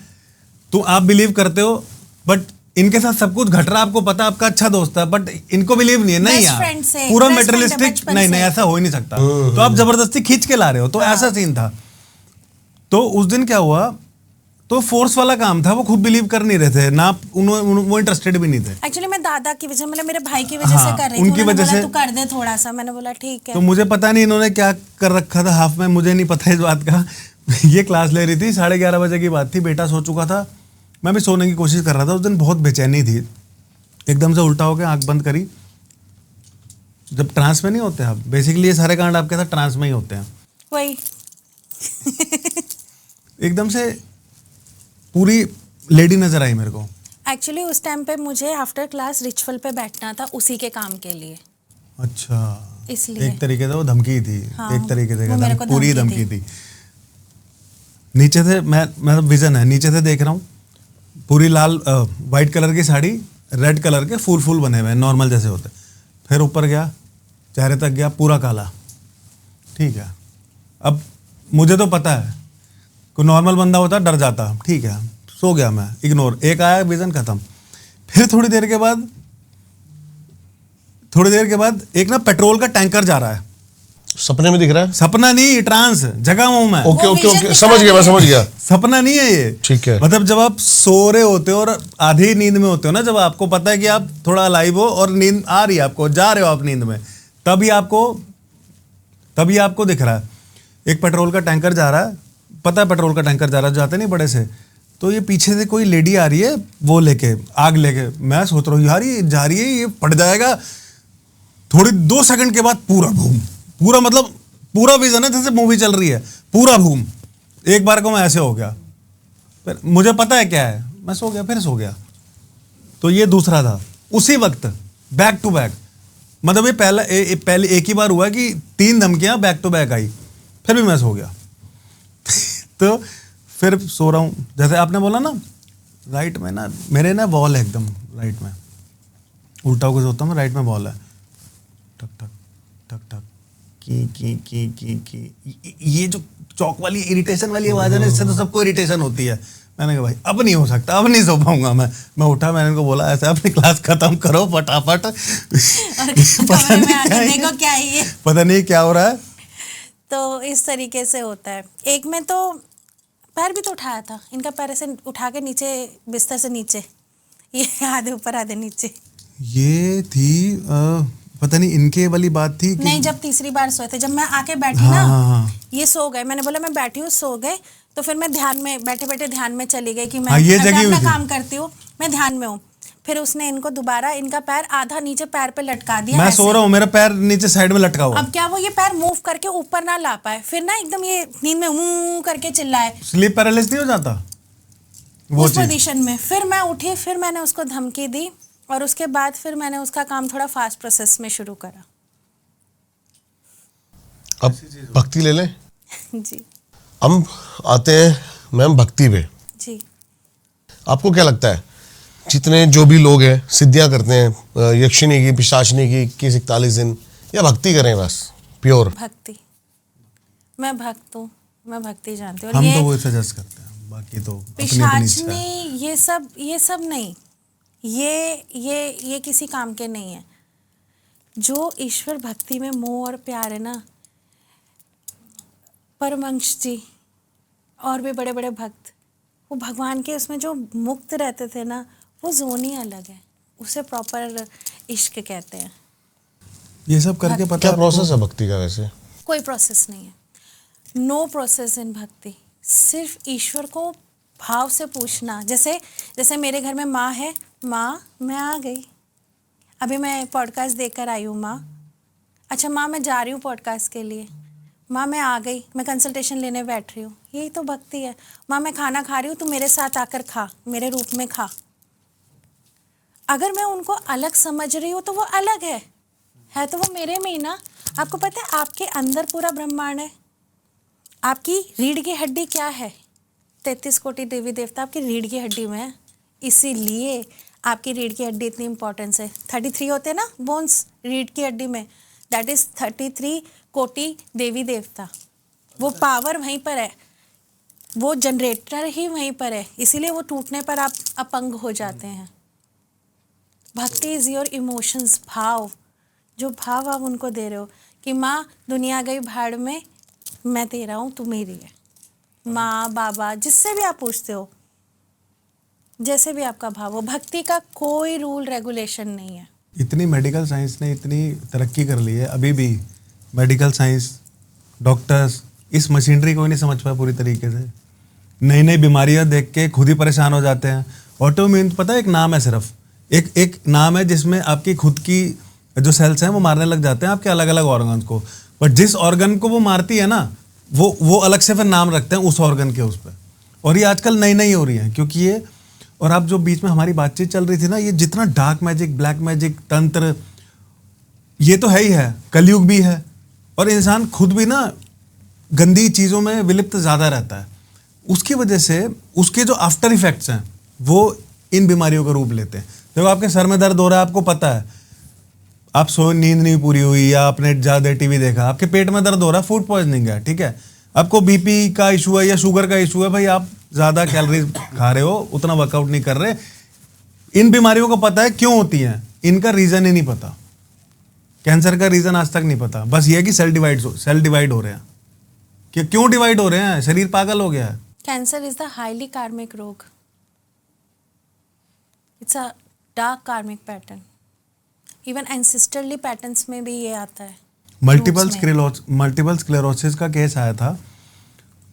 तो आप बिलीव करते हो, बट इनके साथ सब कुछ घट रहा, आपको पता, आपका अच्छा दोस्त है, बट इनको बिलीव नहीं है। नहीं Best यार, friend से, पूरा best friend है मेटेरियलिस्टिक, बचपन नहीं से। नहीं ऐसा हो ही नहीं सकता। तो आप जबरदस्ती खींच के ला रहे हो, तो ऐसा सीन था। तो उस दिन क्या हुआ, तो फोर्स वाला काम था, वो खुद बिलीव कर नहीं रहे थे ना, वो इंटरेस्टेड भी नहीं थे। एक्चुअली मैं दादा की वजह, मतलब मेरे भाई की वजह हाँ, से कर रही थी। उनकी उन्होंने वजह बोला से- तू कर दे थोड़ा सा, मैंने बोला ठीक है। तो मुझे पता नहीं इन्होंने क्या कर रखा था हाफ में, मुझे नहीं पता इस बात का। ये क्लास ले रही थी, 11:30 बजे की बात थी, बेटा सो चुका था, मैं भी सोने की कोशिश कर रहा था। उस दिन बहुत बेचैनी थी, एकदम से उल्टा होकर आंख बंद करी। जब ट्रांस में नहीं होते आप, बेसिकली ये सारे कांड आपके साथ ट्रांस में ही होते हैं। वही एकदम से पूरी लेडी नजर आई मेरे को। एक्चुअली उस टाइम पे मुझे आफ्टर क्लास रिचुअल पे बैठना था उसी के काम के लिए, अच्छा, इसलिए। एक तरीके से वो धमकी थी। हाँ, एक तरीके से वो मेरे को पूरी धमकी धमकी थी। नीचे से मैं विजन है, नीचे से देख रहा हूँ, पूरी लाल वाइट कलर की साड़ी, रेड कलर के फूल बने हुए हैं, नॉर्मल जैसे होते। फिर ऊपर गया, चेहरे तक गया, पूरा काला। ठीक है, अब मुझे तो पता है कोई नॉर्मल बंदा होता डर जाता, ठीक है, सो गया मैं, इग्नोर। एक आया, विजन खत्म। फिर थोड़ी देर के बाद एक ना पेट्रोल का टैंकर जा रहा है, सपने में दिख रहा है? सपना नहीं, ट्रांस जगह हूं मैं। ओके वो ओके vision ओके, समझ गया, मैं समझ गया। सपना नहीं है ये, ठीक है। मतलब जब आप सो रहे होते हो और आधी नींद में होते हो ना, जब आपको पता है कि आप थोड़ा अलाइव हो और नींद आ रही है आपको, जा रहे हो आप नींद में, तभी आपको दिख रहा है एक पेट्रोल का टैंकर जा रहा है। पता है पेट्रोल का टैंकर जा रहा है, जाते नहीं बड़े से। तो ये पीछे से कोई लेडी आ रही है, वो लेके आग लेके। मैं सोच रहा हूँ यार ये जा रही है, ये फट जाएगा। थोड़ी 2 सेकंड के बाद पूरा भूम, पूरा मतलब पूरा विजन है जैसे मूवी चल रही है, पूरा भूम। एक बार को मैं ऐसे हो गया, फिर मुझे पता है क्या है, मैं सो गया, फिर सो गया। तो ये दूसरा था उसी वक्त, बैक टू बैक। मतलब ये पहले एक ही बार हुआ कि 3 धमकियां बैक टू बैक आई, फिर भी मैं सो गया। तो फिर सो रहा हूँ, जैसे आपने बोला ना, राइट में ना मेरे ना वॉल है एकदम राइट में, उल्टा होकर सोता हूँ, राइट में वॉल है। टक टक टक टक की ये जो चौक वाली इरिटेशन वाली आवाज है ना, इससे तो सबको इरिटेशन होती है। मैंने कहा भाई अब नहीं हो सकता, अब नहीं सो पाऊंगा मैं उठा, मैंने उनको बोला ऐसे अपनी क्लास खत्म करो फटाफट। कमरे में आके देखो क्या है ये। पता नहीं क्या हो रहा है। तो इस तरीके से होता है। एक में तो पैर भी तो उठाया था, इनका पैर ऐसे उठा के नीचे, बिस्तर से नीचे, ये आधे ऊपर आधे नीचे। ये थी पता नहीं इनके वाली बात थी कि नहीं, जब तीसरी बार सोए थे, जब मैं आके बैठी हाँ, ना, हाँ। ये सो गए। मैंने बोला मैं बैठी हूँ, सो गए। तो फिर मैं ध्यान में बैठे ध्यान में चली गई कि मैं हाँ, ये जगी हुई अपना थी। काम करती हूँ, मैं ध्यान में हूँ। फिर उसने इनको दोबारा इनका पैर आधा नीचे पैर पे लटका दिया। मैं ऐसे। सो रहा हूँ, मेरा पैर नीचे साइड में लटका हुआ। अब क्या वो ये पैर मूव करके ऊपर ना ला पाए, फिर ना एकदम ये नींद में मुंह करके चिल्लाए। स्लीप पैरालिसिस नहीं हो जाता? वो उस चीज़। पोजीशन में। फिर मैं उठी, फिर मैंने उसको धमकी दी और उसके बाद फिर मैंने उसका काम थोड़ा फास्ट प्रोसेस में शुरू करा। अब भक्ति ले लें। जी हम आते हैं मैम भक्ति पे। जी। आपको क्या लगता है जितने जो भी लोग हैं सिद्धियां करते हैं यक्षिणी की, पिशाचिनी की 41 दिन, या भक्ति करें बस प्योर? भक्ति, मैं भक्त हूँ, मैं भक्ति जानती हूँ। और हम ये तो वो सजेस्ट करते हैं, बाकी तो अपनी अपनी इच्छा है। पिशाचनी ये सब नहीं, ये किसी काम के नहीं है। जो ईश्वर भक्ति में मोह और प्यार है ना, परमहंस जी और भी बड़े बड़े भक्त, वो भगवान के उसमें जो मुक्त रहते थे ना, वो जोन ही अलग है, उसे प्रॉपर इश्क कहते हैं। ये सब करके पता क्या है प्रोसेस है भक्ति का वैसे? कोई प्रोसेस नहीं है, नो प्रोसेस इन भक्ति। सिर्फ ईश्वर को भाव से पूछना। जैसे मेरे घर में माँ है, माँ मैं आ गई, अभी मैं पॉडकास्ट देखकर आई हूँ माँ। अच्छा माँ मैं जा रही हूँ पॉडकास्ट के लिए, माँ मैं आ गई, मैं कंसल्टेशन लेने बैठ रही हूँ, यही तो भक्ति है। माँ मैं खाना खा रही हूँ, तू मेरे साथ आकर खा, मेरे रूप में खा। अगर मैं उनको अलग समझ रही हूँ तो वो अलग है तो वो मेरे में ही ना। आपको पता है आपके अंदर पूरा ब्रह्मांड है। आपकी रीढ़ की हड्डी क्या है? 33 कोटि देवी देवता आपकी रीढ़ की हड्डी में है, इसीलिए आपकी रीढ़ की हड्डी इतनी इंपॉर्टेंस है। 33 होते हैं ना बोन्स रीढ़ की हड्डी में, दैट इज 33 कोटि देवी देवता। वो पावर वहीं पर है, वो जनरेटर ही वहीं पर है, इसीलिए वो टूटने पर आप अपंग हो जाते हैं। भक्ति इज योर इमोशंस, भाव। जो भाव आप उनको दे रहे हो कि माँ दुनिया गई भाड़ में, मैं तेरा हूँ, तू मेरी है। माँ बाबा जिससे भी आप पूछते हो, जैसे भी आपका भाव हो, भक्ति का कोई रूल रेगुलेशन नहीं है। इतनी मेडिकल साइंस ने इतनी तरक्की कर ली है, अभी भी मेडिकल साइंस, डॉक्टर्स इस मशीनरी को ही नहीं समझ पाए पूरी तरीके से। नई नई बीमारियां देख के खुद ही परेशान हो जाते हैं। ऑटोइम्यून पता है एक नाम है, सिर्फ एक नाम है जिसमें आपकी खुद की जो सेल्स हैं वो मारने लग जाते हैं आपके अलग अलग ऑर्गन्स को, बट जिस ऑर्गन को वो मारती है ना वो अलग से फिर नाम रखते हैं उस ऑर्गन के उस पर। और ये आजकल नई नई हो रही है क्योंकि ये, और आप जो बीच में हमारी बातचीत चल रही थी ना, ये जितना डार्क मैजिक, ब्लैक मैजिक, तंत्र, ये तो है ही है, कलयुग भी है, और इंसान खुद भी ना गंदी चीज़ों में विलिप्त ज़्यादा रहता है। उसकी वजह से उसके जो आफ्टर इफेक्ट्स हैं वो इन बीमारियों का रूप लेते हैं। देखो आपके सर में दर्द हो रहा है, आपको पता है, आप नींद नहीं पूरी हुई या आपने ज़्यादा टीवी देखा, आपके पेट में दर्द हो रहा है, फूड पॉइजनिंग है, ठीक है। आपको बीपी का इशू है या शुगर का इशू है, भाई आप ज़्यादा कैलोरीज खा रहे हो, उतना वर्कआउट नहीं कर रहे। इन बीमारियों को पता है क्यों होती हैं, इनका रीज़न ही नहीं पता। कैंसर का रीज़न आज तक नहीं पता, बस ये है कि सेल डिवाइड हो रहे हैं। कि क्यों डिवाइड हो रहे हैं? शरीर पागल हो गया है। कैंसर इज द हाईली कार्मिक रोग, इट्स अ डार्क कार्मिक पैटर्न। इवन एंसेस्टरली पैटर्न्स में भी ये आता है। मल्टीपल स्क्लेरोसिस का केस आया था,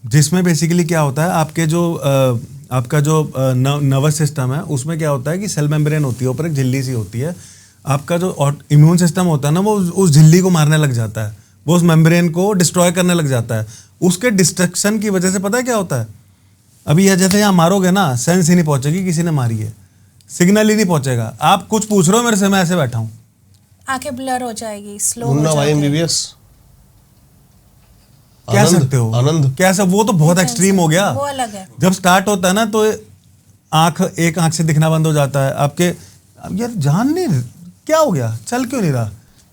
जिसमें बेसिकली क्या होता है, आपका जो नर्वस सिस्टम है उसमें क्या होता है कि सेल मेम्ब्रेन होती है, ऊपर एक झिल्ली सी होती है। आपका जो इम्यून सिस्टम होता है ना, वो उस झिल्ली को मारने लग जाता है, वो उस मेम्ब्रेन को डिस्ट्रॉय करने लग जाता है। उसके डिस्ट्रक्शन की वजह से पता है क्या होता है, अभी यह जैसे यहाँ मारोगे ना, सेंस ही नहीं पहुंचेगी किसी ने मारी है, सिग्नल ही नहीं पहुंचेगा। आप कुछ पूछ रहे हो मेरे से, मैं ऐसे बैठा हूँ, आंखें ब्लर हो जाएगी, स्लो हो मुन्ना भाई जाएगी। MBBS कह सकते हो आनंद, कैसा, वो तो बहुत एक्सट्रीम हो गया। वो अलग है। जब स्टार्ट होता है ना तो एक आंख से दिखना बंद हो जाता है आपके, यार जान नहीं क्या हो गया, चल क्यों नहीं रहा,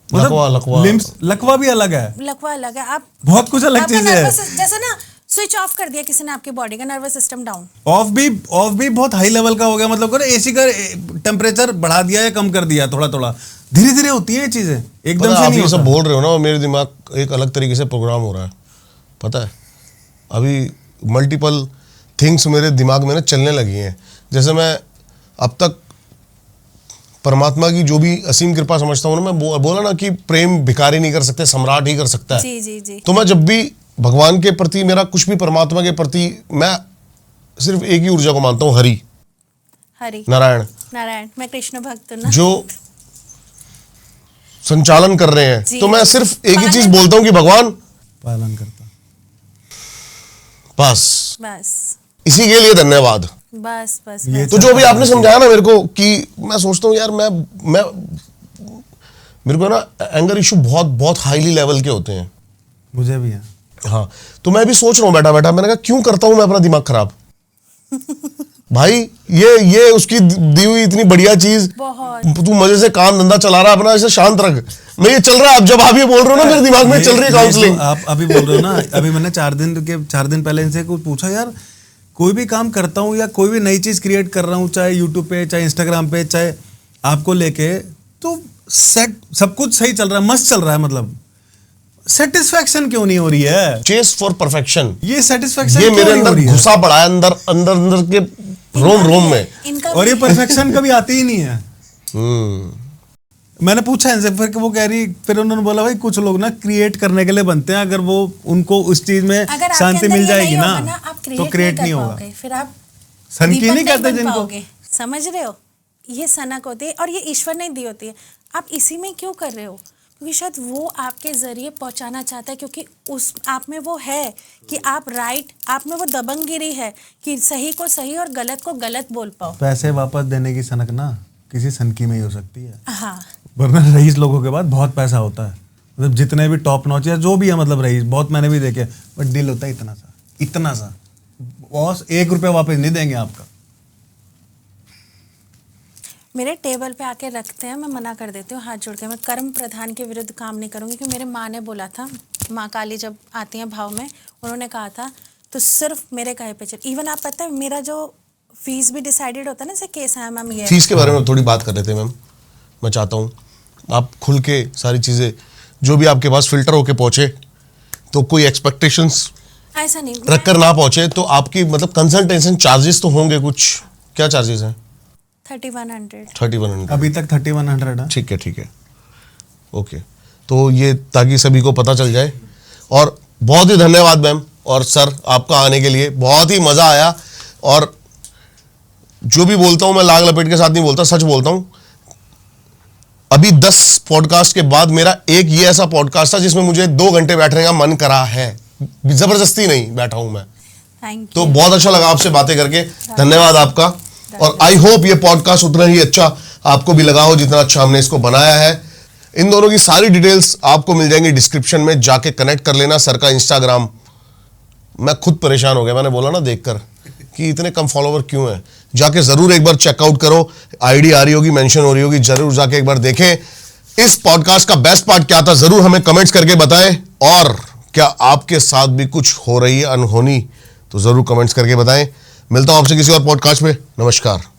लकवा लिम्स, लकवा भी अलग है, लकवा अलग है। आप बहुत कुछ अलग आपका चीजें है। जैसे ना स्विच ऑफ कर दिया किसी ने आपकी बॉडी का, नर्वस सिस्टम डाउन। ऑफ भी बहुत हाई लेवल का हो गया, मतलब करो एसी का टेम्परेचर बढ़ा दिया या कम कर दिया, थोड़ा थोड़ा धीरे धीरे होती है ये चीजें, एकदम से आप नहीं ये सब होता। बोल रहे हो ना, मेरे दिमाग एक अलग तरीके से प्रोग्राम हो रहा है, पता है। अभी मल्टीपल थिंग्स मेरे दिमाग में ना चलने लगी हैं। जैसे मैं अब तक परमात्मा की जो भी असीम कृपा समझता हूँ ना, मैं बोला ना कि प्रेम भिखारी नहीं कर सकते, सम्राट ही कर सकता है। जी जी जी। तो मैं जब भी भगवान के प्रति, मेरा कुछ भी परमात्मा के प्रति, मैं सिर्फ एक ही ऊर्जा को मानता हूँ, हरि नारायण, मैं कृष्ण भक्त हूं ना, जो संचालन कर रहे हैं। जी। तो मैं सिर्फ एक ही चीज बोलता हूँ कि भगवान पालन करता। बस बस इसी के लिए धन्यवाद। बस बस ये बस। तो जो भी आपने समझाया ना मेरे को कि मैं सोचता हूँ यार मैं मेरे को ना एंगर इशू बहुत बहुत हाईली लेवल के होते हैं। मुझे भी है। हाँ, तो मैं भी सोच रहा हूँ बैठा बैठा, मैंने कहा क्यों करता हूँ मैं अपना दिमाग खराब भाई, ये उसकी दी हुई इतनी बढ़िया चीज, बहुत। तू मजे से काम धंधा चला रहा अपना, इसे शांत रख। मैं ये चल रहा है, अब जब आप ये बोल रहे हो ना मेरे दिमाग में चल रही है काउंसलिंग। आप अभी बोल रहे हो ना, अभी मैंने 4 दिन पहले इनसे कुछ पूछा, यार कोई भी काम करता हूँ या कोई भी नई चीज क्रिएट कर रहा हूँ, चाहे यूट्यूब पे, चाहे इंस्टाग्राम पे, चाहे आपको लेके, तो सेट सब कुछ सही चल रहा है, मस्त चल रहा है, मतलब सेटिस्फैक्शन क्यों नहीं हो रही है? चेस फॉर परफेक्शन, ये सेटिस्फैक्शन ये क्यों मेरे नहीं हो अंदर रही है? घुसा पड़ा है, अंदर अंदर अंदर के रोम में। इनका और ये परफेक्शन कभी आती ही नहीं है। हम्म। मैंने पूछा इनसे, फिर वो कह रही, फिर उन्होंने बोला भाई कुछ लोग ना क्रिएट करने के लिए बनते हैं, अगर वो उनको उस चीज में अगर आपके शांति अंदर मिल ये जाएगी नहीं ना, होगा आप तो क्रिएट नहीं कर होगा। पाओगे, फिर आप सनकी दीपक नहीं कहते बन जिनको। पाओगे। समझ रहे हो, ये सनक होती है और ये ईश्वर ने दी होती है। आप इसी में क्यों कर रहे हो? क्योंकि शायद वो आपके जरिए पहुंचाना चाहता है, क्योंकि उस आप में वो है कि आप राइट, आप में वो दबंगगिरी है कि सही को सही और गलत को गलत बोल पाओ। पैसे वापस देने की सनक ना किसी सनकी में ही हो सकती है, हाँ, वरना रईस लोगों के बाद बहुत पैसा होता है, मतलब जितने भी टॉप नॉच या जो भी है, मतलब रईस बहुत मैंने भी देखे, बट डील होता है इतना सा बॉस 1 रुपया वापस नहीं देंगे आपका। मेरे टेबल पे आके रखते हैं, मैं मना कर देती हूँ हाथ जोड़ के, मैं कर्म प्रधान के विरुद्ध काम नहीं करूँगी। क्योंकि मेरे माँ ने बोला था, माँ काली जब आती हैं भाव में, उन्होंने कहा था तो सिर्फ मेरे कहे पे चल। इवन आप पता है मेरा जो फीस भी डिसाइडेड होता है ना, जैसे केस है मैम, ये फीस के बारे में थोड़ी बात कर लेते हैं मैम। मैं चाहता हूँ आप खुल के सारी चीजें, जो भी आपके पास फिल्टर होके पहुंचे, तो कोई एक्सपेक्टेशंस ऐसा नहीं रख कर ना पहुंचे, तो आपकी मतलब कंसल्टेशन चार्जेस तो होंगे कुछ, क्या चार्जेस हैं? 3100 अभी तक 3100 है। ठीक है ओके। तो ये ताकि सभी को पता चल जाए। और बहुत ही धन्यवाद मैम और सर आपका आने के लिए, बहुत ही मज़ा आया। और जो भी बोलता हूँ मैं लाग लपेट के साथ नहीं बोलता, सच बोलता हूँ। अभी 10 पॉडकास्ट के बाद मेरा एक ये ऐसा पॉडकास्ट था जिसमें मुझे 2 घंटे बैठने का मन करा है, जबरदस्ती नहीं बैठा हूं मैं। थैंक तो यू। बहुत अच्छा लगा आपसे बातें करके, धन्यवाद आपका। और आई होप ये पॉडकास्ट उतना ही अच्छा आपको भी लगा हो जितना अच्छा हमने इसको बनाया है। इन दोनों की सारी डिटेल्स आपको मिल जाएंगी डिस्क्रिप्शन में, जाके कनेक्ट कर लेना। सर का इंस्टाग्राम, मैं खुद परेशान हो गया, मैंने बोला ना देखकर कि इतने कम फॉलोवर क्यों हैं। जाके जरूर एक बार चेकआउट करो, आईडी आ रही होगी, मेंशन हो रही होगी, जरूर जाके एक बार देखें। इस पॉडकास्ट का बेस्ट पार्ट क्या था जरूर हमें कमेंट्स करके बताएं। और क्या आपके साथ भी कुछ हो रही है अनहोनी, तो जरूर कमेंट्स करके बताएं। मिलता हूं आपसे किसी और पॉडकास्ट में। नमस्कार।